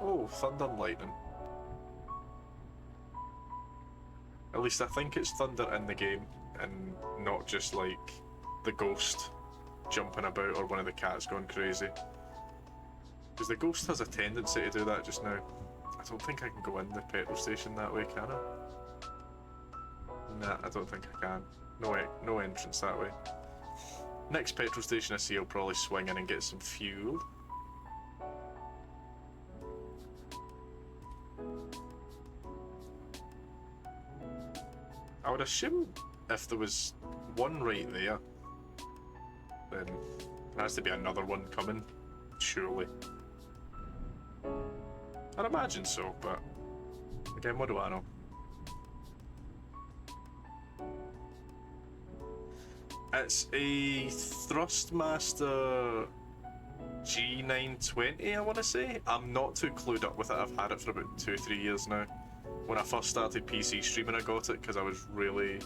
Oh, thunder and lightning. At least I think it's thunder in the game and not just like the ghost jumping about or one of the cats going crazy. Because the ghost has a tendency to do that just now. I don't think I can go in the petrol station that way, can I? Nah, I don't think I can. No entrance that way. Next petrol station I see, I'll probably swing in and get some fuel. I would assume if there was one right there, then there has to be another one coming, surely. I'd imagine so, but again, what do I know? It's a Thrustmaster G920, I want to say. I'm not too clued up with it. I've had it for about 2-3 years now. When I first started PC streaming, I got it because I was really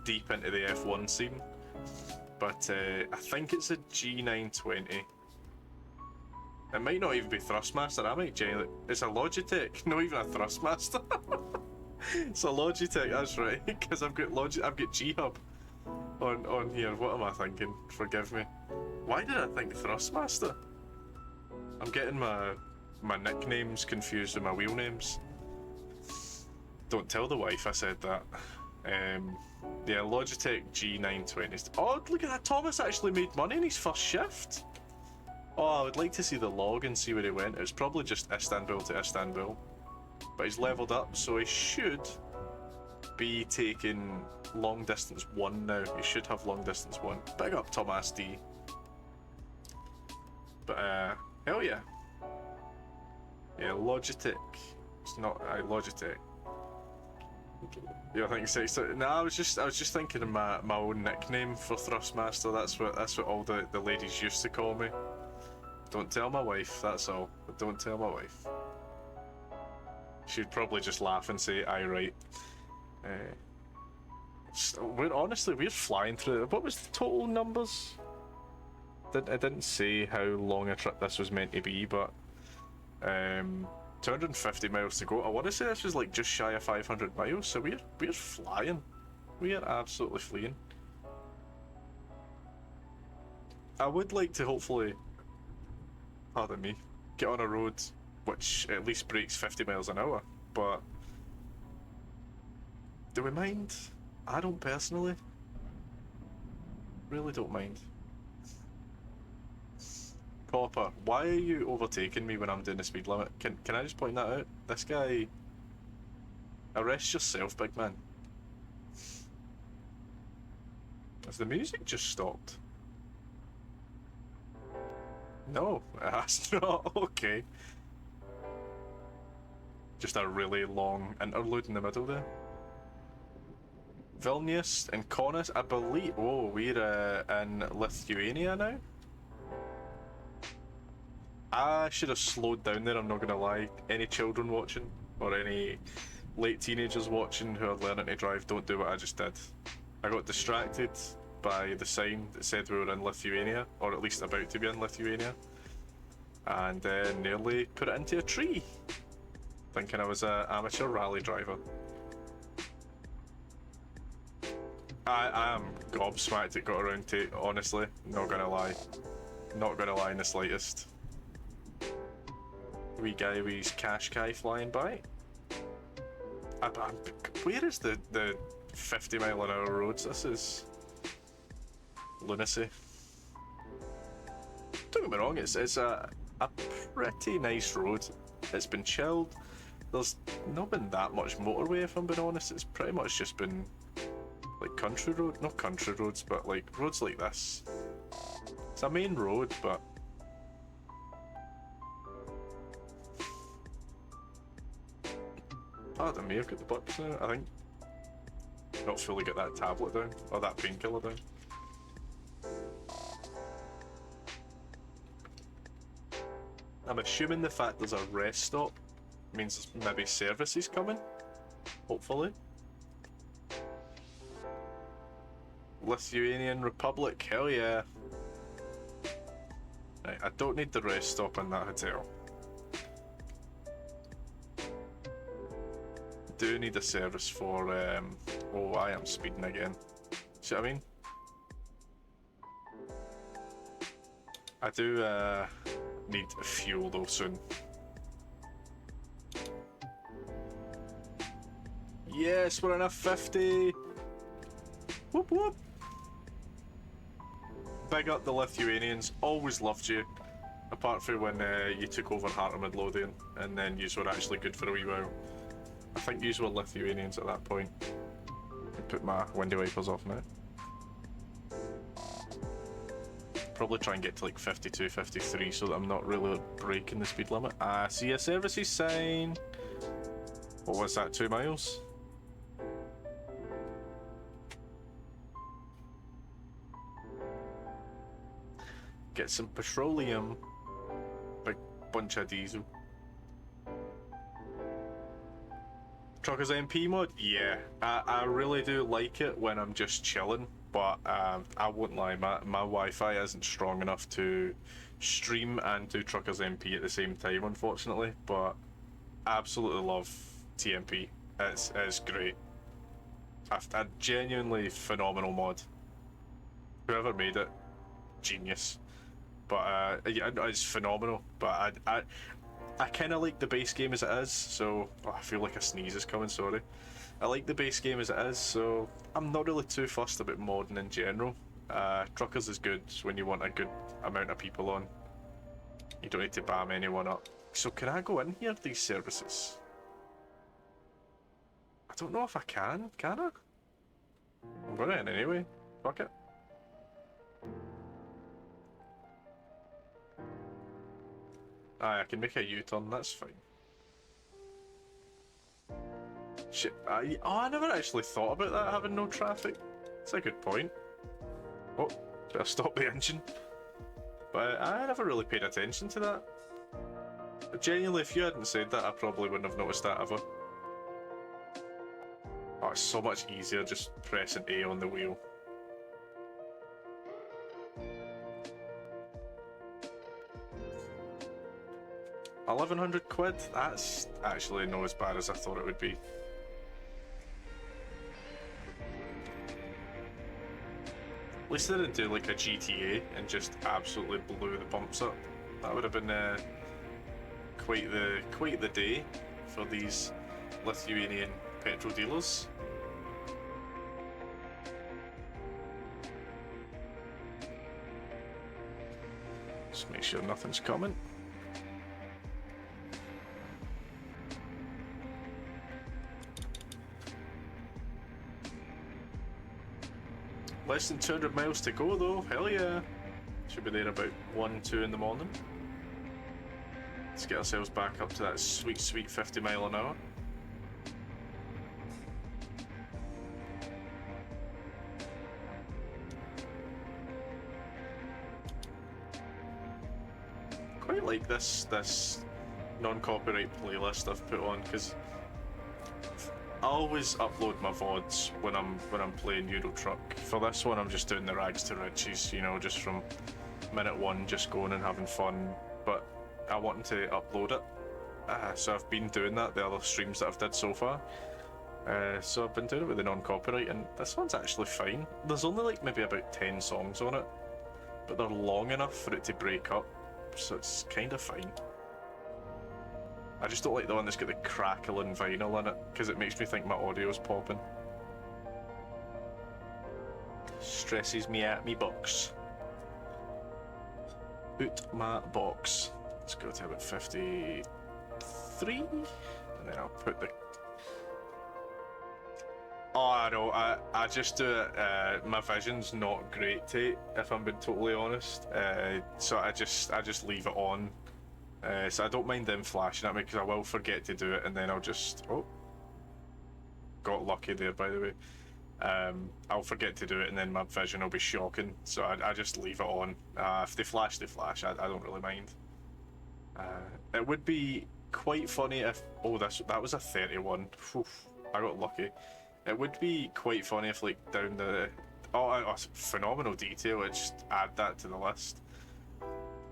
deep into the F1 scene. But I think it's a G920. It might not even be Thrustmaster. I might genuinely. It's a Logitech, not even a Thrustmaster. It's a Logitech. That's right. Because I've got G-Hub on here. What am I thinking? Forgive me. Why did I think Thrustmaster? I'm getting my nicknames confused with my wheel names. Don't tell the wife I said that. Yeah, Logitech G920. Oh, look at that! Thomas actually made money in his first shift. Oh, I would like to see the log and see where he went. It's probably just Istanbul to Istanbul. But he's leveled up, so he should be taking long distance 1 now. He should have long distance 1. Big up Thomas D. But hell yeah. Yeah, Logitech. It's not Logitech. Yeah, I think it's so. No, I was just thinking of my own nickname for Thrustmaster. That's what all the ladies used to call me. Don't tell my wife, that's all. But don't tell my wife. She'd probably just laugh and say, "Aye, right." We're flying through. What was the total numbers? It didn't say how long a trip this was meant to be, but 250 miles to go. I want to say this was like just shy of 500 miles, so we're flying. We are absolutely fleeing. I would like to hopefully, pardon me, get on a road which at least breaks 50 miles an hour, but do we mind? I don't personally. Really don't mind. Copper, why are you overtaking me when I'm doing the speed limit? Can I just point that out? This guy... Arrest yourself, big man. Has the music just stopped? No, it has not. Okay. Just a really long interlude in the middle there. Vilnius and Kaunas, I believe... Oh, we're in Lithuania now? I should have slowed down there, I'm not gonna lie. Any children watching, or any late teenagers watching who are learning to drive, don't do what I just did. I got distracted by the sign that said we were in Lithuania, or at least about to be in Lithuania, and nearly put it into a tree, thinking I was an amateur rally driver. I am gobsmacked it got around to, honestly, not gonna lie. Not gonna lie in the slightest. Wee guy with his Qashqai flying by. Where is the 50 mile an hour roads? This is lunacy. Don't get me wrong, it's a pretty nice road. It's been chilled. There's not been that much motorway, if I'm being honest. It's pretty much just been like country road, not country roads, but like roads like this. It's a main road, but pardon me, I've got the bucks now, I think. Not fully get that tablet down, or that painkiller down. I'm assuming the fact there's a rest stop means there's maybe services coming, hopefully. Lithuanian Republic, hell yeah. Right, I don't need the rest stop in that hotel. Do need a service for, oh, I am speeding again. See what I mean? I do, need fuel though soon. Yes, we're in a 50! Whoop whoop! Big up the Lithuanians, always loved you. Apart from when you took over Heart of Midlothian, and then you were actually good for a wee while. I think you were Lithuanians at that point. Put my window wipers off now. Probably try and get to like 52, 53 so that I'm not really breaking the speed limit. I see a services sign. What was that, 2 miles? Get some petroleum. Big bunch of diesel. Truckers MP mod? Yeah, I really do like it when I'm just chilling, but I won't lie, my Wi-Fi isn't strong enough to stream and do Truckers MP at the same time, unfortunately, but I absolutely love TMP. It's great. A genuinely phenomenal mod. Whoever made it, genius. But yeah, it's phenomenal, but I kind of like the base game as it is, so I feel like a sneeze is coming, sorry. I like the base game as it is, so I'm not really too fussed about modding in general. Truckers is good when you want a good amount of people on. You don't need to bam anyone up. So can I go in here, these services? I don't know if I can I? I'm going in anyway, fuck it. Aye, I can make a U-turn, that's fine. Shit, I never actually thought about that, having no traffic. That's a good point. Oh, better stop the engine. But I never really paid attention to that. But genuinely, if you hadn't said that, I probably wouldn't have noticed that ever. Oh, it's so much easier just pressing A on the wheel. £1,100? That's actually not as bad as I thought it would be. At least they didn't do like a GTA and just absolutely blew the bumps up. That would have been quite the day for these Lithuanian petrol dealers. Just make sure nothing's coming. Less than 200 miles to go though, hell yeah. Should be there about 1, 2 in the morning. Let's get ourselves back up to that sweet 50 mile an hour. Quite like this non-copyright playlist I've put on, because I always upload my VODs when I'm playing Euro Truck. For this one, I'm just doing the rags to riches, you know, just from minute 1, just going and having fun. But I wanted to upload it, so I've been doing that. The other streams that I've did so far, so I've been doing it with the non-copyright, and this one's actually fine. There's only like maybe about 10 songs on it, but they're long enough for it to break up, so it's kind of fine. I just don't like the one that's got the crackling vinyl in it, because it makes me think my audio's popping. Stresses me at me box. Out my box. Let's go to about 53, and then I'll put the... Oh, no, I just do it, my vision's not great, Tate, if I'm being totally honest, so I just leave it on. So I don't mind them flashing at me, because I will forget to do it, and then I'll just... Oh. Got lucky there, by the way. I'll forget to do it, and then my vision will be shocking, so I just leave it on. If they flash, they flash. I don't really mind. It would be quite funny if... Oh, that was a 31. Oof, I got lucky. It would be quite funny if, like, down the... Oh, phenomenal detail. I just add that to the list.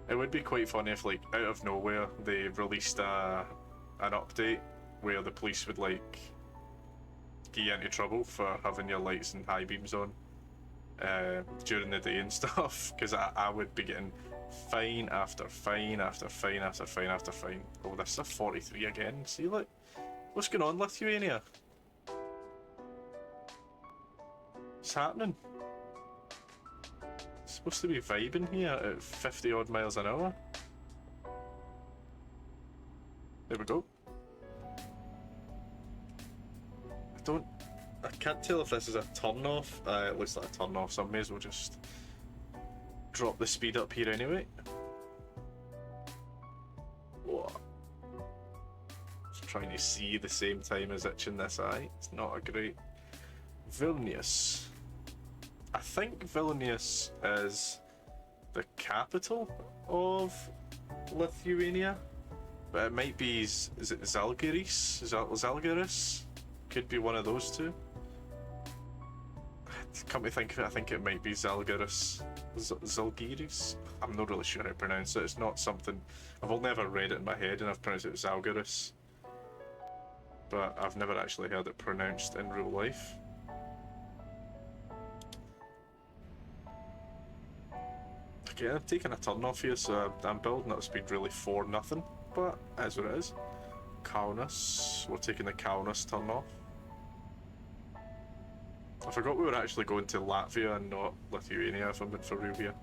It would be quite funny if, like, out of nowhere, they released an update where the police would, like, get you into trouble for having your lights and high beams on during the day and stuff, because I would be getting fine after fine after fine after fine after fine. Oh, this is a 43 again. See, look. What's going on, Lithuania? What's happening? Supposed to be vibing here at 50 odd miles an hour. There we go. I Can't tell if this is a turn off. It looks like a turn off, so I may as well just drop the speed up here anyway. Whoa. Just trying to see the same time as itching this eye. It's not a great. Vilnius. I think Vilnius is the capital of Lithuania, but it might be, is it Zalgiris? Zalgiris? Could be one of those two. Come to think of it, I think it might be Zalgiris. Zalgiris? I'm not really sure how to pronounce it. It's not something... I've only ever read it in my head and I've pronounced it Zalgiris. But I've never actually heard it pronounced in real life. Okay, I'm taking a turn off here, so I'm building up speed really for nothing, but as it is. Kaunas, we're taking the Kaunas turn off. I forgot we were actually going to Latvia and not Lithuania, if I'm being for real here.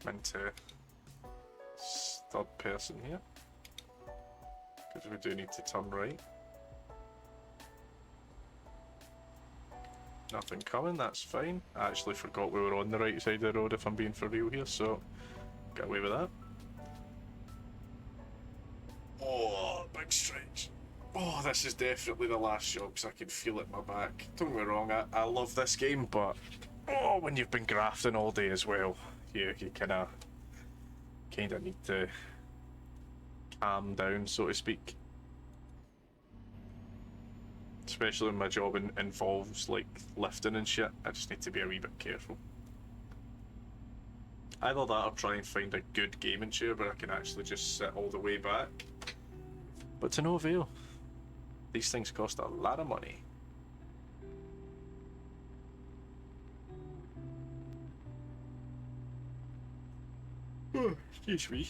Come into third person here. Because we do need to turn right. Nothing coming, that's fine. I actually forgot we were on the right side of the road, if I'm being for real here, so get away with that. Oh, big stretch. Oh, this is definitely the last job because I can feel it in my back. Don't get me wrong, I love this game, but oh, when you've been grafting all day as well, you kinda need to calm down, so to speak. Especially when my job involves like lifting and shit, I just need to be a wee bit careful. Either that or try and find a good gaming chair where I can actually just sit all the way back. But to no avail. These things cost a lot of money. Oh, excuse me.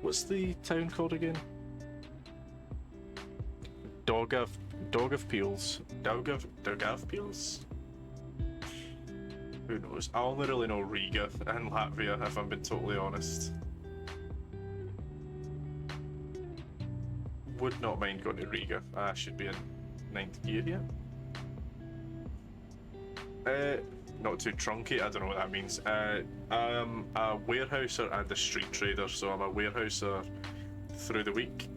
What's the town called again? Daugavpils. Daugavpils? Who knows? I only really know Riga and Latvia, if I'm being totally honest. Would not mind going to Riga. I should be in 9th gear here. Not too trunky, I don't know what that means. I'm a warehouser and a street trader, so I'm a warehouser through the week.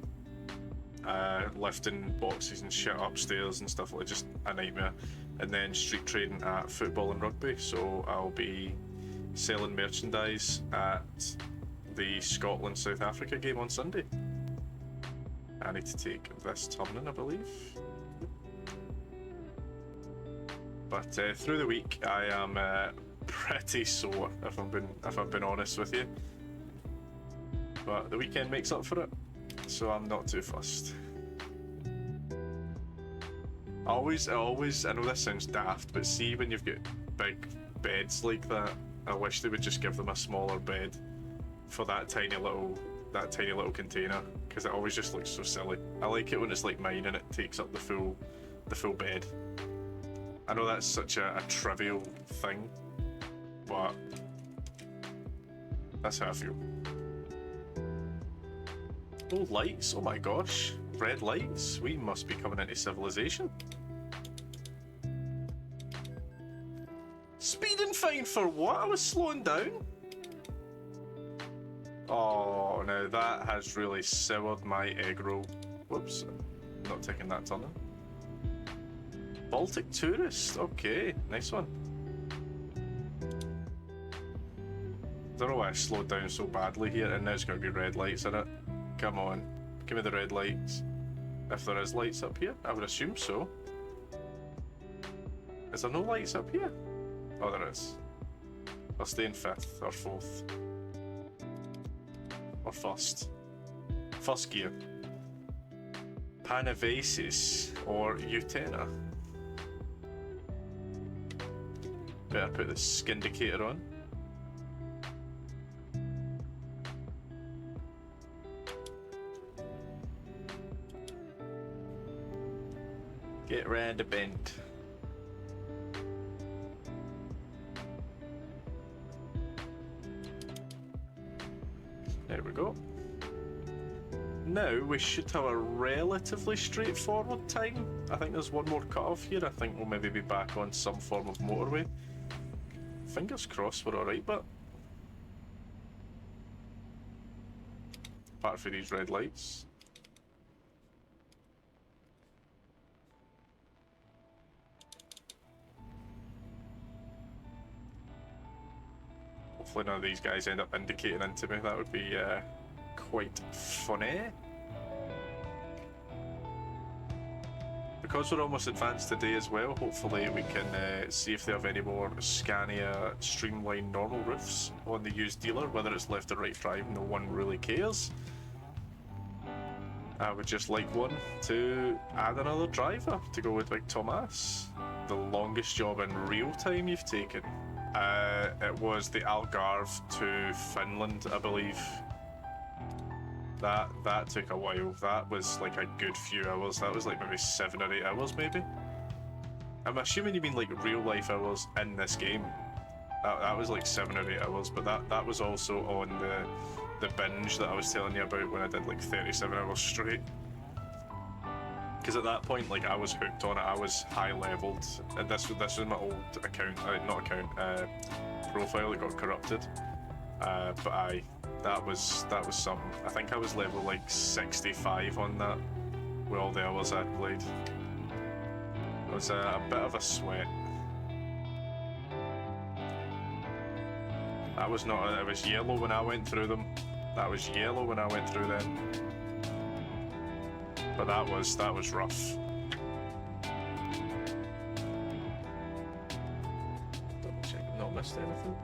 Lifting boxes and shit upstairs and stuff like just a nightmare. And then street trading at football and rugby, so I'll be selling merchandise at the Scotland-South Africa game on Sunday. I need to take this turning, I believe. But through the week, I am pretty sore, if I've been honest with you. But the weekend makes up for it, so I'm not too fussed. I know this sounds daft, but see when you've got big beds like that, I wish they would just give them a smaller bed for that tiny little container, because it always just looks so silly. I like it when it's like mine and it takes up the full bed. I know that's such a trivial thing, but that's how I feel. Oh, lights, oh my gosh. Red lights, we must be coming into civilization. Speeding fine for what? I was slowing down? Oh, now that has really soured my egg roll. Whoops, not taking that turn in. Baltic tourist, okay, nice one. Don't know why I slowed down so badly here, and now it's going to be red lights in it. Come on, give me the red lights. If there is lights up here, I would assume so. Is there no lights up here? Oh, there is. I'll stay in 5th or 4th. Or 1st. 1st gear. Panavasis or Utena. Better put the skin indicator on. Get round the bend. There we go. Now we should have a relatively straightforward time. I think there's one more cut-off here. I think we'll maybe be back on some form of motorway. Fingers crossed we're alright, but apart from these red lights. Hopefully none of these guys end up indicating into me. That would be quite funny. Because we're almost advanced today as well, hopefully we can see if they have any more Scania streamlined normal roofs on the used dealer. Whether it's left or right drive, no one really cares. I would just like one to add another driver to go with Big Thomas. The longest job in real time you've taken? It was the Algarve to Finland, I believe. That took a while. That was like a good few hours. That was like maybe 7 or 8 hours, maybe. I'm assuming you mean like real life hours in this game. That was like 7 or 8 hours, but that was also on the binge that I was telling you about when I did like 37 hours straight. Because at that point, like, I was hooked on it. I was high leveled, and this was my old account, profile that got corrupted. But that was something. I think I was level like 65 on that with all the hours I'd played. It was a bit of a sweat. That was not. It was yellow when I went through them. That was yellow when I went through them. But that was rough. Double check, not missed anything.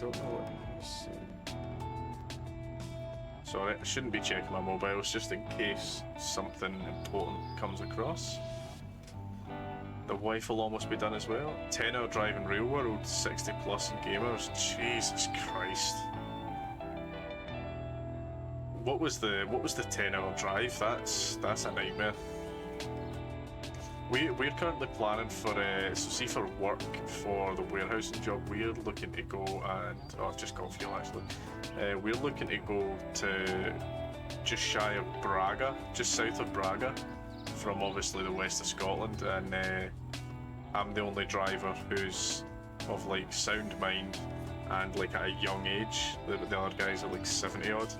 Don't know what you see. Sorry, I shouldn't be checking my mobiles just in case something important comes across. The wife will almost be done as well. 10-hour drive in real world, 60 plus in gamers. Jesus Christ. What was the 10-hour drive? That's a nightmare. We're currently planning for so see for work for the warehousing job. We're looking to go and I've just got fuel actually. We're looking to go to just shy of Braga, just south of Braga, from obviously the west of Scotland, and I'm the only driver who's of like sound mind and like at a young age. The other guys are like 70 odd.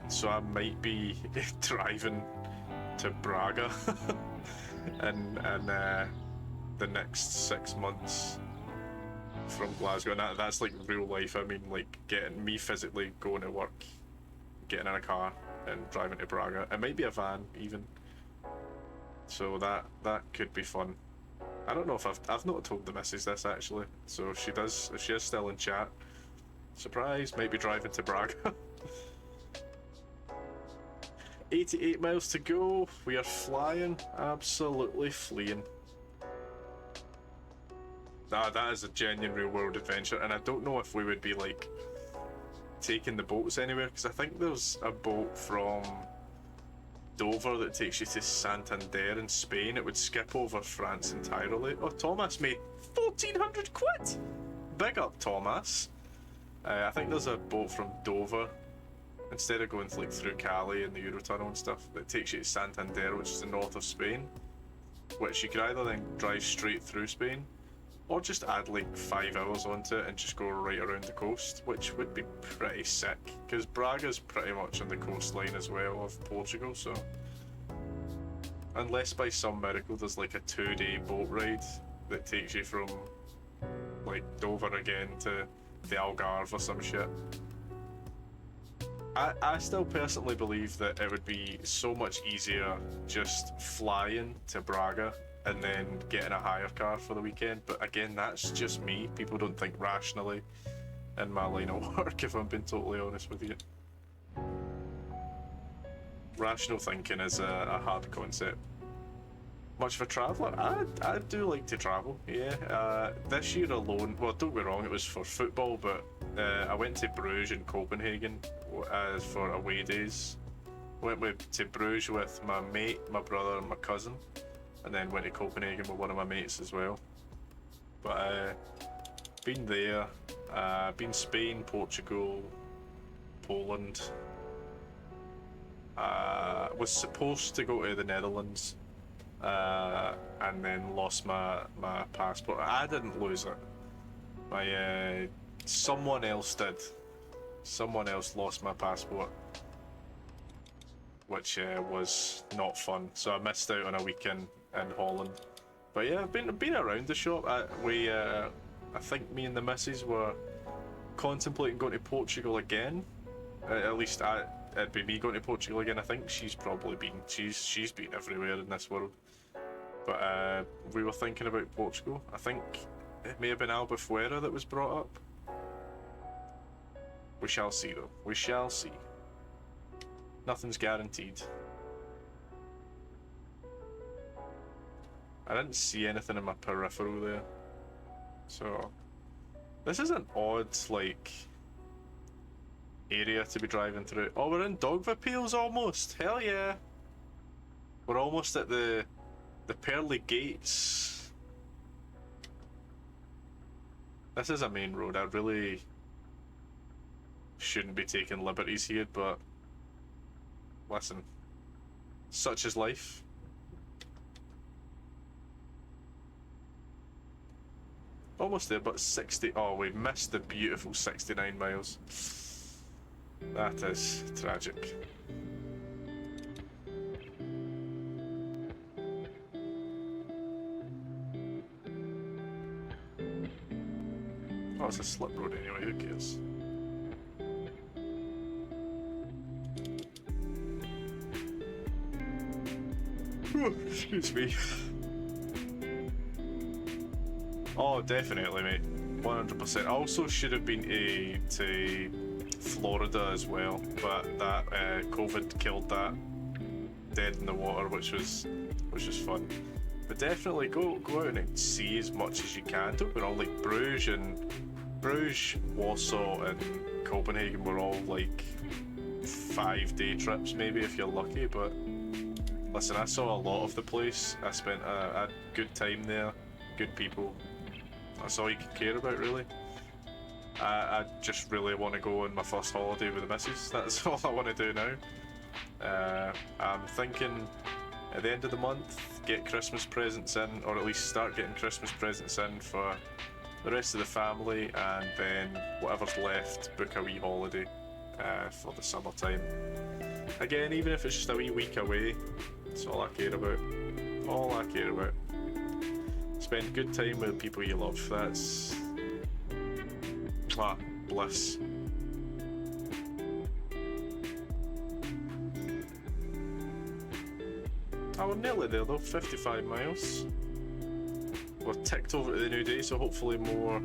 So I might be driving to Braga and the next 6 months from Glasgow, and that's like real life. I mean, like getting me physically going to work, getting in a car and driving to Braga. It might be a van even. So that could be fun. I don't know if I've not told the missus this actually. So if she is still in chat, surprise, might be driving to Braga. 88 miles to go. We are flying, absolutely fleeing. That is a genuine real world adventure, and I don't know if we would be like taking the boats anywhere, because I think there's a boat from Dover that takes you to Santander in Spain. It would skip over France entirely. Oh, Thomas made 1,400 quid! Big up, Thomas. I think there's a boat from Dover, instead of going like through Cali and the Eurotunnel and stuff, that takes you to Santander, which is the north of Spain, which you could either then drive straight through Spain, or just add like 5 hours onto it and just go right around the coast, which would be pretty sick, because Braga's pretty much on the coastline as well of Portugal, so unless by some miracle there's like a 2-day boat ride that takes you from like Dover again to the Algarve or some shit. I still personally believe that it would be so much easier just flying to Braga and then getting a hire car for the weekend, but again, that's just me. People don't think rationally in my line of work, if I'm being totally honest with you. Rational thinking is a hard concept. Much of a traveller? I do like to travel, yeah. This year alone, well, don't get me wrong, it was for football, but I went to Bruges in Copenhagen for away days. To Bruges with my mate, my brother, and my cousin, and then went to Copenhagen with one of my mates as well. But been there, been Spain, Portugal, Poland. Was supposed to go to the Netherlands, and then lost my passport. I didn't lose it. Someone else did. Someone else lost my passport, which was not fun. So I missed out on a weekend in Holland. But yeah, I've been around the shop. I think me and the missus were contemplating going to Portugal again. At least it'd be me going to Portugal again. I think she's probably been. She's been everywhere in this world. But we were thinking about Portugal. I think it may have been Albufeira that was brought up. We shall see, though. We shall see. Nothing's guaranteed. I didn't see anything in my peripheral there. So, this is an odd, like, area to be driving through. Oh, we're in Dogvapils almost. Hell yeah. We're almost at the pearly gates. This is a main road. I really shouldn't be taking liberties here, but listen, such is life. Almost there, but 60. Oh, we missed the beautiful 69 miles. That is tragic. Oh, it's a slip road anyway, who cares? Oh, excuse me. Oh, definitely, mate. 100%. I also should have been to Florida as well, but that COVID killed that dead in the water, which was fun. But definitely go out and see as much as you can. Don't get me wrong, like Bruges, Warsaw, and Copenhagen were all like 5-day trips, maybe if you're lucky. But listen, I saw a lot of the place. I spent a good time there, good people. That's all you can care about, really. I just really want to go on my first holiday with the missus. That's all I want to do now. I'm thinking at the end of the month, get Christmas presents in, or at least start getting Christmas presents in for the rest of the family, and then whatever's left, book a wee holiday for the summertime. Again, even if it's just a wee week away, that's all I care about. All I care about. Spend good time with people you love. That's bliss. Oh, we're nearly there though, 55 miles. We're ticked over to the new day, so hopefully more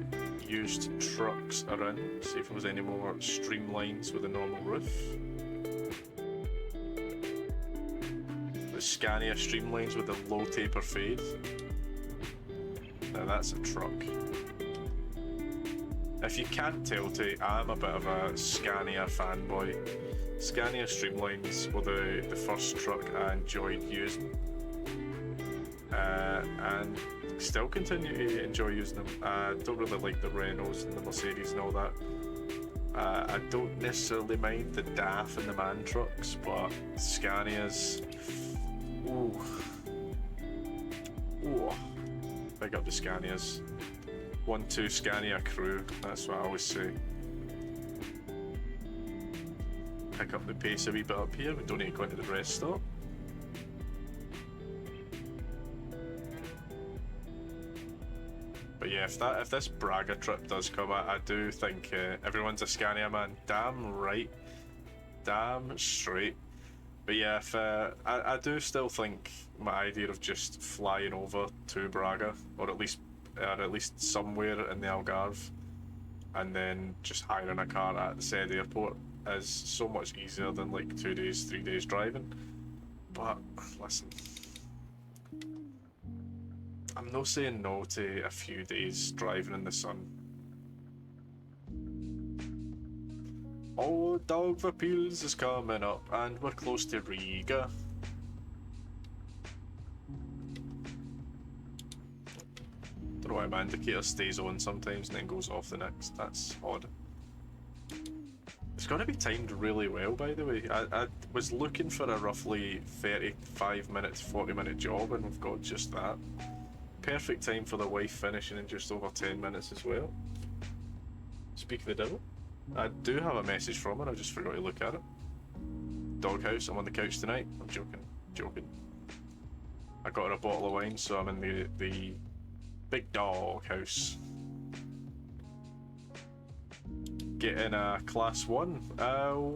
used trucks are in. See if there's any more streamlines with a normal roof. The Scania streamlines with the low taper fade. Now that's a truck. If you can't tell, I'm a bit of a Scania fanboy. Scania streamlines were the first truck I enjoyed using, and still continue to enjoy using them. I don't really like the Renaults and the Mercedes and all that. I don't necessarily mind the DAF and the MAN trucks, but Scanias, ooh, big up the Scanias. 1-2 Scania crew, that's what I always say. Pick up the pace a wee bit up here, we don't need to go into the rest stop. But yeah, if this Braga trip does come, I do think everyone's a Scania man. Damn right, damn straight. But yeah, if I do still think my idea of just flying over to Braga, or at least somewhere in the Algarve, and then just hiring a car at the said airport is so much easier than like 2 days, 3 days driving. But listen, I'm not saying no to a few days driving in the sun. Oh, Daugavpils is coming up, and we're close to Riga. Don't know why my indicator stays on sometimes and then goes off the next. That's odd. It's got to be timed really well, by the way. I was looking for a roughly 35-minute, 40-minute job, and we've got just that. Perfect time for the wife finishing in just over 10 minutes as well. Speak of the devil. I do have a message from her, I just forgot to look at it. Doghouse, I'm on the couch tonight. I'm joking. I got her a bottle of wine, so I'm in the big dog house. Getting a class 1?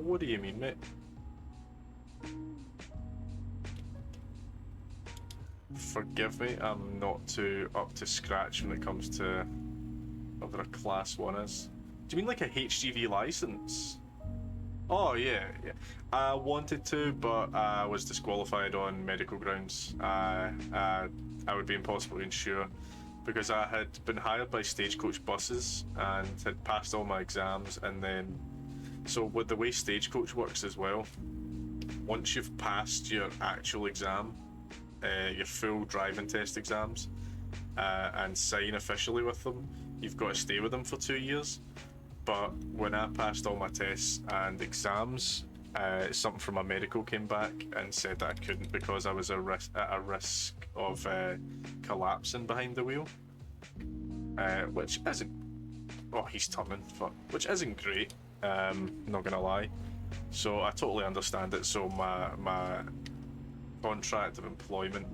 What do you mean, mate? Forgive me, I'm not too up to scratch when it comes to whether a class 1 is. Do you mean like a HGV license? Oh yeah. I wanted to, but I was disqualified on medical grounds. I would be impossible to insure because I had been hired by Stagecoach buses and had passed all my exams, and then so with the way Stagecoach works as well, once you've passed your actual exam, your full driving test exams, and sign officially with them, you've got to stay with them for 2 years. But when I passed all my tests and exams, something from my medical came back and said that I couldn't because I was at a risk of collapsing behind the wheel, which isn't. Oh, he's turning. Fuck. Which isn't great. Not gonna lie. So I totally understand it. So my contract of employment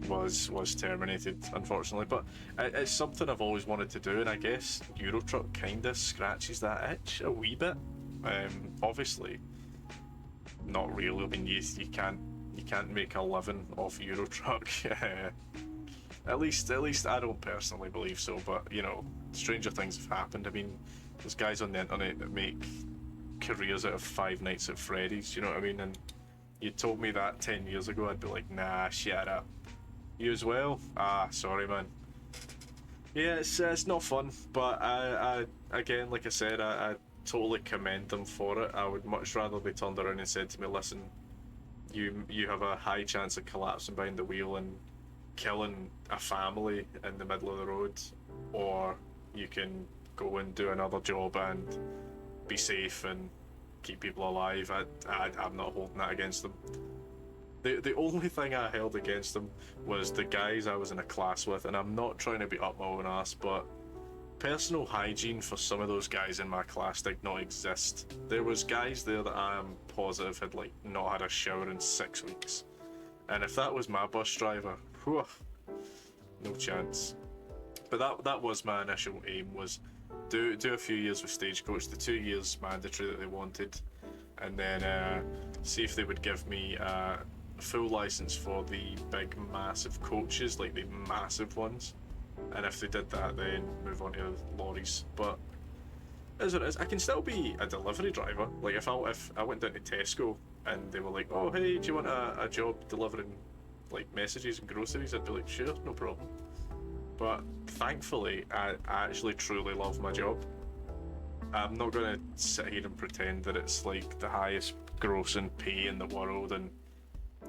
was terminated, unfortunately, but it's something I've always wanted to do, and I guess Eurotruck kind of scratches that itch a wee bit. Obviously not really. I mean, you can't make a living off Eurotruck. At least I don't personally believe so, but you know, stranger things have happened. I mean, there's guys on the internet that make careers out of Five Nights at Freddy's, you know what I mean? And you told me that 10 years ago, I'd be like, nah, shut up. You as well? Ah, sorry, man. Yeah, it's not fun, but I again, like I said, I totally commend them for it. I would much rather they turned around and said to me, listen, you have a high chance of collapsing behind the wheel and killing a family in the middle of the road, or you can go and do another job and be safe and keep people alive. I'm not holding that against them. The only thing I held against them was the guys I was in a class with, and I'm not trying to be up my own ass, but personal hygiene for some of those guys in my class did not exist. There was guys there that I am positive had like not had a shower in 6 weeks, and if that was my bus driver, whew, no chance. But that was my initial aim, was do a few years with Stagecoach, the 2 years mandatory that they wanted, and then see if they would give me a full license for the big massive coaches, like the massive ones, and if they did that, then move on to lorries. But as it is, I can still be a delivery driver. Like if I went down to Tesco and they were like, oh hey, do you want a job delivering like messages and groceries, I'd be like, sure, no problem. But thankfully I actually truly love my job. I'm not gonna sit here and pretend that it's like the highest grossing pay in the world, and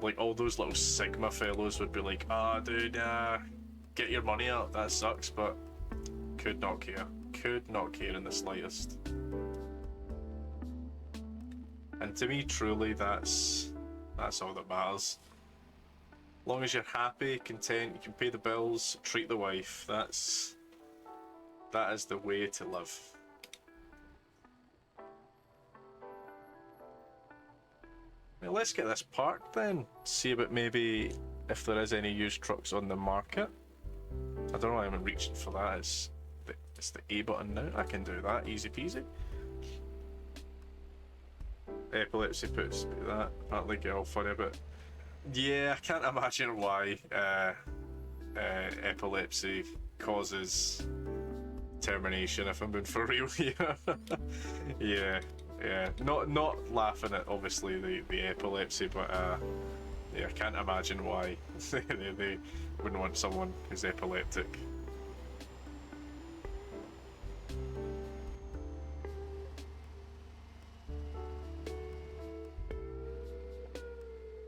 like all those little Sigma fellows would be like, dude, get your money out, that sucks, but could not care in the slightest. And to me, truly, that's all that matters. Long as you're happy, content, you can pay the bills, treat the wife, that is the way to live. Now let's get this parked then, see about maybe if there is any used trucks on the market. I don't know why I'm reaching for that, it's the A button now, I can do that, easy peasy. Epilepsy puts that, apparently get all funny about. Yeah, I can't imagine why epilepsy causes termination, if I'm being for real here. Yeah, not laughing at obviously the epilepsy, but yeah, I can't imagine why they wouldn't want someone who's epileptic.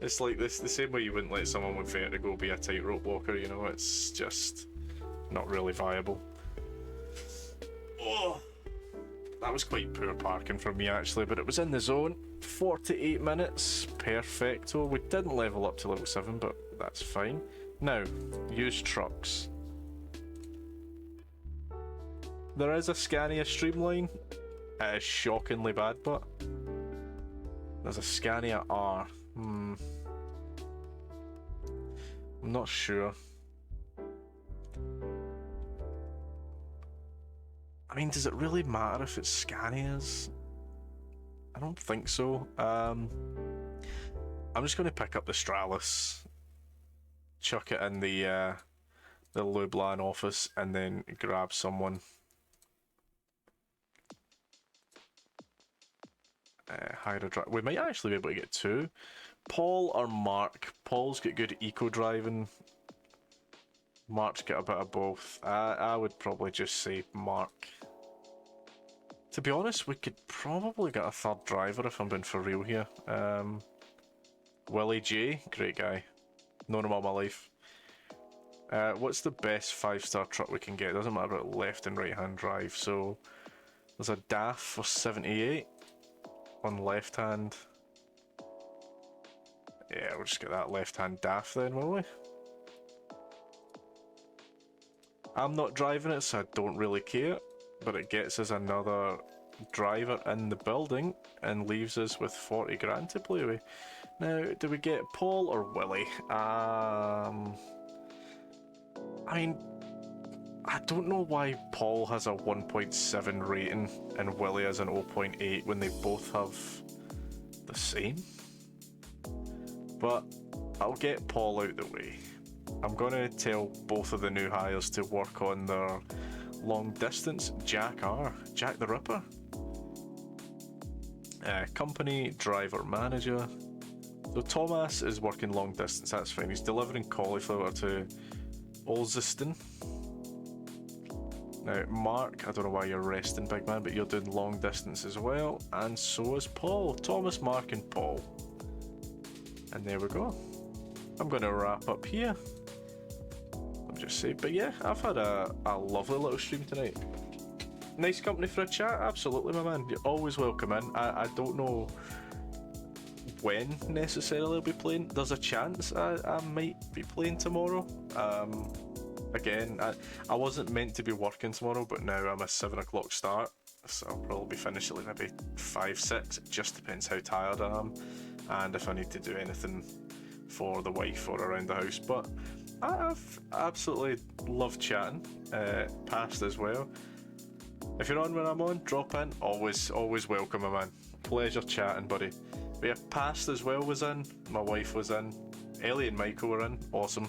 It's like this, the same way you wouldn't let someone with vertigo be a tightrope walker, you know, it's just not really viable. Oh, that was quite poor parking for me actually, but it was in the zone. 48 minutes, perfecto. We didn't level up to level 7, but that's fine. Now, used trucks. There is a Scania Streamline. It is shockingly bad, but there's a Scania R. I'm not sure. I mean, does it really matter if it's Scanias? I don't think so. I'm just going to pick up the Stralis, chuck it in the Lublin office, and then grab someone. Hire a driver. We might actually be able to get 2. Paul or Mark? Paul's got good eco driving. Mark's got a bit of both. I would probably just say Mark. To be honest, we could probably get a third driver if I'm being for real here. Willie J, great guy. Known him all my life. What's the best 5-star truck we can get? Doesn't matter about left and right hand drive. So there's a DAF for 78 on left hand. Yeah, we'll just get that left hand DAF then, will we? I'm not driving it, so I don't really care. But it gets us another driver in the building and leaves us with 40 grand to play with. Now, do we get Paul or Willie? I mean, I don't know why Paul has a 1.7 rating and Willie has an 0.8 when they both have the same. But I'll get Paul out the way. I'm going to tell both of the new hires to work on their long distance. Jack the Ripper. Company driver manager. So Thomas is working long distance, that's fine. He's delivering cauliflower to Olzeston. Now Mark, I don't know why you're resting, big man, but you're doing long distance as well, and so is Paul. Thomas, Mark and Paul. And there we go. I'm going to wrap up here. Just say, but yeah, I've had a lovely little stream tonight. Nice company for a chat, absolutely, my man. You're always welcome in. I don't know when necessarily I'll be playing. There's a chance I might be playing tomorrow. Again, I wasn't meant to be working tomorrow, but now I'm a 7 o'clock start, so I'll probably be finished at like maybe 5, 6. It just depends how tired I am and if I need to do anything for the wife or around the house. But I've absolutely loved chatting, past as well. If you're on when I'm on, drop in. Always welcome, my man. Pleasure chatting, buddy. But yeah, past as well was in. My wife was in. Ellie and Michael were in. Awesome.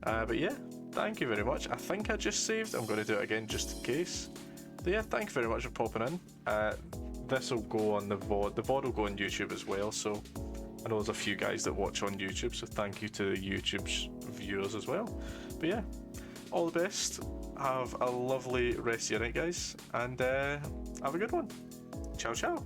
But yeah, thank you very much. I think I just saved. I'm going to do it again just in case. But yeah, thank you very much for popping in. This will go on the VOD. The VOD will go on YouTube as well, so I know there's a few guys that watch on YouTube, so thank you to YouTube's viewers as well. But yeah, all the best. Have a lovely rest of your night, guys, and have a good one. Ciao, ciao.